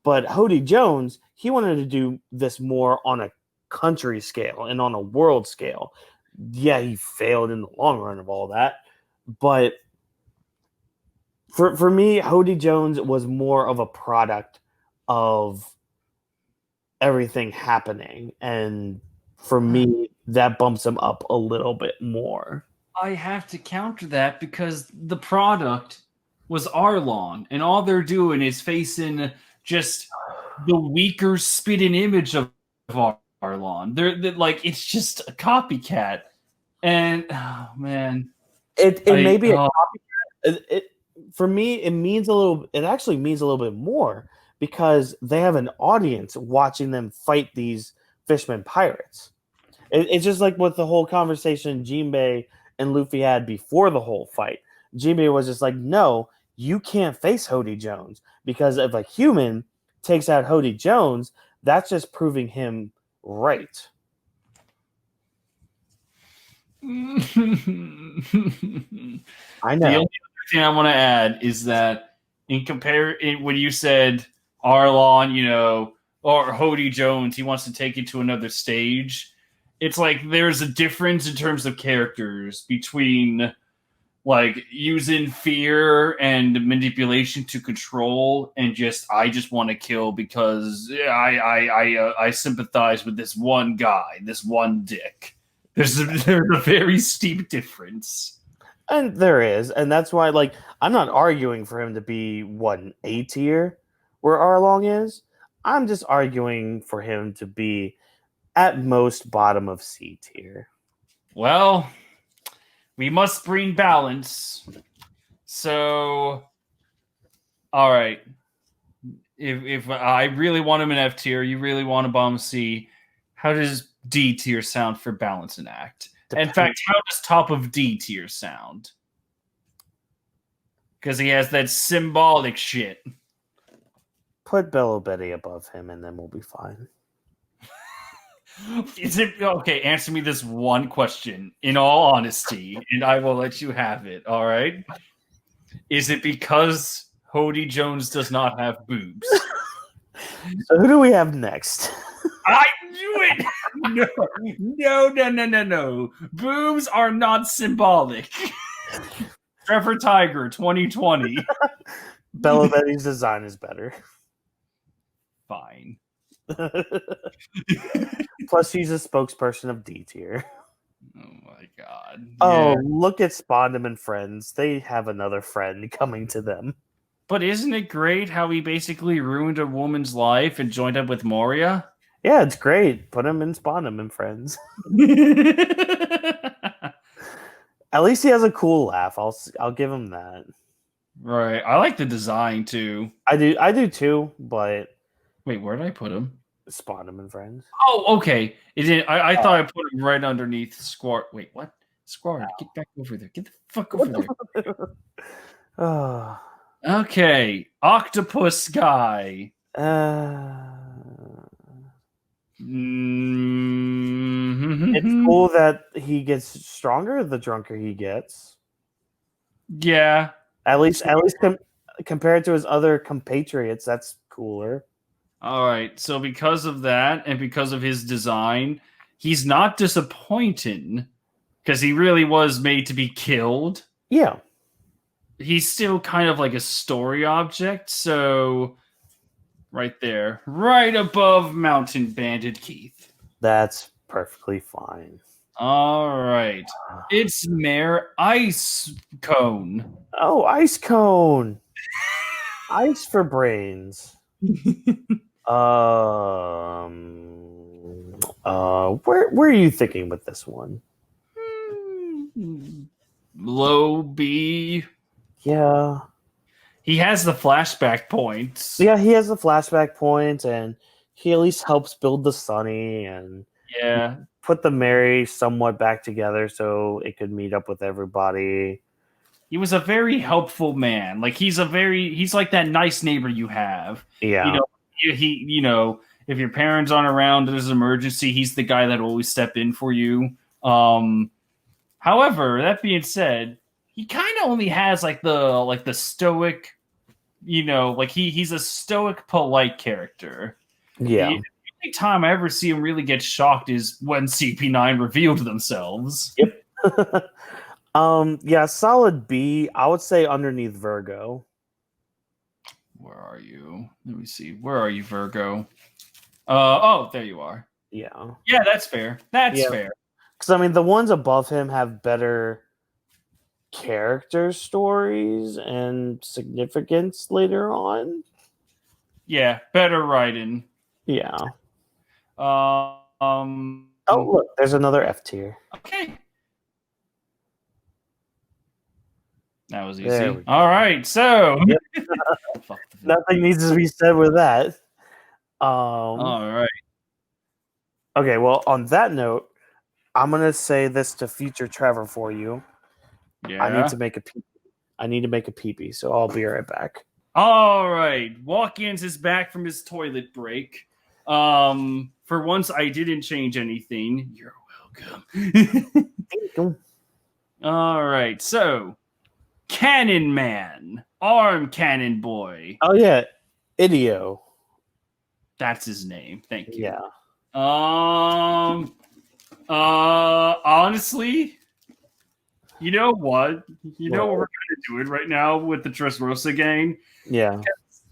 But Hody Jones, he wanted to do this more on a country scale and on a world scale. Yeah, he failed in the long run of all that. But for me, Hody Jones was more of a product of everything happening. And for me, that bumps him up a little bit more. I have to counter that because the product was Arlon, and all they're doing is facing just the weaker spitting image of Arlon. They're like, it's just a copycat. And oh man, it may be a copycat. For me, it actually means a little bit more, because they have an audience watching them fight these fishmen pirates. It's just like with the whole conversation Jinbei and Luffy had before the whole fight. Jinbei was just like, no, you can't face Hody Jones, because if a human takes out Hody Jones, that's just proving him right. I know. The only other thing I want to add is that when you said Arlong, or Hody Jones, he wants to take it to another stage. It's like there's a difference in terms of characters between like using fear and manipulation to control, and I just want to kill because I sympathize with this one guy, this one dick. There's a very steep difference. And there is, and that's why, like, I'm not arguing for him to be A tier where Arlong is. I'm just arguing for him to be at most bottom of C tier. Well, we must bring balance. So, all right. If I really want him in F tier, you really want a bottom C, how does D tier sound for balance and act? In fact, how does top of D tier sound? Because he has that symbolic shit. Put Bello Betty above him, and then we'll be fine. Is it okay? Answer me this one question in all honesty, and I will let you have it. All right? Is it because Hody Jones does not have boobs? So who do we have next? I knew it. No. Boobs are not symbolic. Trevor Tiger, 2020. Bello Betty's design is better. Fine. Plus, she's a spokesperson of D tier. Oh my god. Oh, look at Spondam and Friends. They have another friend coming to them. But isn't it great how he basically ruined a woman's life and joined up with Moria? Yeah, it's great. Put him in Spondam and Friends. At least he has a cool laugh. I'll give him that. Right. I like the design too. I do too, but wait, where did I put him? Spondam and Friends. Oh, okay. I thought I put him right underneath Squart. Wait, what? Squart, get back over there. Get the fuck over there. Okay. Octopus guy. It's cool that he gets stronger the drunker he gets. Yeah. At least compared to his other compatriots, that's cooler. All right. So because of that and because of his design, he's not disappointing because he really was made to be killed. Yeah. He's still kind of like a story object. So right there, right above Mountain Bandit Keith. That's perfectly fine. All right. It's Mayor Ice Cone. Oh, Ice Cone. Ice for brains. Where are you thinking with this one? Low B. Yeah. He has the flashback points. Yeah, he has the flashback points, and he at least helps build the Sunny and put the Mary somewhat back together so it could meet up with everybody. He was a very helpful man. Like he's like that nice neighbor you have. Yeah. If your parents aren't around, there's an emergency, he's the guy that will always step in for you. However, that being said, he kind of only has the stoic, he's a stoic, polite character. Yeah. The only time I ever see him really get shocked is when CP9 revealed themselves. Yep. Yeah, solid B. I would say underneath Virgo. Where are you? Let me see. Where are you, Virgo? Oh, there you are. Yeah. Yeah, that's fair. That's fair. Because, the ones above him have better character stories and significance later on. Yeah, better writing. Yeah. Oh, look, there's another F tier. Okay. That was easy. All right, so nothing needs to be said with that. All right. Okay, well, on that note, I'm gonna say this to future Trevor for you. I need Yeah. to make a pee. I need to make a pee, so I'll be right back. All right. Whawkins is back from his toilet break. For once, I didn't change anything. You're welcome. All right. So, Cannon Man, Arm Cannon Boy. Oh yeah, Idio. That's his name. Thank you. Yeah. Honestly, you know what? You know What? what we're kind of doing right now with the Dressrosa gang? Yeah.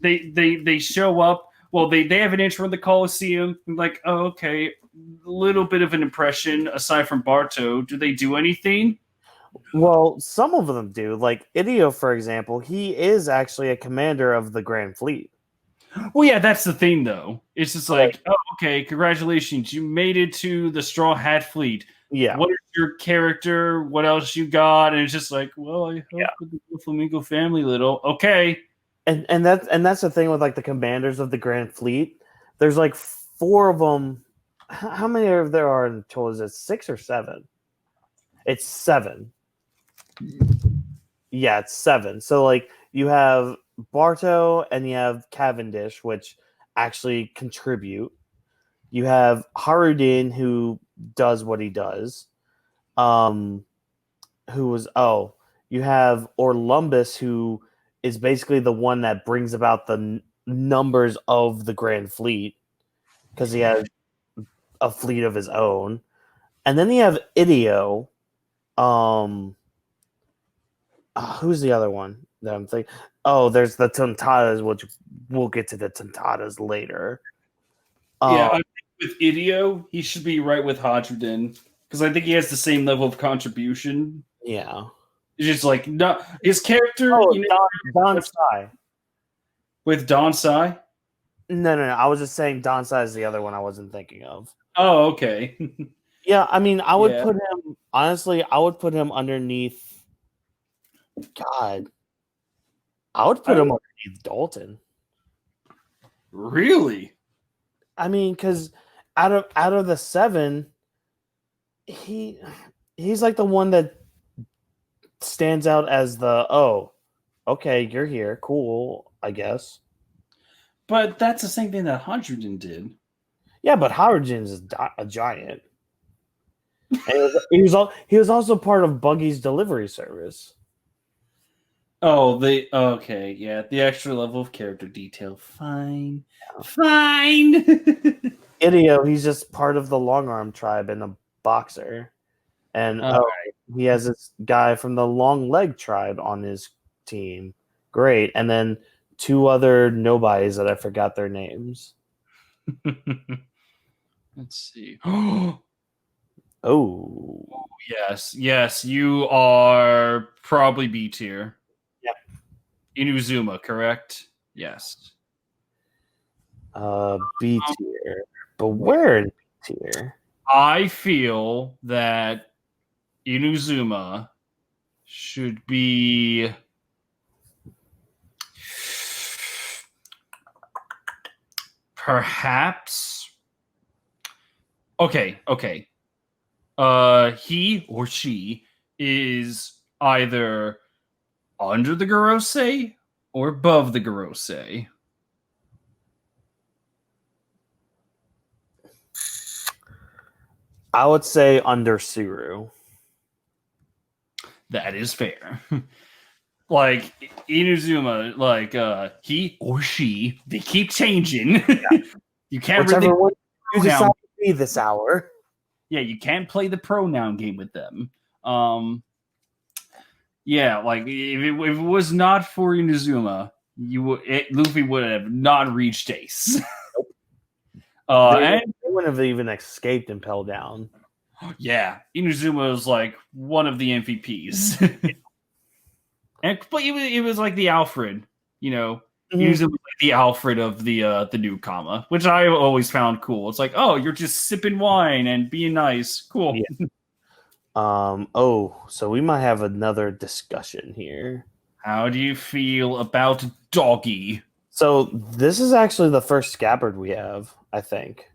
They show up. Well, they have an intro in the Coliseum. Like, oh, okay, a little bit of an impression aside from Barto. Do they do anything? Well, some of them do. Like Idio, for example, he is actually a commander of the Grand Fleet. Well, yeah, that's the thing, though. It's just Right. like, oh, okay, congratulations, you made it to the Straw Hat Fleet. Yeah. What is your character? What else you got? And it's just like, well, I Yeah. hope with the Flamingo family, little. Okay. And that's the thing with like the commanders of the Grand Fleet. There's like four of them. How many of there are in total? Is it 6 or 7? It's 7. Yeah, it's 7. So like you have Barto and you have Cavendish, which actually contribute. You have Harudin, who does what he does. Um, who was you have Orlumbus, who is basically the one that brings about the numbers of the Grand Fleet because he has a fleet of his own. And then you have Idio. Who's the other one that I'm thinking? Oh, there's the Tontadas, which we'll get to the Tontadas later. Yeah, I think with Idio, he should be right with Hodgdon because I think he has the same level of contribution. Yeah. It's just like not his character, Oh, you know, Don Sai. with Don Sai. No. I was just saying Don Sai is the other one I wasn't thinking of. Oh, okay. Yeah, I mean, I would Yeah. put him honestly. I would put him underneath. God, I would put him underneath Dalton. Really? I mean, because out of the 7, he's like the one that stands out as the okay, you're here, cool, I guess. But that's the same thing that Hodgdon did. Yeah, but Howard Jins is a giant. And he was also part of Buggy's delivery service. Oh, okay, yeah, the extra level of character detail. Fine. Idio, he's just part of the long arm tribe and a boxer. And he has this guy from the long leg tribe on his team. Great. And then 2 other nobodies that I forgot their names. Let's see. Oh. Yes, you are probably B tier. Yeah. Inuzuma, correct? Yes. B tier. But where in B tier? I feel that Inuzuma should be perhaps okay. He or she is either under the Gorosei or above the Gorosei. I would say under Suru. That is fair. Like Inuzuma, like he or she, they keep changing. Yeah. You can't Whichever really one you decide to be this hour. Yeah, you can't play the pronoun game with them. Yeah, like if it was not for Inuzuma, Luffy would have not reached Ace. They wouldn't have even escaped Impel Down. Yeah, Inuzuma was like one of the MVPs. But it was like the Alfred, you know. Mm-hmm. Inuzuma was like the Alfred of the newcomer, which I always found cool. It's like, oh, you're just sipping wine and being nice. Cool. Yeah. So we might have another discussion here. How do you feel about Doggy? So this is actually the first Scabbard we have, I think.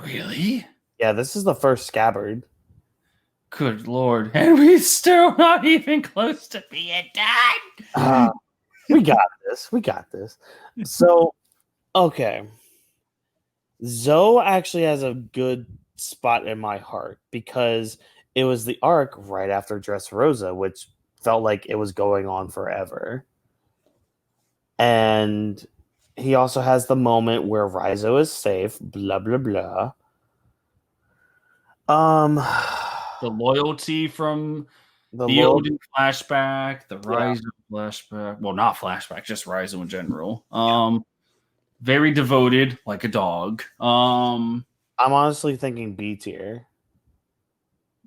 Really? Yeah, this is the first scabbard. Good lord. And we're still not even close to being done. Uh, we got this. We got this. So, okay. Zoe actually has a good spot in my heart because it was the arc right after Dressrosa, which felt like it was going on forever. And he also has the moment where Rizo is safe, blah blah blah. Um The loyalty from the the Lord, Odin flashback, the yeah. Ryzen flashback. Well, not flashback, just Ryzen in general. Very devoted, like a dog. I'm honestly thinking B tier.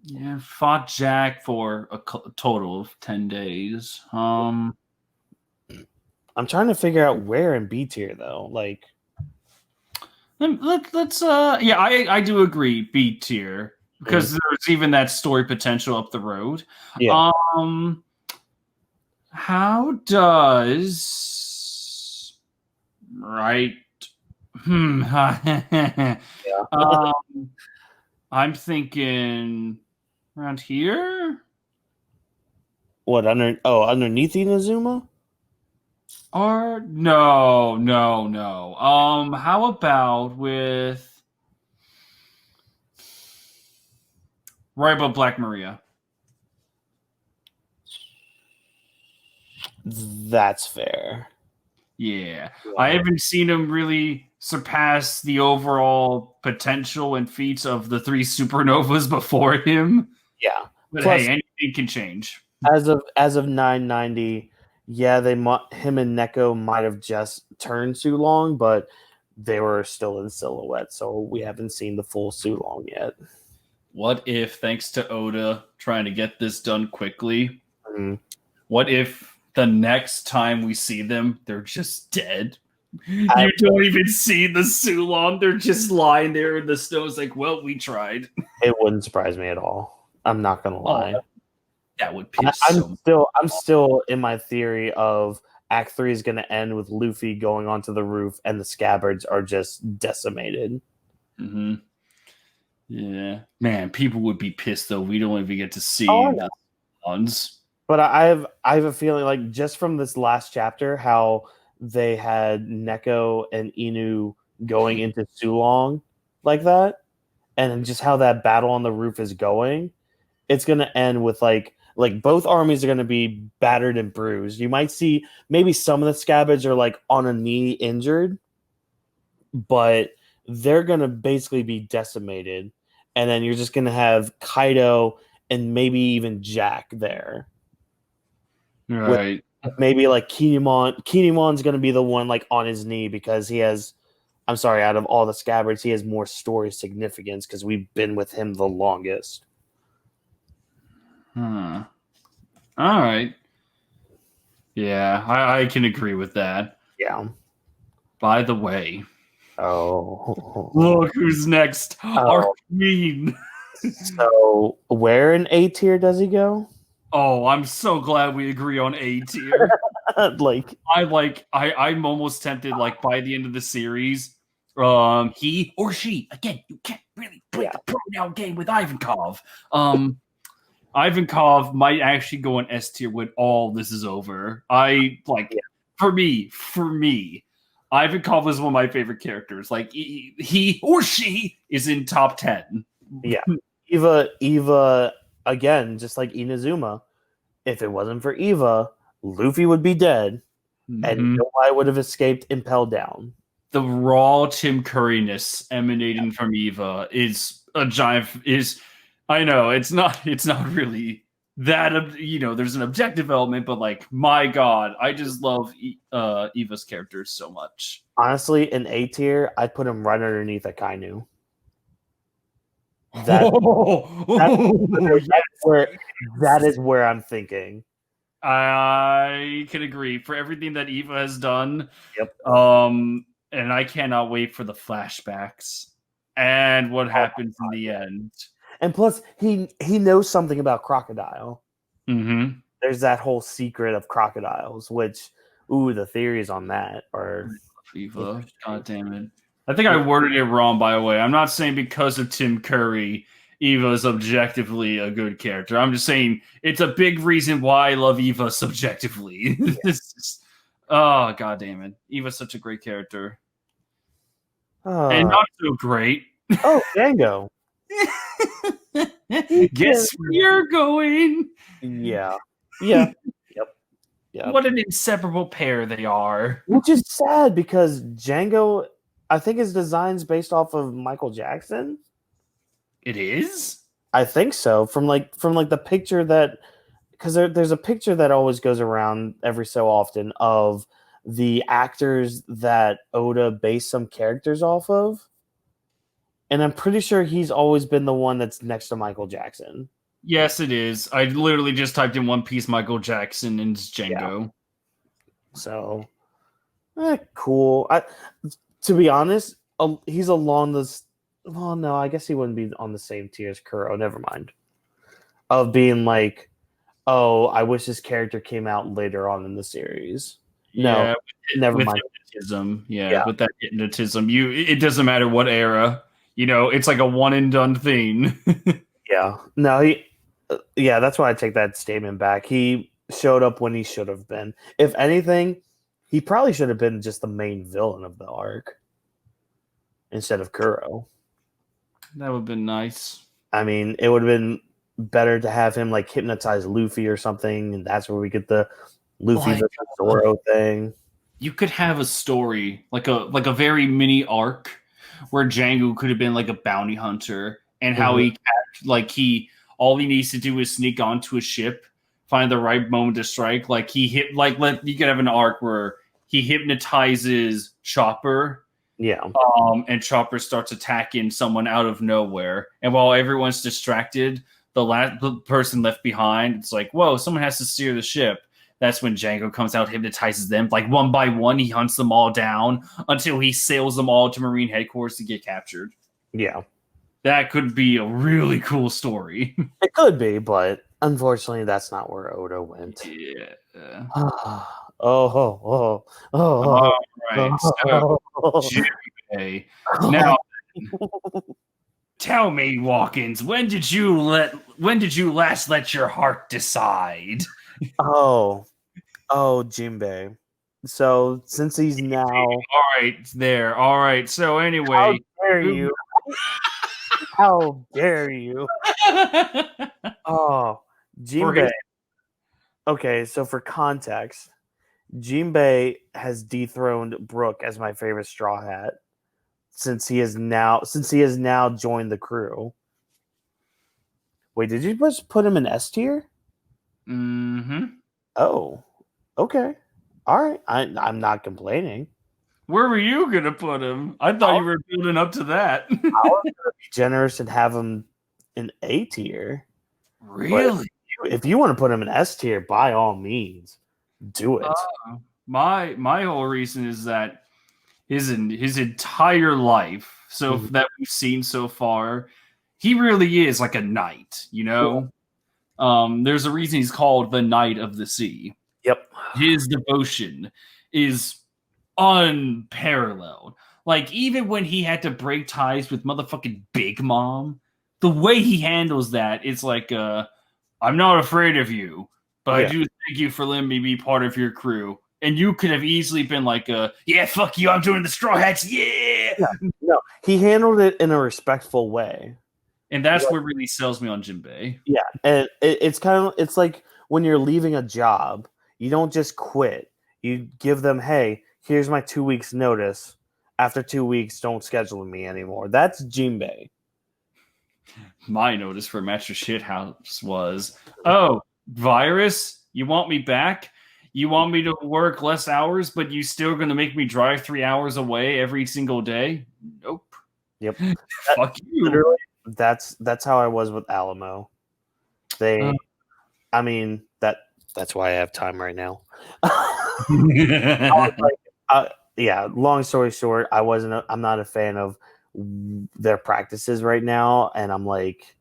Yeah, fought Jack for a total of 10 days. I'm trying to figure out where in B tier though. Like, let's yeah, I do agree B tier because there's even that story potential up the road. yeah. How does right Yeah. I'm thinking around here What underneath Inazuma? or no. How about with right above Black Maria? That's fair. Yeah. Yeah. I haven't seen him really surpass the overall potential and feats of the three supernovas before him. Yeah. But Plus, hey, anything can change. as of 990, yeah, him and Neko might have just turned Sulong, but they were still in silhouette, so we haven't seen the full Sulong yet. What if, thanks to Oda trying to get this done quickly, Mhm. what if the next time we see them, they're just dead? You don't even see the Sulong. They're just lying there in the snow. It's like, well, we tried. It wouldn't surprise me at all. I'm not gonna lie. That would piss so much. I'm still in my theory of Act 3 is going to end with Luffy going onto the roof and the scabbards are just decimated. Mm-hmm. Yeah, man, people would be pissed though. We don't even get to see the ones. But I have a feeling like just from this last chapter, how they had Neko and Inu going into Sulong like that, and just how that battle on the roof is going, it's going to end with like both armies are going to be battered and bruised. You might see maybe some of the scabbards are like on a knee injured, but they're going to basically be decimated. And then you're just going to have Kaido and maybe even Jack there. Right. With maybe like Kinemon. Kinemon's going to be the one like on his knee because he has, I'm sorry, out of all the scabbards, he has more story significance because we've been with him the longest. Huh. All right. Yeah, I can agree with that. Yeah. By the way, Oh. look who's next. Our queen. So where in A tier does he go? Oh, I'm so glad we agree on A tier. I'm almost tempted, like by the end of the series, he or she, again, you can't really play the pronoun game with Ivankov. Ivankov might actually go on S tier when all this is over. For me, Ivankov is one of my favorite characters. Like he or she is in top 10. Yeah. Eva again, just like Inazuma. If it wasn't for Eva, Luffy would be dead, and nobody would have escaped Impel Down. The raw Tim Curryness emanating from Eva is a giant. I know it's not really that. There's an objective element, but like, my God, I just love Eva's characters so much. Honestly, in A tier, I'd put him right underneath Akainu. That is where I'm thinking. I can agree for everything that Eva has done. Yep. And I cannot wait for the flashbacks and what happens in the end. And plus, he knows something about Crocodile. Mm-hmm. There's that whole secret of crocodiles, which, the theories on that are Eva. God damn it. I think I worded it wrong, by the way. I'm not saying because of Tim Curry, Eva is objectively a good character. I'm just saying it's a big reason why I love Eva subjectively. Oh, god damn it. Eva's such a great character. And not so great. Oh, Django. Guess where you're going. Yeah. Yep. What an inseparable pair they are. Which is sad because Django, I think his design's based off of Michael Jackson. It is? I think so. From the picture that, because there's a picture that always goes around every so often of the actors that Oda based some characters off of. And I'm pretty sure he's always been the one that's next to Michael Jackson. Yes, it is. I literally just typed in One Piece Michael Jackson and Django. Yeah. So, cool. To be honest, he's along this. Well, no, I guess he wouldn't be on the same tier as Kuro. Never mind. Of being like, oh, I wish this character came out later on in the series. No, never mind. Hypnotism. Yeah, with that hypnotism, it doesn't matter what era. It's like a one and done thing. Yeah. No, that's why I take that statement back. He showed up when he should have been. If anything, he probably should have been just the main villain of the arc instead of Kuro. That would have been nice. I mean, it would have been better to have him like hypnotize Luffy or something, and that's where we get the Luffy versus Zoro thing. You could have a story, like a very mini arc where Django could have been like a bounty hunter, and how all he needs to do is sneak onto a ship, find the right moment to strike. Like you could have an arc where he hypnotizes Chopper. Yeah. And Chopper starts attacking someone out of nowhere. And while everyone's distracted, the person left behind, it's like, whoa, someone has to steer the ship. That's when Django comes out, hypnotizes them. Like one by one, he hunts them all down until he sails them all to Marine headquarters to get captured. Yeah. That could be a really cool story. It could be, but unfortunately, that's not where Oda went. Yeah. All right. So, Jimmy, now, tell me, Whawkins, when did you last let your heart decide? Oh, Jinbei. So since he's now all right. So anyway, how dare you? How dare you? Oh, Jinbei. Okay, so for context, Jinbei has dethroned Brook as my favorite Straw Hat since he has now joined the crew. Wait, did you just put him in S tier? Mm-hmm. Oh, okay. All right. I'm not complaining. Where were you gonna put him? I thought you were building up to that. I was gonna be generous and have him in A tier. Really? But if you want to put him in S tier, by all means, do it. My whole reason is that his entire life, that we've seen so far, he really is like a knight, Yeah. There's a reason he's called the Knight of the Sea. Yep. His devotion is unparalleled. Like, even when he had to break ties with motherfucking Big Mom, the way he handles that, it's like, I'm not afraid of you, but I do thank you for letting me be part of your crew. And you could have easily been like, yeah, fuck you, I'm doing the Straw Hats, yeah! No, he handled it in a respectful way. And that's what really sells me on Jinbei. Yeah, and it's like when you're leaving a job, you don't just quit. You give them, hey, here's my 2 weeks notice. After 2 weeks, don't schedule me anymore. That's Jinbei. My notice for Master Shithouse was, oh, Virus, you want me back? You want me to work less hours, but you still going to make me drive 3 hours away every single day? Nope. Yep. Fuck you. Literally, that's how I was with Alamo. I mean, that's why I have time right now. Yeah, long story short, I'm not a fan of their practices right now, and I'm like,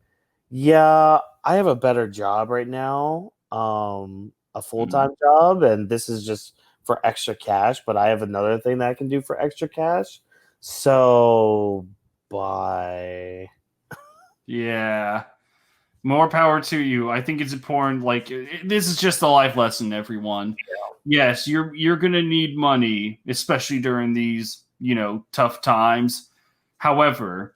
yeah, I have a better job right now, a full-time job, and this is just for extra cash, but I have another thing that I can do for extra cash. So bye. Yeah. More power to you. I think it's important. Like this is just a life lesson, everyone. Yes, you're gonna need money, especially during these tough times. However,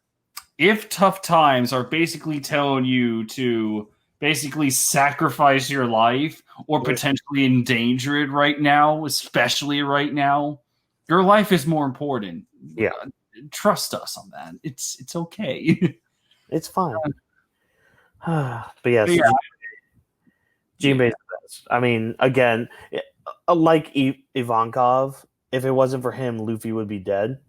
if tough times are basically telling you to basically sacrifice your life or potentially endanger it right now, especially right now, your life is more important. Yeah. Trust us on that. It's okay. It's fine. But yes, But yeah, Jinbei's the best. I mean, again, like Ivankov, if it wasn't for him, Luffy would be dead.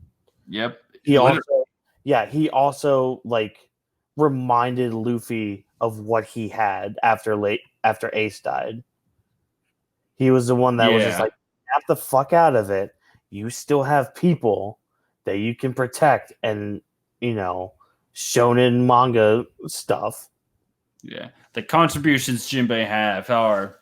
yep. He Literally. also, yeah, he also like reminded Luffy of what he had after Ace died. He was the one that was just Yeah. like, snap the fuck out of it. You still have people that you can protect, and shonen manga stuff. Yeah. The contributions Jinbei have are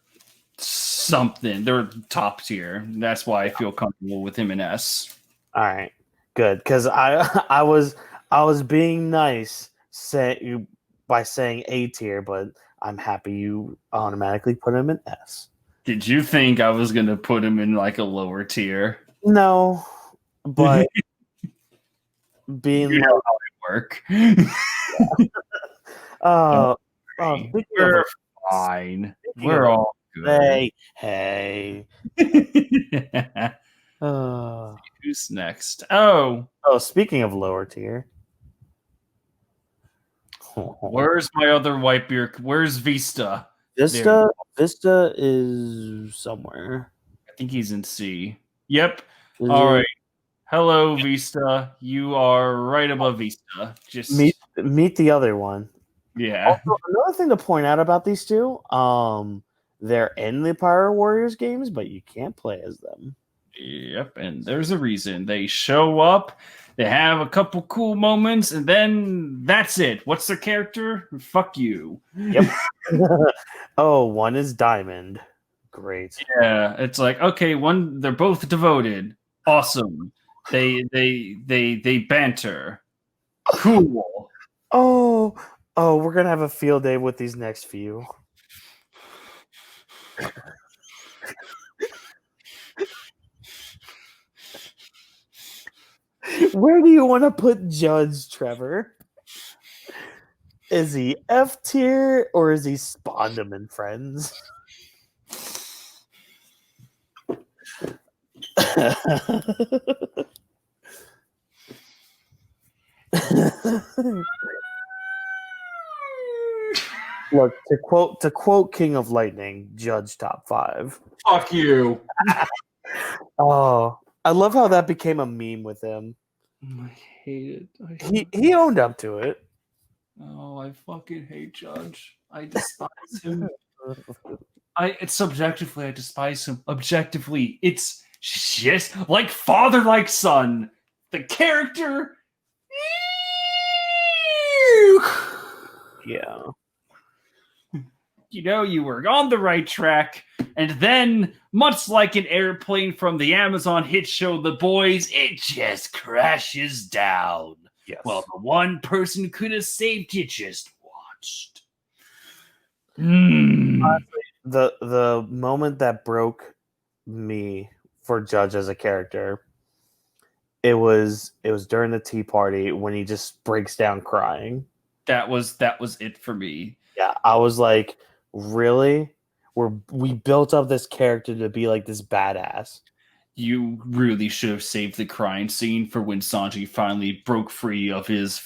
something. They're top tier. That's why I feel comfortable with him in S. All right, good, because I was being nice by saying A tier, but I'm happy you automatically put him in S. Did you think I was gonna put him in like a lower tier? No, but being You know like, how I work. uh, Hey, speaking of we're fine. speaking of We're all good. hey, uh, Who's next? Oh, speaking of lower tier, where's my other white beard? Where's Vista? There. Vista is somewhere. I think he's in C. Yep. Is All it right. Hello, Vista. You are right above Vista. Just meet the other one? yeah. Also, another thing to point out about these two, they're in the Pyro Warriors games, but you can't play as them. Yep, and there's a reason. They show up, they have a couple cool moments, and then that's it. What's their character? Fuck you. Yep. Oh, one is Diamond. Great. Yeah, it's like okay, they're both devoted. Awesome. They banter. Cool. Oh, we're gonna have a field day with these next few. Where do you want to put Judge, Trevor? Is he F tier or is he Spondum and Friends? Look, to quote King of Lightning, Judge top 5. Fuck you. Oh, I love how that became a meme with him. I hate it. He owned up to it. Oh, I fucking hate Judge. I despise him. It's subjectively I despise him. Objectively, it's just like father, like son. The character. Yeah. You were on the right track, and then, much like an airplane from the Amazon hit show The Boys, it just crashes down. Yes. Well, the one person could have saved you just watched. Honestly, the moment that broke me for Judge as a character, it was during the tea party when he just breaks down crying. That was it for me. Yeah, I was like, really? We built up this character to be like this badass. You really should have saved the crying scene for when Sanji finally broke free of his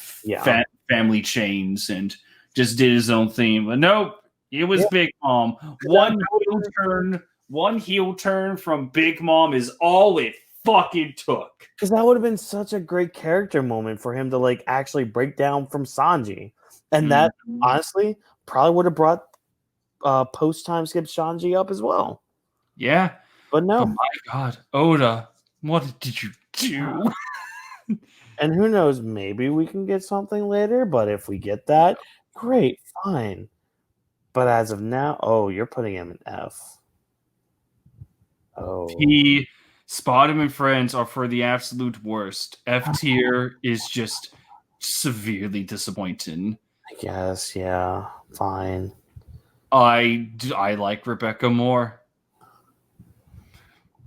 family chains and just did his own thing. But nope, it was Big Mom. One heel turn from Big Mom is all it fucking took. Because that would have been such a great character moment for him to like actually break down from Sanji. And that honestly probably would have brought post time skip Sanji up as well. Yeah. But no. Oh my god. Oda, what did you do? And who knows, maybe we can get something later, but if we get that, great, fine. But as of now, you're putting him in F. Oh. Spotted and Friends are for the absolute worst. F tier is just severely disappointing. I guess, yeah, fine. I like Rebecca more.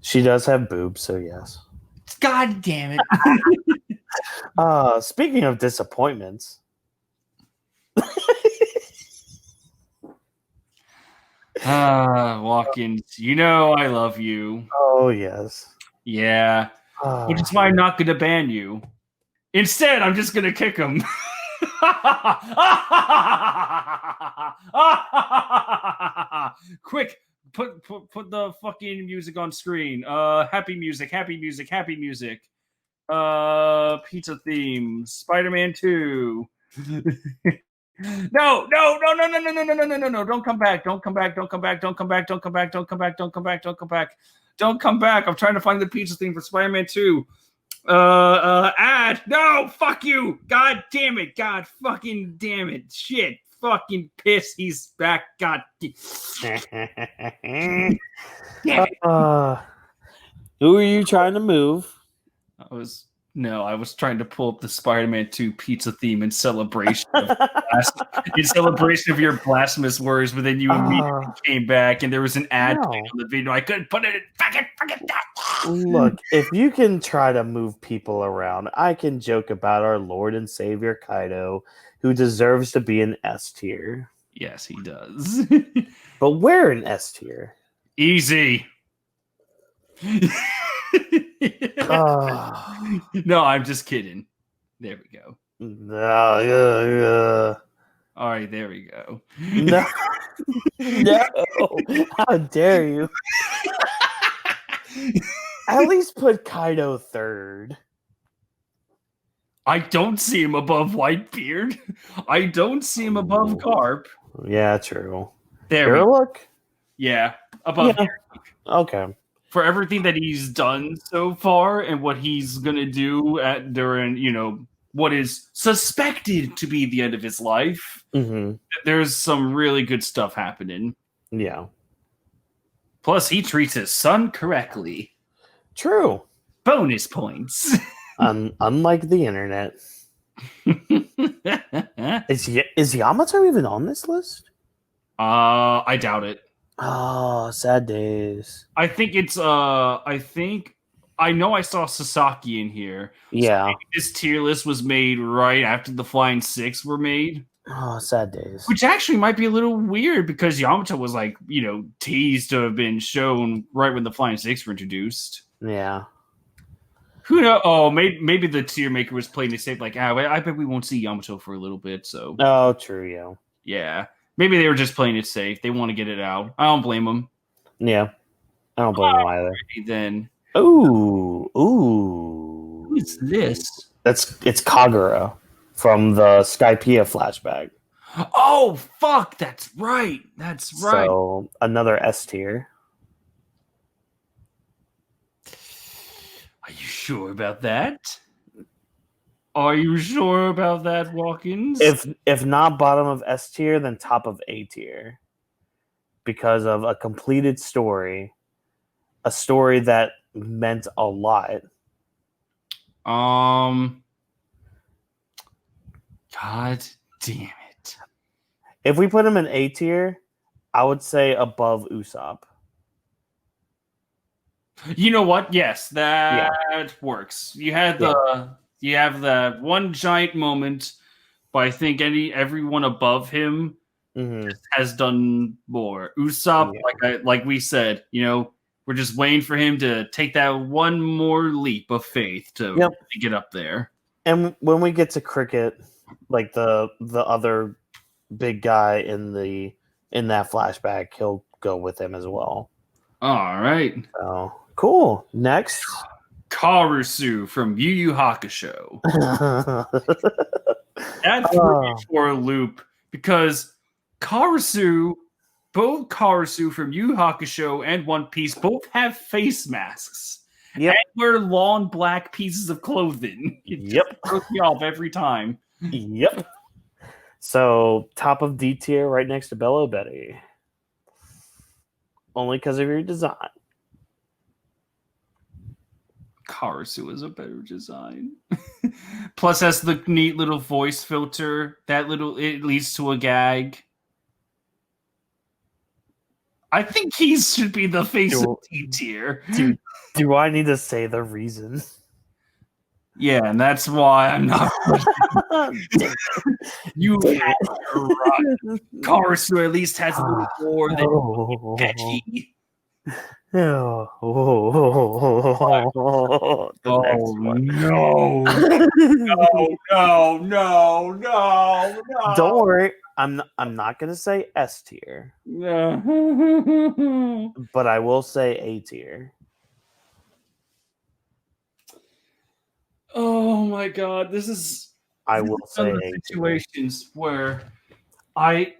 She does have boobs, so yes. God damn it. Speaking of disappointments. Whawkins, you know I love you. Oh, yes. Yeah. Which is why I'm not going to ban you. Instead, I'm just going to kick him. Quick, put the fucking music on screen. Happy music, happy music, happy music. Pizza theme, Spider-Man 2. No, no, no, no, no, no, no, no, no, no, no, no. Don't come back. Don't come back. Don't come back. Don't come back. Don't come back. Don't come back. Don't come back. Don't come back. Don't come back. I'm trying to find the pizza theme for Spider-Man 2. Ad. No, fuck you. God damn it. God fucking damn it. Shit. Fucking piss. He's back. God. Damn it. Who are you trying to move? I was trying to pull up the Spider-Man 2 pizza theme in celebration of your blasphemous words, but then you immediately came back and there was an ad on the video. I couldn't put it in. Look, if you can try to move people around, I can joke about our Lord and Savior Kaido, who deserves to be an S tier. Yes, he does. But where in S tier? Easy. No, I'm just kidding. There we go. All right, there we go. No, no! How dare you? At least put Kaido third. I don't see him above Whitebeard. I don't see him above Carp. Yeah, true. There we look. Yeah, above. Yeah. Okay. For everything that he's done so far and what he's gonna do during, what is suspected to be the end of his life, there's some really good stuff happening. Yeah. Plus, he treats his son correctly. True. Bonus points. Unlike the internet. Is Yamato even on this list? I doubt it. Oh, sad days. I think it's I know I saw Sasaki in here. Yeah. So this tier list was made right after the Flying Six were made. Oh, sad days. Which actually might be a little weird because Yamato was teased to have been shown right when the Flying Six were introduced. Yeah. Who knows? Oh, maybe the tier maker was playing it safe, I bet we won't see Yamato for a little bit. So. Oh, true. Yeah. Yeah. Maybe they were just playing it safe. They want to get it out. I don't blame them. Yeah. I don't blame them either. Then. Ooh. Who is this? It's Kagura from the Skypiea flashback. Oh, fuck. That's right. So, another S tier. Are you sure about that? Are you sure about that, Whawkins? If not bottom of S tier, then top of A tier. Because of a completed story. A story that meant a lot. God damn it. If we put him in A tier, I would say above Usopp. You know what? Yes, that works. You have that one giant moment, but I think everyone above him has done more. Usopp, like we said, we're just waiting for him to take that one more leap of faith to get up there. And when we get to Cricket, like the other big guy in that flashback, he'll go with him as well. All right. So cool. Next, Karusu from Yu Yu Hakusho. That threw me for a loop because both Karusu from Yu Yu Hakusho and One Piece both have face masks. Yep. And wear long black pieces of clothing. It throws me off every time. Yep. So top of D tier, right next to Bello Betty. Only because of your design. Karasu is a better design. Plus, has the neat little voice filter. It leads to a gag. I think he should be the face of T tier. Do I need to say the reason? Yeah, and that's why I'm not. You had your right. Karasu at least has a little more than Petty. Oh, no. Don't worry. I'm not gonna say S tier, but I will say A tier. Oh my god, this is will say one of A the tier. situations where I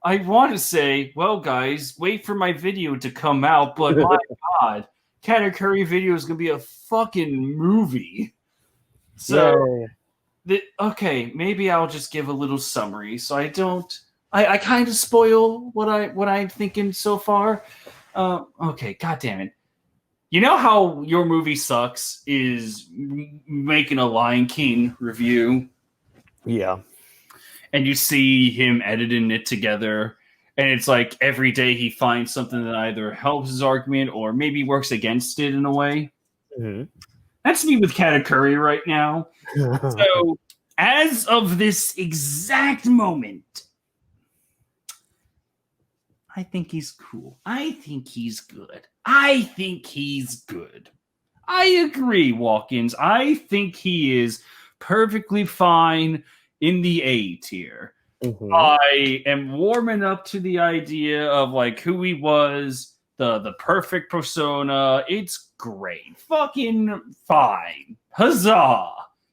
want to say, well, guys, wait for my video to come out, but my god, Katakuri video is gonna be a fucking movie. So, okay, maybe I'll just give a little summary, so I don't. I kind of spoil what I'm thinking so far. Okay, god damn it. You know how Your Movie Sucks is making a Lion King review? Yeah. And you see him editing it together, and it's like every day he finds something that either helps his argument or maybe works against it in a way. Mm-hmm. That's me with Katakuri right now. So, as of this exact moment, I think he's cool. I think he's good. I agree, Whawkins. I think he is perfectly fine in the A tier. Mm-hmm. I am warming up to the idea of like who he was, the perfect persona. It's great. Fucking fine. Huzzah!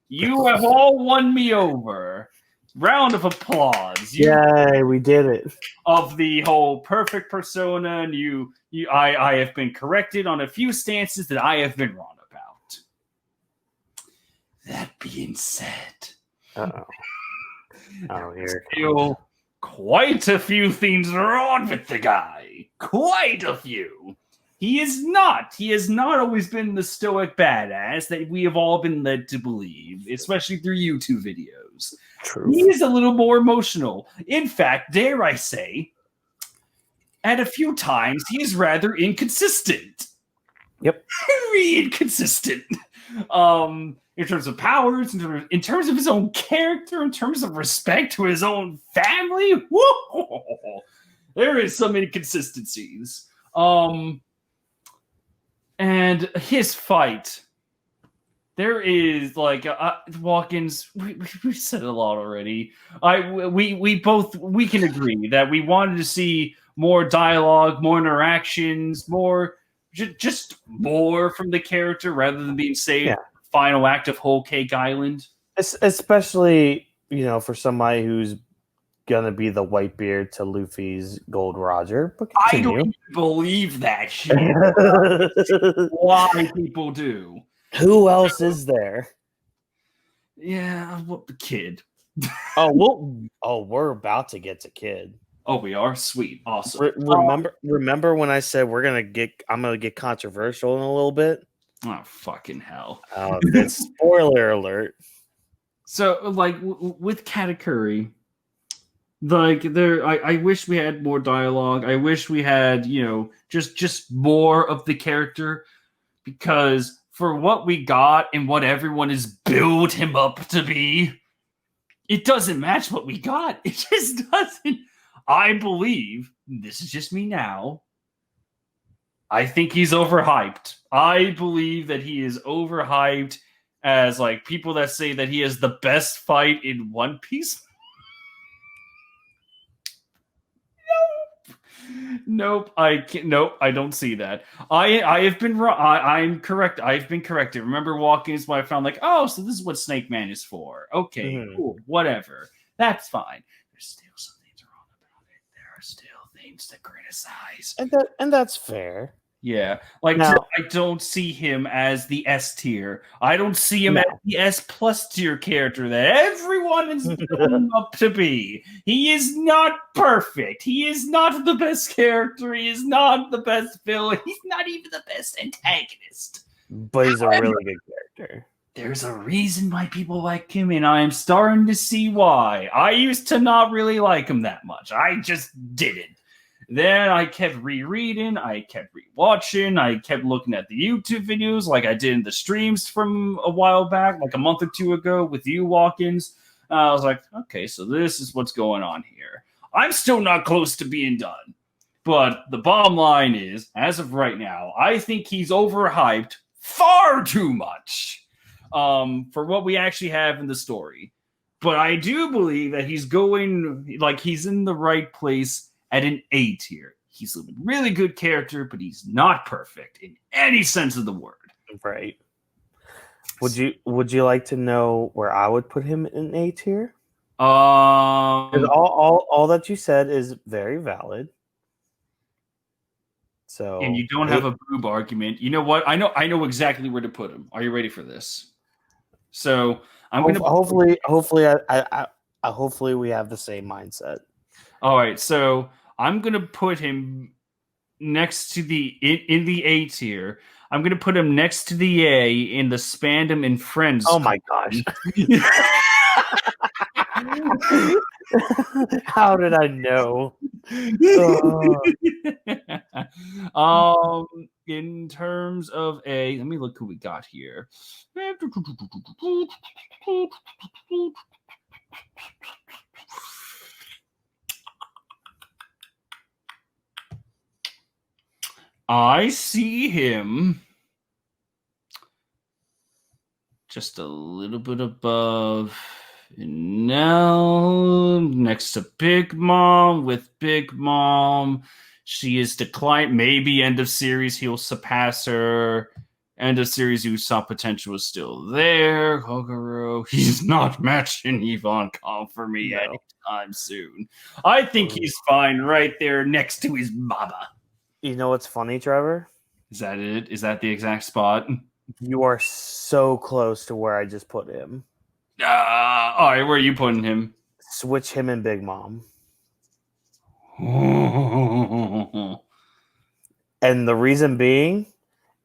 You have all won me over. Round of applause. Yay, we did it. Of the whole perfect persona, and I have been corrected on a few stances that I have been wrong about. That being said, still quite a few things wrong with the guy. Quite a few. He has not always been the stoic badass that we have all been led to believe, especially through YouTube videos. True. He is a little more emotional. In fact, dare I say, at a few times, he is rather inconsistent. Yep. Very inconsistent. In terms of powers, in terms of his own character, in terms of respect to his own family. Whoa! There is some inconsistencies. And his fight, there is like Whawkins. We've said a lot already. We can agree that we wanted to see more dialogue, more interactions, more just more from the character rather than being saved final act of Whole Cake Island. Especially for somebody who's gonna be the Whitebeard to Luffy's Gold Roger. But I don't even believe that shit. Why people do? Who else is there? Yeah, what the Kid? We're about to get to Kid. Oh, we are? Sweet, awesome. Remember when I said I'm gonna get controversial in a little bit? Oh, fucking hell! Spoiler alert. So, like with Katakuri. Like I wish we had more dialogue. I wish we had, just more of the character, because for what we got and what everyone has built him up to be, it doesn't match what we got. It just doesn't. I believe, this is just me now, I think he's overhyped. I believe that he is overhyped as like people that say that he is the best fight in One Piece. Nope, I don't see that. I have been wrong. I'm correct. I've been corrected. Remember Whawkins when I found like, oh, so this is what Snake Man is for. Okay, cool, whatever. That's fine. There's still some things wrong about it. There are still things to criticize. And that's fair. Yeah, like now, I don't see him as the S tier. I don't see him as the S plus tier character that everyone is building up to be. He is not perfect. He is not the best character. He is not the best villain. He's not even the best antagonist. but he's a really good character. There's a reason why people like him, and I'm starting to see why. I used to not really like him that much. I just didn't. Then I kept rereading, I kept rewatching, I kept looking at the YouTube videos like I did in the streams from a while back, like a month or two ago with you, Whawkins. I was like, okay, so this is what's going on here. I'm still not close to being done. But the bottom line is, as of right now, I think he's overhyped far too much for what we actually have in the story. But I do believe that he's going, like, he's in the right place at an A tier. He's a really good character, but he's not perfect in any sense of the word. Right. Would you like to know where I would put him in A tier? All that you said is very valid. So, and you don't have a boob argument. You know what? I know exactly where to put him. Are you ready for this? So I'm gonna hopefully we have the same mindset. All right, so I'm gonna put him next to in the A tier. I'm gonna put him next to the A in the Spandam and Friends. Oh my gosh! How did I know? In terms of A, let me look who we got here. I see him just a little bit above. And now, next to Big Mom, with Big Mom, she is declined. Maybe end of series, he'll surpass her. End of series, Usopp potential is still there. Kogoro, he's not matching Yvonne Khan for me anytime soon. I think he's fine right there next to his mama. You know what's funny, Trevor? Is that it? Is that the exact spot? You are so close to where I just put him. All right, where are you putting him? Switch him and Big Mom. And the reason being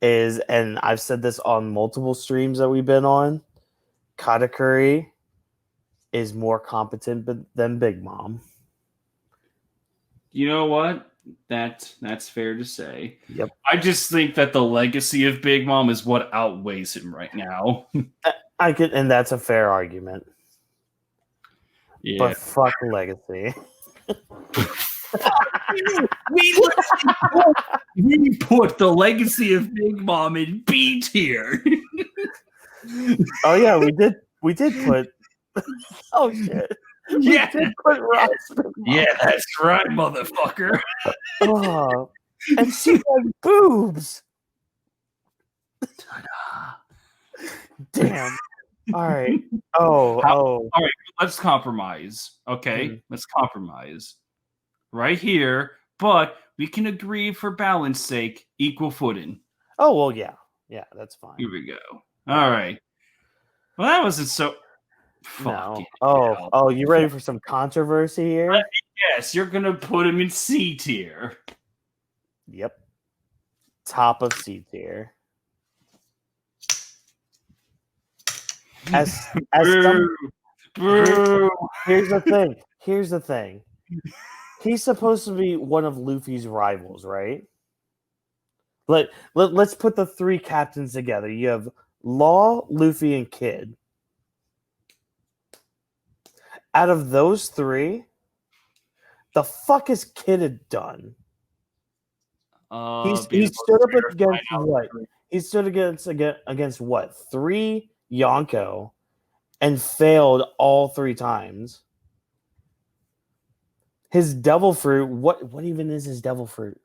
is, and I've said this on multiple streams that we've been on, Katakuri is more competent than Big Mom. You know what? That's fair to say. Yep. I just think that the legacy of Big Mom is what outweighs him right now. And that's a fair argument. Yeah. But fuck legacy. we put the legacy of Big Mom in B tier. Oh yeah, we did put. Oh shit. Yeah. We did put Ross. Yeah, that's right, motherfucker. Oh, and she has boobs. Ta-da. Damn. All right. All right. Let's compromise. Okay, let's compromise right here. But we can agree for balance sake, equal footing. Oh well, yeah, that's fine. Here we go. All right. Well, that wasn't so. No. Oh, you ready for some controversy here? Yes, you're gonna put him in C tier. Yep. Top of C tier. As here's the thing. He's supposed to be one of Luffy's rivals, right? Let's put the three captains together. You have Law, Luffy, and Kid. Out of those three, the fuck has Kid done? He stood up against what? He stood against what? 3 Yonko and failed all 3 times. His devil fruit, what even is his devil fruit?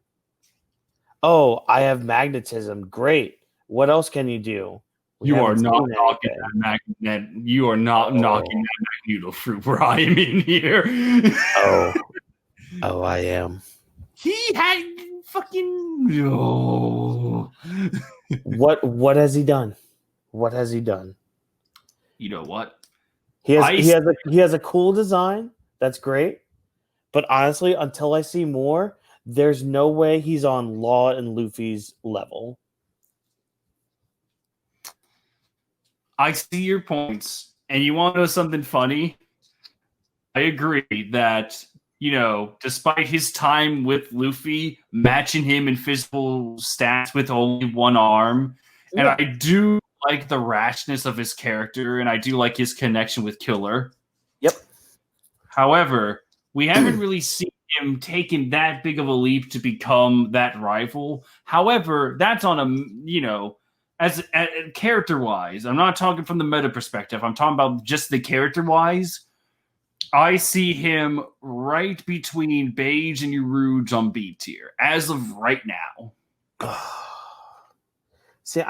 Oh, I have magnetism. Great. What else can you do? You are not knocking that magnet. You are not knocking that magneto fruit where I am in here. Oh, I am. He had fucking. Oh. What has he done? What has he done? You know what? He has a cool design. That's great. But honestly, until I see more, there's no way he's on Law and Luffy's level. I see your points, and you want to know something funny? I agree that, despite his time with Luffy, matching him in physical stats with only one arm, and Yeah. I do like the rashness of his character, and I do like his connection with Killer. Yep. However, we haven't really seen him taking that big of a leap to become that rival. However, that's on as character wise. I'm not talking from the meta perspective. I'm talking about just the character wise. I see him right between Beige and Uruge on B tier as of right now. See,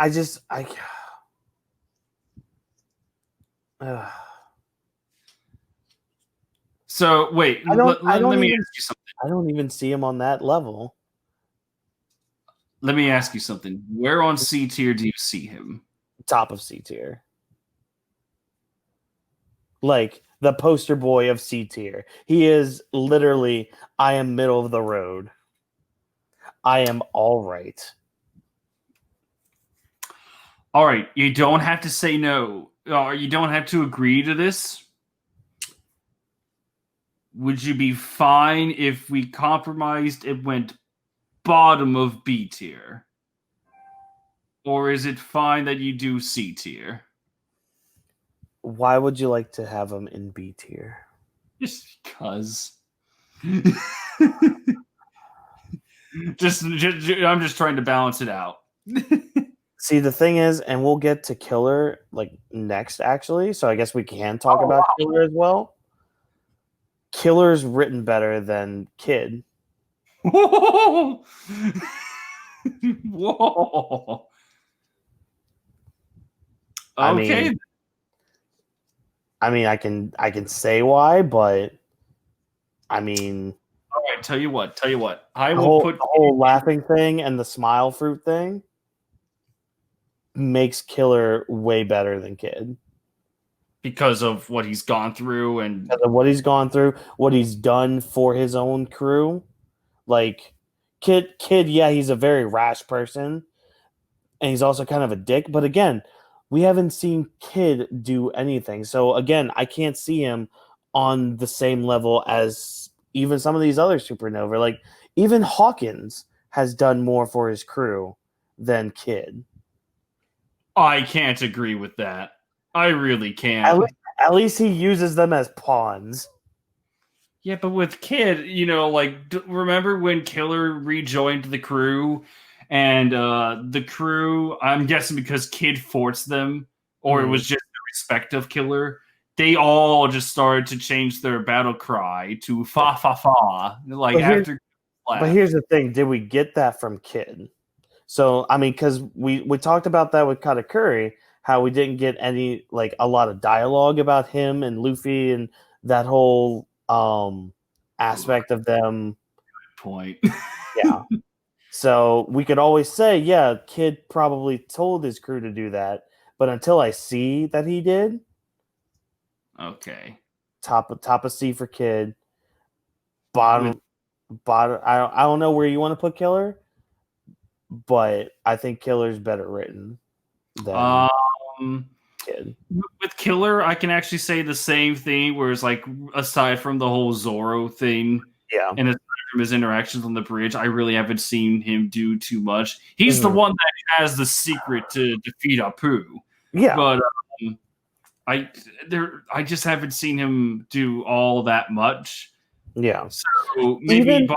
So wait, I don't. I let don't me even. ask you something. I don't even see him on that level. Let me ask you something. Where on C tier do you see him? Top of C tier. Like the poster boy of C tier. He is literally, I am middle of the road. I am all right. All right, you don't have to say no. You don't have to agree to this. Would you be fine if we compromised and went bottom of B tier? Or is it fine that you do C tier? Why would you like to have him in B tier? Just because. I'm just trying to balance it out. See, the thing is, and we'll get to Killer like next, actually. So I guess we can talk about Killer as well. Killer's written better than Kid. Whoa! Whoa! Okay. I mean, I can say why, but I mean, all right. Tell you what. I the will put the whole laughing thing and the smile fruit thing makes Killer way better than Kid because of what he's gone through and because of what he's gone through, what he's done for his own crew. Like Kid, yeah, he's a very rash person, and he's also kind of a dick. But again, we haven't seen Kid do anything, so again, I can't see him on the same level as even some of these other Supernova. Like even Hawkins has done more for his crew than Kid. I can't agree with that. I really can't. At least he uses them as pawns. Yeah, but with Kid, remember when Killer rejoined the crew, and the crew, I'm guessing because Kid forced them, or it was just the respect of Killer, they all just started to change their battle cry to fa fa fa. But here's the thing: did we get that from Kid? So I mean, because we talked about that with Katakuri, how we didn't get any a lot of dialogue about him and Luffy and that whole aspect of them. Point. Yeah. So we could always say, yeah, Kid probably told his crew to do that, but until I see that he did, okay. Top of C for Kid, bottom. I don't know where you want to put Killer, but I think Killer's better written than Kid. With Killer, I can actually say the same thing. Whereas, aside from the whole Zoro thing, yeah, and aside from his interactions on the bridge, I really haven't seen him do too much. He's the one that has the secret to defeat Apu. Yeah, but I just haven't seen him do all that much. Yeah, so maybe bottom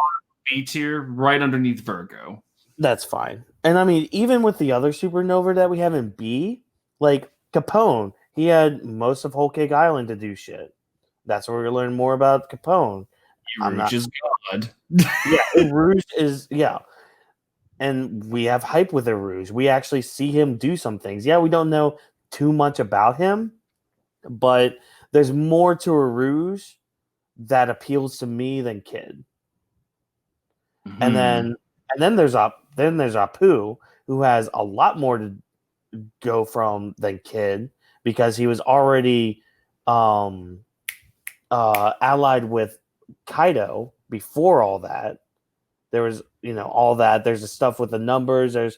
B tier, right underneath Virgo. That's fine. And I mean, even with the other Supernova that we have in B, like Capone, he had most of Whole Cake Island to do shit. That's where we're gonna learn more about Capone. Rouge is God. Yeah, Rouge is and we have hype with Rouge. We actually see him do some things. Yeah, we don't know too much about him, but there's more to Rouge that appeals to me than Kid. Mm-hmm. And then there's Apu, who has a lot more to go from than Kid because he was already allied with Kaido before all that. There was all that. There's the stuff with the numbers. There's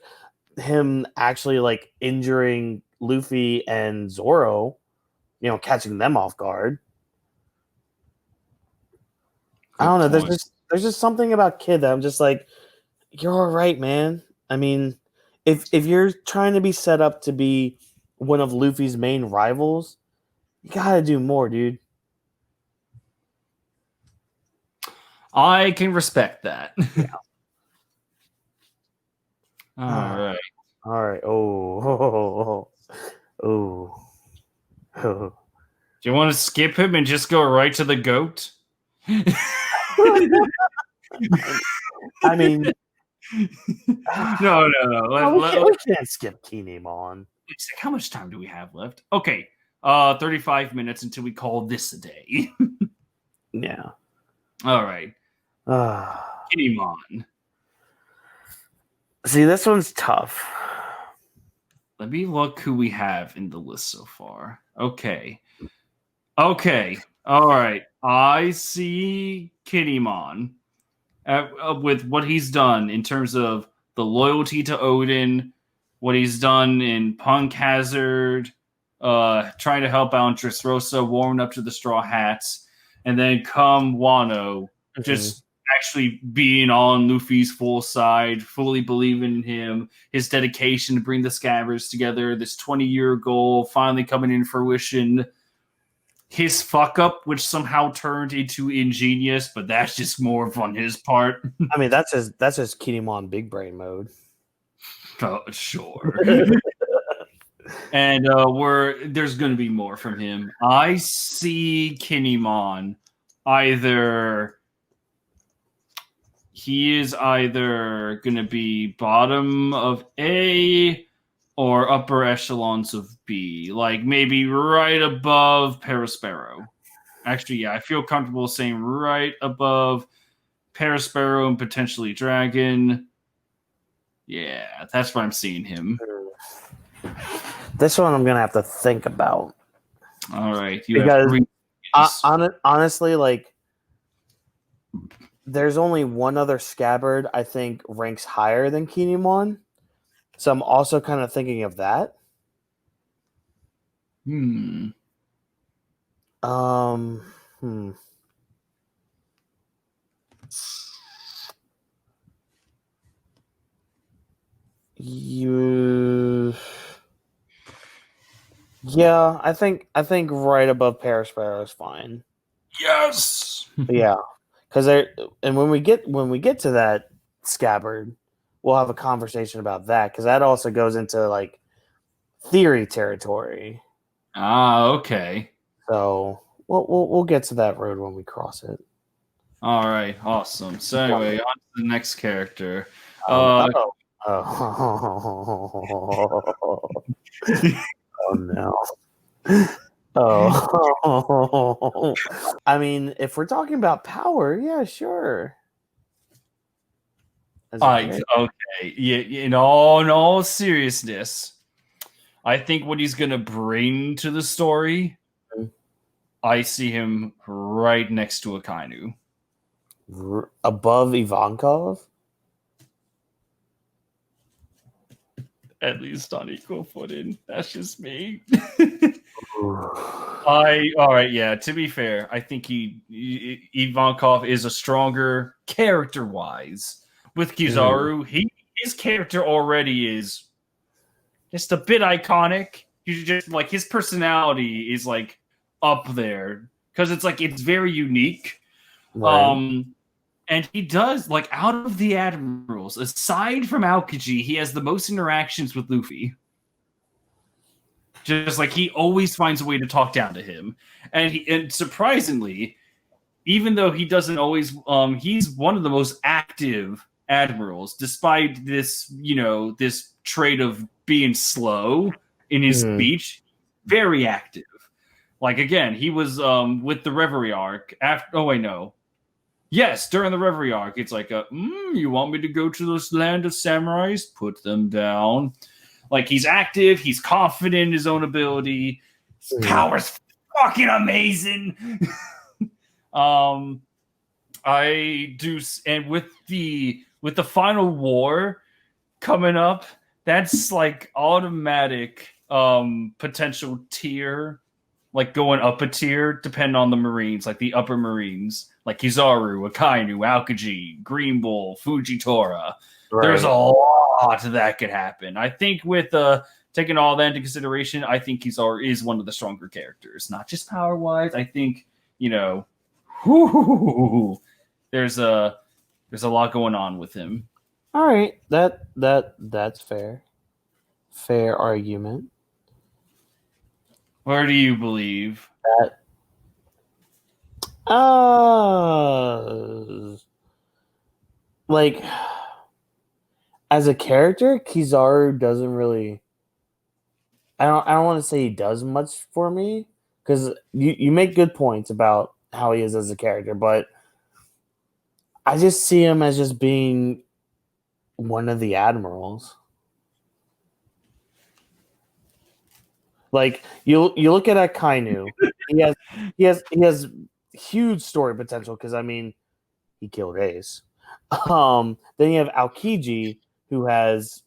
him actually like injuring Luffy and Zoro, catching them off guard. I don't know. There's just something about Kid that I'm just like, you're all right, man. I mean, if you're trying to be set up to be one of Luffy's main rivals, you gotta do more, dude. I can respect that. Yeah. All right. All right. Oh. Do you want to skip him and just go right to the goat? I mean, no. We can't skip Kinemon. How much time do we have left? Okay, 35 minutes until we call this a day. Yeah. All right. Kinemon. See, this one's tough. Let me look who we have in the list so far. Okay. All right. I see Kinemon with what he's done in terms of the loyalty to Odin, what he's done in Punk Hazard, trying to help out Dressrosa, warming up to the Straw Hats, and then come Wano, just actually being on Luffy's full side, fully believing in him, his dedication to bring the Scabbards together, this 20-year goal finally coming in fruition. His fuck up, which somehow turned into ingenious, but that's just more on his part. I mean, that's just Kinemon big brain mode. Oh, sure. And there's going to be more from him. I see Kinemon he is either going to be bottom of A or upper echelons of B, like maybe right above Perospero. Actually, yeah, I feel comfortable saying right above Perospero and potentially Dragon. Yeah, that's where I'm seeing him. This one I'm gonna have to think about. All right, because honestly, like, there's only one other Scabbard I think ranks higher than Kinemon, so I'm also kind of thinking of that. Yeah, I think right above Perospero is fine. Yes. Yeah, because when we get to that Scabbard, we'll have a conversation about that because that also goes into like theory territory. Okay. So we'll get to that road when we cross it. All right, awesome. So anyway, on to the next character. Oh no. Oh. I mean, if we're talking about power, yeah, sure. Okay. Yeah, in all seriousness, I think what he's going to bring to the story, I see him right next to Akainu. Above Ivankov? At least on equal footing. That's just me. All right, yeah, to be fair, I think Ivankov is a stronger character-wise. With Kizaru, his character already is just a bit iconic. He's just like his personality is like up there because it's very unique. Right. And he does, like, out of the admirals, aside from Aokiji, he has the most interactions with Luffy. Just like he always finds a way to talk down to him, and surprisingly, even though he doesn't always, he's one of the most active admirals, despite this, this trait of being slow in his speech. Very active. Like, again, he was with the Reverie arc after. Oh wait, no. Yes, during the Reverie arc, it's like, you want me to go to this land of samurais? Put them down. Like, he's active, he's confident in his own ability. His power's fucking amazing. I do, and with the final war coming up, that's like automatic potential tier, like going up a tier, depending on the Marines, like the upper Marines, like Kizaru, Akainu, Aokiji, Green Bull, Fujitora. There's a lot that could happen. I think with taking all that into consideration, I think Kizaru is one of the stronger characters, not just power wise. I think, you know, there's a lot going on with him. All right, that's fair. Fair argument. Where do you believe? That like as a character, Kizaru doesn't really. I don't want to say he does much for me because you make good points about how he is as a character, but I just see him as just being one of the admirals. Like you look at Akainu, he has huge story potential because I mean he killed Ace. Then you have Aokiji who has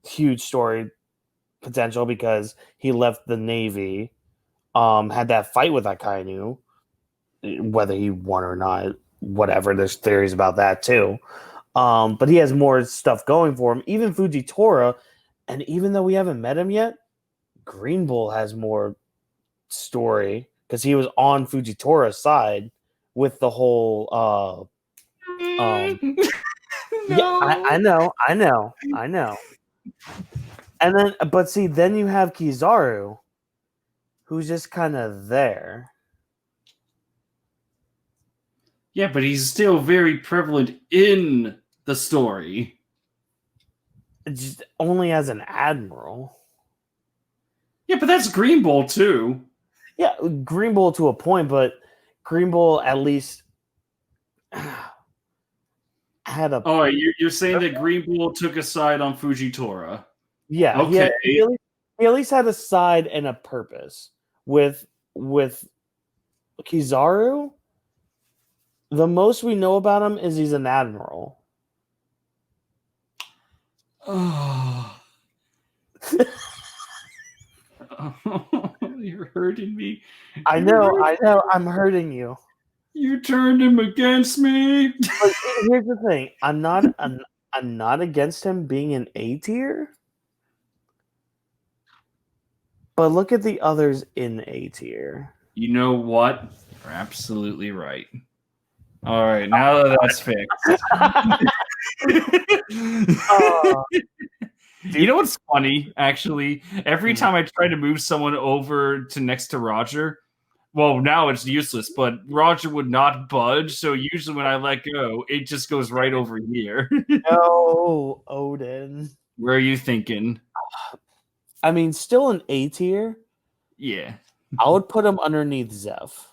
huge story potential because he left the Navy, had that fight with Akainu, whether he won or not, whatever. There's theories about that too. But he has more stuff going for him. Even Fujitora, and even though we haven't met him yet, Green Bull has more story because he was on Fujitora's side with the whole. No. Yeah, I know. And then, but see, then you have Kizaru, who's just kind of there. Yeah, but he's still very prevalent in the story. Just only as an admiral. Yeah, but that's Green Bull too. Yeah, Green Bull to a point, but Green Bull at least had a. Oh, you're saying that Green Bull took a side on Fujitora? Yeah, okay. He at least had a side and a purpose. With Kizaru, the most we know about him is he's an admiral. Oh. You're hurting me. I know. I'm hurting you. You turned him against me. But here's the thing: I'm not against him being an A tier. But look at the others in A tier. You know what? You're absolutely right. All right, now that that's fixed. You know what's funny, actually? Every time I try to move someone over to next to Roger, well, now it's useless, but Roger would not budge, so usually when I let go, it just goes right over here. No, Odin. Where are you thinking? I mean, still an A tier. Yeah. I would put him underneath Zeph.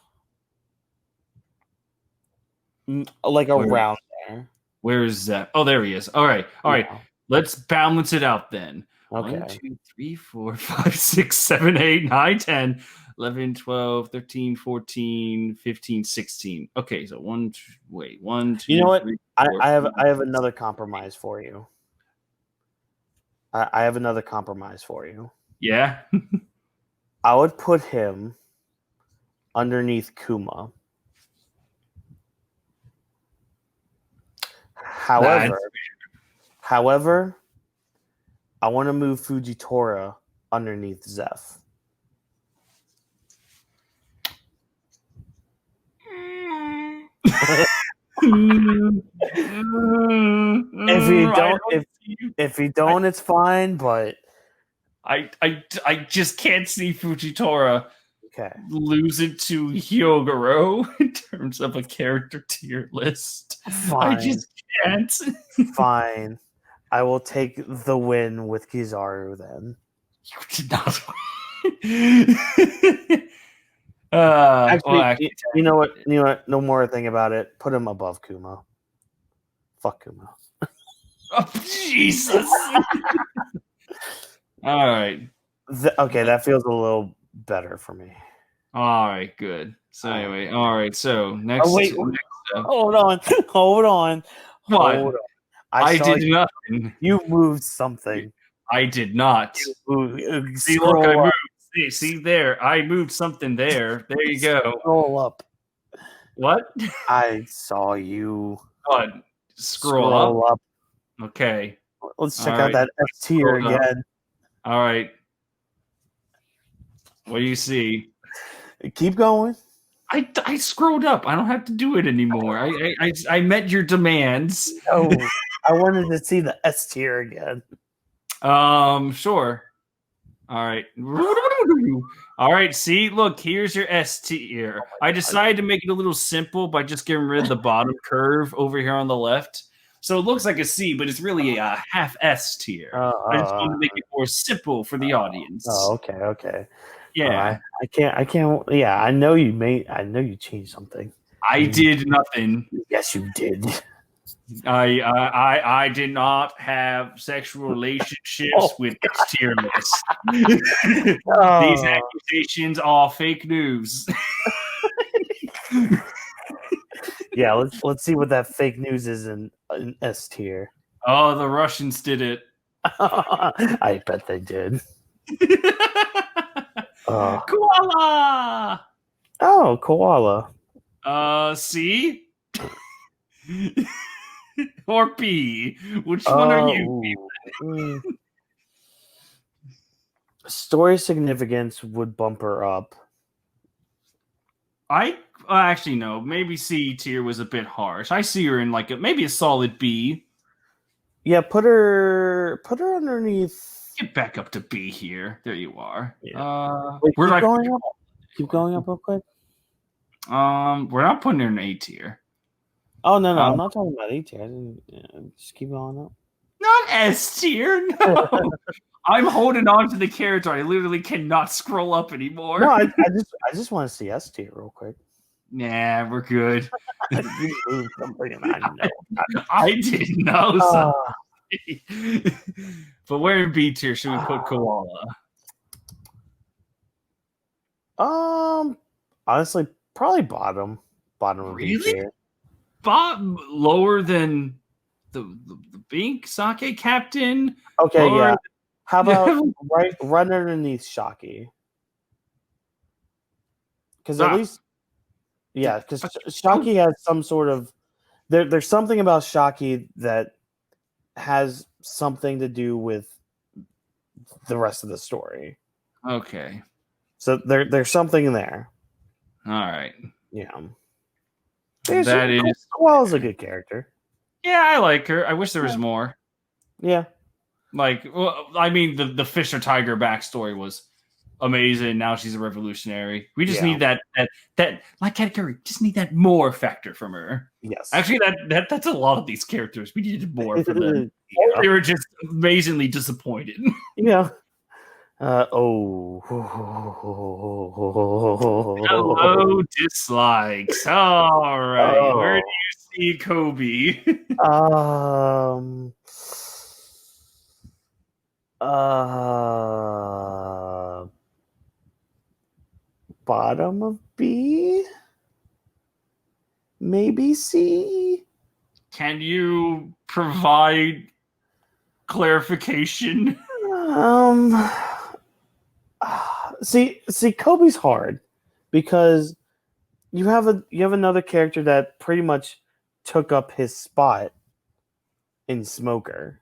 Like around there. Where is Zeph? Oh, there he is. All right. Yeah. Let's balance it out then. Okay. 1, 2, 3, 4, 5, 6, 7, 8, 9, 10, 11, 12, 13, 14, 15, 16. Okay, so 1, 2. You know what? 3, 4, I have another compromise for you. I have another compromise for you. Yeah. I would put him underneath Kuma. However, I want to move Fujitora underneath Zeph. If you don't, it's fine. But I just can't see Fujitora lose it to Hyogoro in terms of a character tier list. Fine. I just can't. Fine. I will take the win with Kizaru then. You did not win. Actually, you know what? No more thing about it. Put him above Kuma. Fuck Kuma. Oh, Jesus. All right. Okay, that feels a little better for me. All right, good. So anyway, all right. So next. Oh, wait, hold on. What? I did nothing. You moved something. I did not. See, look, I moved. See there. I moved something there. There you go. Scroll up. What? I saw you. What? Scroll up. Okay. Let's check out that S tier again. All right. What do you see? Keep going. I scrolled up. I don't have to do it anymore. I met your demands. Oh, I wanted to see the S tier again. Sure. All right. All right. See, look, here's your S tier. I decided to make it a little simple by just getting rid of the bottom curve over here on the left. So it looks like a C, but it's really a half S tier. I just wanted to make it more simple for the audience. Oh, okay. Yeah. I can't. Yeah, I know you changed something. I did nothing. Yes, you did. I did not have sexual relationships with this tier list. These accusations are fake news. Yeah, let's see what that fake news is in S tier. Oh, the Russians did it. I bet they did. Koala. Oh, koala. C or B? Which one are you? Story significance would bump her up. Actually no. Maybe C tier was a bit harsh. I see her in like maybe a solid B. Yeah, put her underneath. Get back up to B here. There you are. Yeah. Wait, keep going up real quick. We're not putting her in A tier. Oh no, I'm not talking about A tier. Just keep going up. Not S tier. No. I'm holding on to the character. I literally cannot scroll up anymore. No, I just want to see S tier real quick. Nah, we're good. You moved something and I know. I didn't know something. But where in B tier should we put koala? Honestly, probably bottom of B tier. Lower than the Bink Sake captain? Okay, yeah. How about right underneath Shocky? Because at least, yeah, because Shocky has some sort of there's something about Shocky that has something to do with the rest of the story. Okay. So there's something in there. All right. Yeah. Koala's a good character. Yeah, I like her. I wish there was more. Yeah. Like, well, I mean, the Fisher Tiger backstory was amazing. Now she's a revolutionary. We just need that like character. Just need that more factor from her. Yes. Actually, that's a lot of these characters. We needed more from them. They were just amazingly disappointed. Yeah. Hello, dislikes. All right. Where do you see Kobe? Bottom of B, maybe C. Can you provide clarification? See, Kobe's hard because you have another character that pretty much took up his spot in Smoker.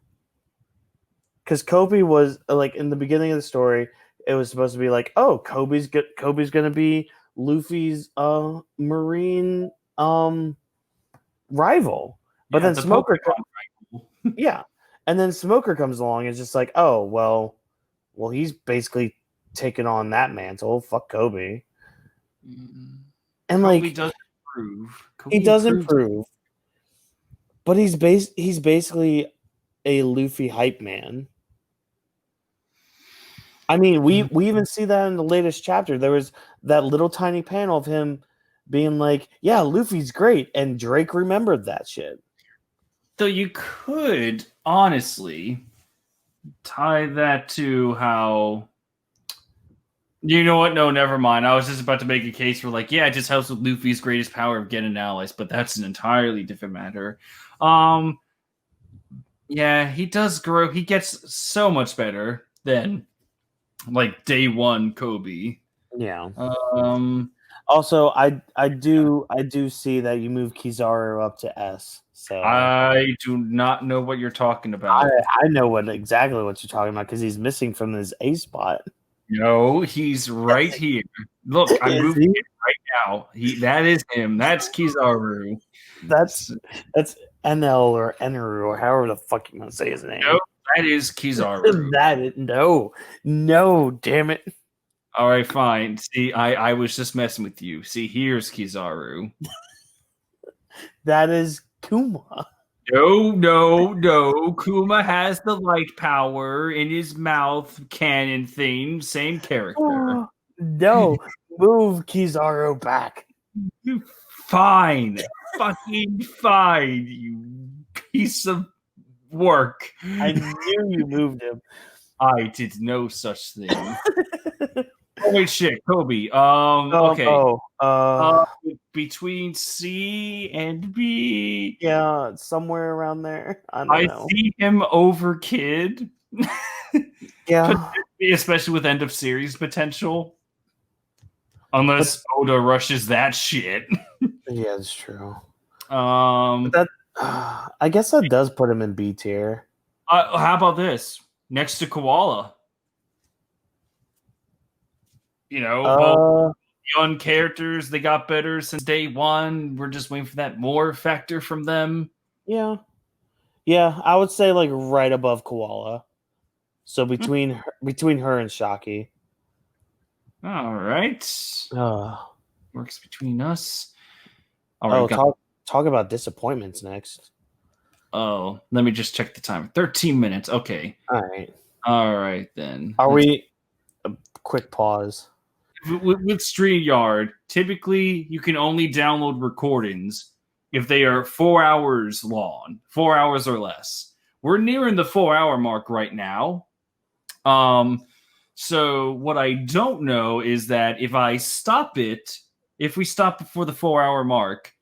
Because Kobe was like in the beginning of the story, it was supposed to be like, oh, Kobe's gonna be Luffy's marine rival, but then Smoker and then Smoker comes along and it's just like, oh well, he's basically taken on that mantle. Fuck Kobe. And like Kobe does improve. He does improve, but he's basically a Luffy hype man. I mean, we even see that in the latest chapter. There was that little tiny panel of him being like, yeah, Luffy's great. And Drake remembered that shit. So you could honestly tie that to how... You know what? No, never mind. I was just about to make a case for like, yeah, it just helps with Luffy's greatest power of getting allies, but that's an entirely different matter. Yeah, he does grow. He gets so much better than like day one Kobe. Yeah. Um, Also, I do see that you moved Kizaru up to S. So I do not know what you're talking I about. I know exactly what you're talking about because he's missing from his A spot. No, he's right here. Look, I'm Is moving he? it right now. That is him. That's Kizaru. That's that's NL or Enru or however the fuck you want to say his No, name. that is Kizaru. No, damn it. All right, fine. See, I was just messing with you. See, here's Kizaru. That is Kuma. No, no, no. Kuma has the light power in his mouth cannon thing. Same character. No, move Kizaru back. Fine. Fucking fine, you piece of work. I knew you moved him. I did no such thing. Oh wait, shit, Kobe. Okay. Oh, Between C and B, yeah, somewhere around there. I don't I know. see him over Kid, Yeah, especially with end of series potential. but Unless Oda rushes that shit. yeah, it's true. But Um, that I guess that does put him in B tier. how about this? Next to Koala, both Uh, young characters, they got better since day one. We're just waiting for that more factor from them. yeah, yeah. I would say like right above Koala. So between her and Shocky. All right, Uh, works between us. All right, oh, got. talk about disappointments next. Oh, let me just check the time. 13 minutes. Okay. All right. All right then. Are we? A quick pause. With StreamYard, typically you can only download recordings if they are 4 hours long, 4 hours or less. We're nearing the 4 hour mark right now. So what I don't know is that if we stop before the 4 hour mark,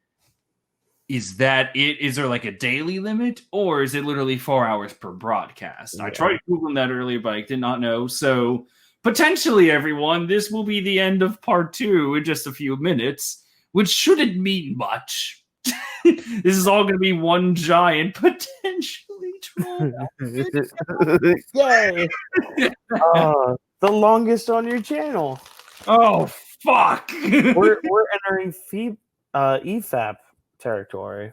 is that it? Is there like a daily limit, or is it literally 4 hours per broadcast? Yeah. I tried googling that earlier, but I did not know. So potentially, everyone, this will be the end of part 2 in just a few minutes, which shouldn't mean much. This is all going to be one giant potentially troll. Yay! The longest on your channel. Oh fuck! We're entering EFAP territory.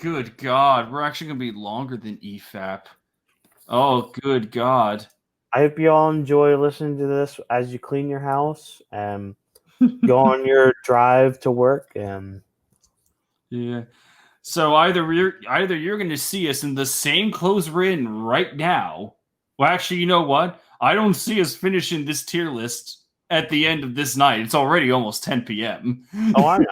Good God, we're actually going to be longer than EFAP. Oh, good God. I hope you all enjoy listening to this as you clean your house and go on your drive to work. And Yeah. So either you're going to see us in the same clothes we're in right now. Well, actually, you know what? I don't see us finishing this tier list at the end of this night. It's already almost 10 p.m. oh, I know.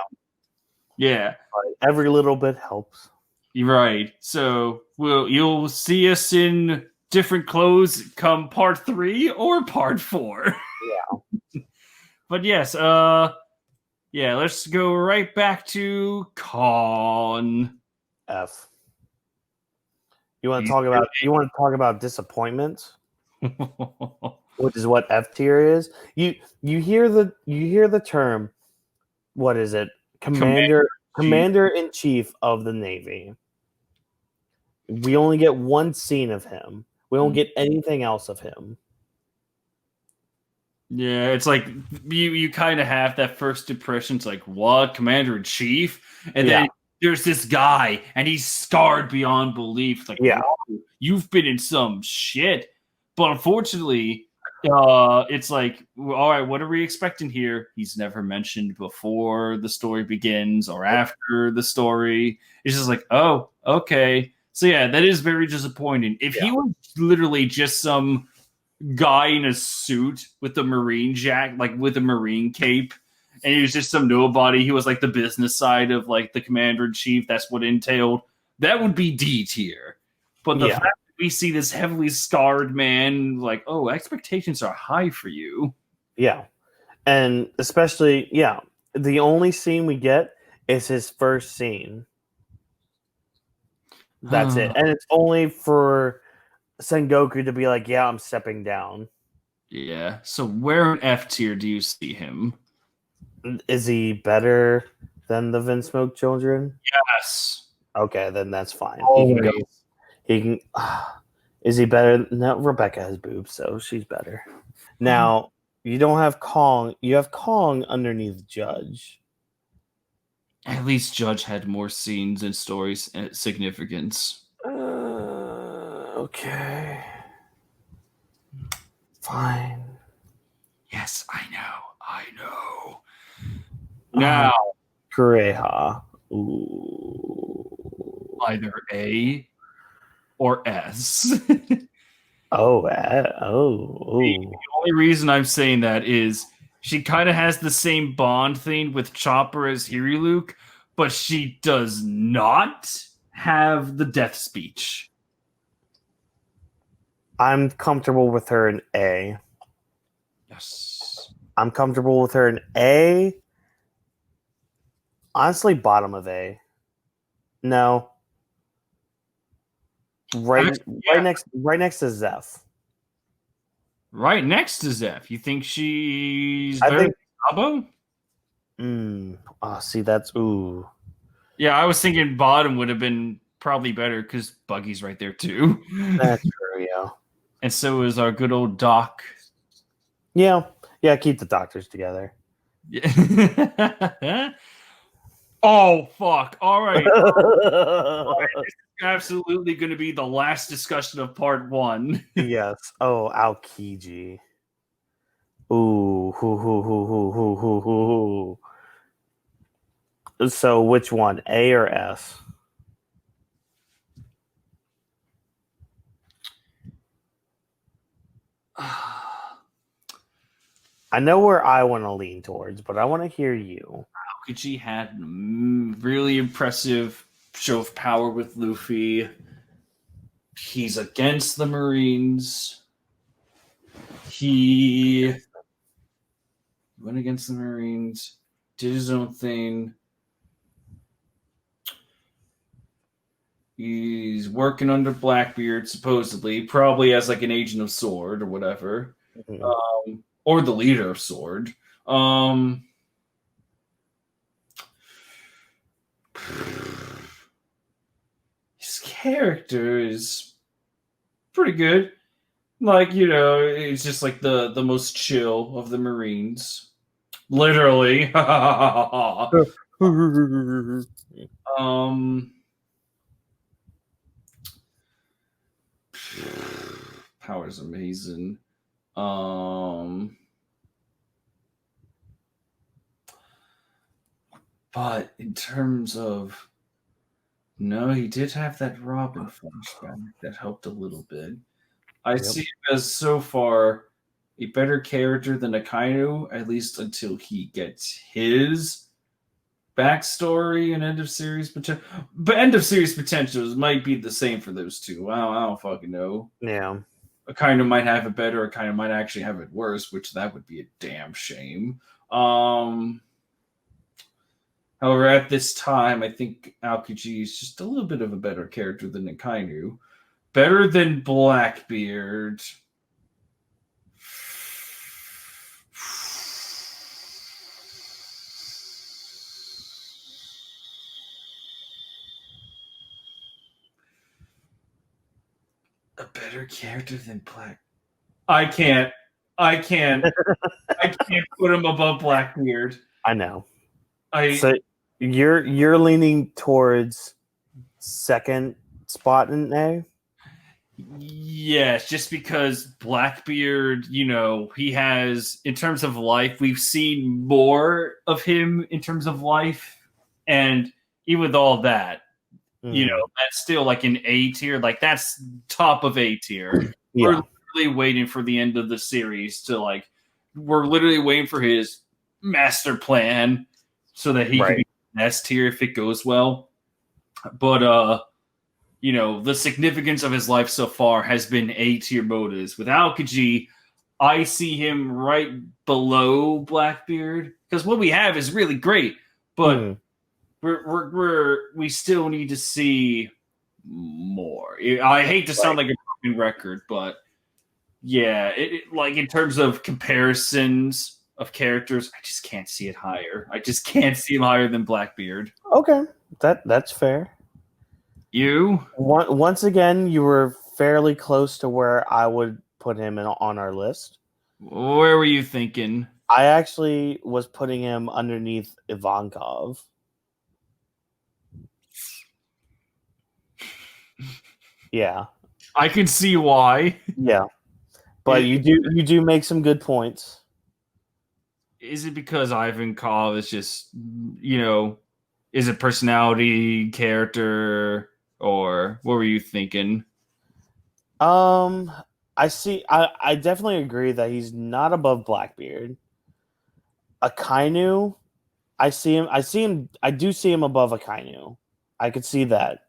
Yeah, But every little bit helps. you're right. So you'll see us in different clothes come part 3 or part 4. Yeah. But yes, yeah, let's go right back to Con. F. You want to talk about disappointment, which is what F tier is. You hear the term, what is it? Commander in Chief of the Navy. We only get one scene of him. We don't get anything else of him. Yeah, it's like you kind of have that first impression. It's like, what, Commander in Chief? And then there's this guy, and he's scarred beyond belief. It's like, you've been in some shit. But unfortunately, it's like, all right, what are we expecting here? He's never mentioned before the story begins or after the story. It's just like, oh, okay. So yeah, that is very disappointing. If he was literally just some guy in a suit with a marine jacket, like with a marine cape, and he was just some nobody. He was like the business side of like the commander in chief. That's what entailed. That would be D tier. But the fact that we see this heavily scarred man, like, oh, expectations are high for you. Yeah, and especially, the only scene we get is his first scene. That's it. And it's only for Sengoku to be like, yeah, I'm stepping down. Yeah. So where in F tier do you see him? Is he better than the Vince Smoke children? Yes. Okay, then that's fine. Always. He can go. He can. Is he better? No, Rebecca has boobs, so she's better. Now, you don't have Kong. You have Kong underneath Judge. At least Judge had more scenes and stories and significance. Okay. Fine. Yes, I know. I know. Now, Kureha. Ooh. either A or S. Oh, The only reason I'm saying that is she kind of has the same bond thing with Chopper as Hiruluke, but she does not have the death speech. I'm comfortable with her in A. Yes. I'm comfortable with her in A. Honestly, bottom of A. No. Right next to Zeph. Right next to Zeph. You think she's I better think than Sabo? See, that's ooh. Yeah, I was thinking bottom would have been probably better because Buggy's right there too. That's true, yeah. And so is our good old Doc. Yeah. Yeah, keep the doctors together. Yeah. Oh, fuck. All right. This is absolutely going to be the last discussion of part 1. Yes. Oh, Aokiji. Ooh. Hoo. So which one? A or S? I know where I want to lean towards, but I want to hear you. Aokiji had a really impressive show of power with Luffy. He's against the Marines. He went against the Marines, did his own thing. He's working under Blackbeard, supposedly, probably as like an agent of Sword or whatever, or the leader of Sword. His character is pretty good. Like, it's just like the most chill of the Marines. Literally. Power's amazing. But in terms of no, he did have that Robin flashback that helped a little bit. I see him as so far a better character than Akainu, at least until he gets his backstory and end of series potential. But end of series potentials might be the same for those two. I don't fucking know. Yeah. Akainu might have it better, Akainu might actually have it worse, which that would be a damn shame. However, at this time, I think Aokiji is just a little bit of a better character than Akainu. Better than Blackbeard. A better character than Black. I can't put him above Blackbeard. I know. I So you're leaning towards second spot in A? Yes, just because Blackbeard, he has, in terms of life, we've seen more of him in terms of life. And even with all that, that's still like an A tier. Like, that's top of A tier. Yeah. We're literally waiting for the end of the series to, we're literally waiting for his master plan so that he can be S tier if it goes well. But, the significance of his life so far has been A tier motives. With Aokiji, I see him right below Blackbeard because what we have is really great, but we still need to see more. I hate to sound like a broken record, but yeah, like in terms of comparisons of characters, I just can't see it higher. I just can't see him higher than Blackbeard. Okay, that's fair. You? Once again, you were fairly close to where I would put him on our list. Where were you thinking? I actually was putting him underneath Ivankov. Yeah. I can see why. Yeah. But you do make some good points. Is it because Ivankov is just, is it personality, character, or what were you thinking? I definitely agree that he's not above Blackbeard. Akainu, I do see him above Akainu. I could see that.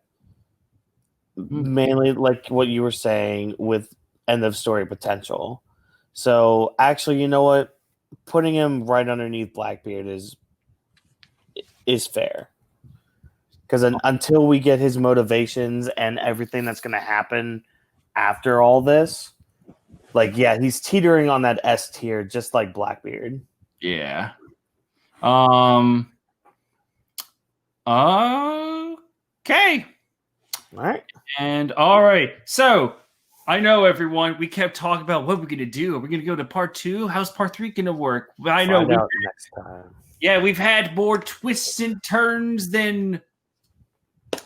Mainly like what you were saying with end of story potential. So actually, you know what? Putting him right underneath Blackbeard is fair. Because until we get his motivations and everything that's going to happen after all this, like, yeah, he's teetering on that S tier, just like Blackbeard. Yeah. Okay. All right. And all right. So I know everyone. We kept talking about what we're gonna do. Are we gonna go to part 2? How's part 3 gonna work? I know. Next time. Yeah, we've had more twists and turns than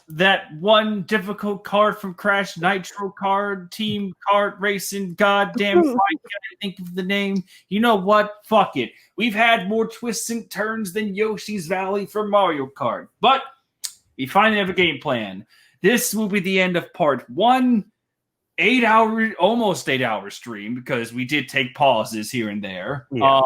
that one difficult card from Crash Nitro card, Team Kart Racing. Goddamn, I can't think of the name. You know what? Fuck it. We've had more twists and turns than Yoshi's Valley from Mario Kart, but we finally have a game plan. This will be the end of part 1. Almost 8 hour stream because we did take pauses here and there. Yeah.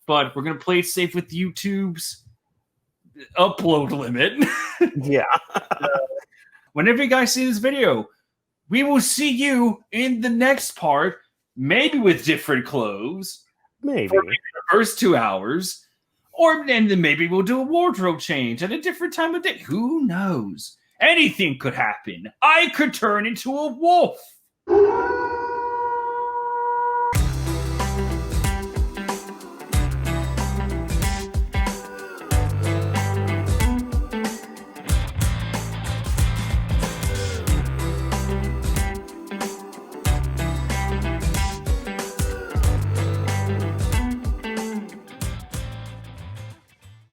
But we're going to play it safe with YouTube's upload limit. Yeah. Whenever you guys see this video, we will see you in the next part, maybe with different clothes. Maybe. For the first 2 hours. And then maybe we'll do a wardrobe change at a different time of day. Who knows? Anything could happen. I could turn into a wolf.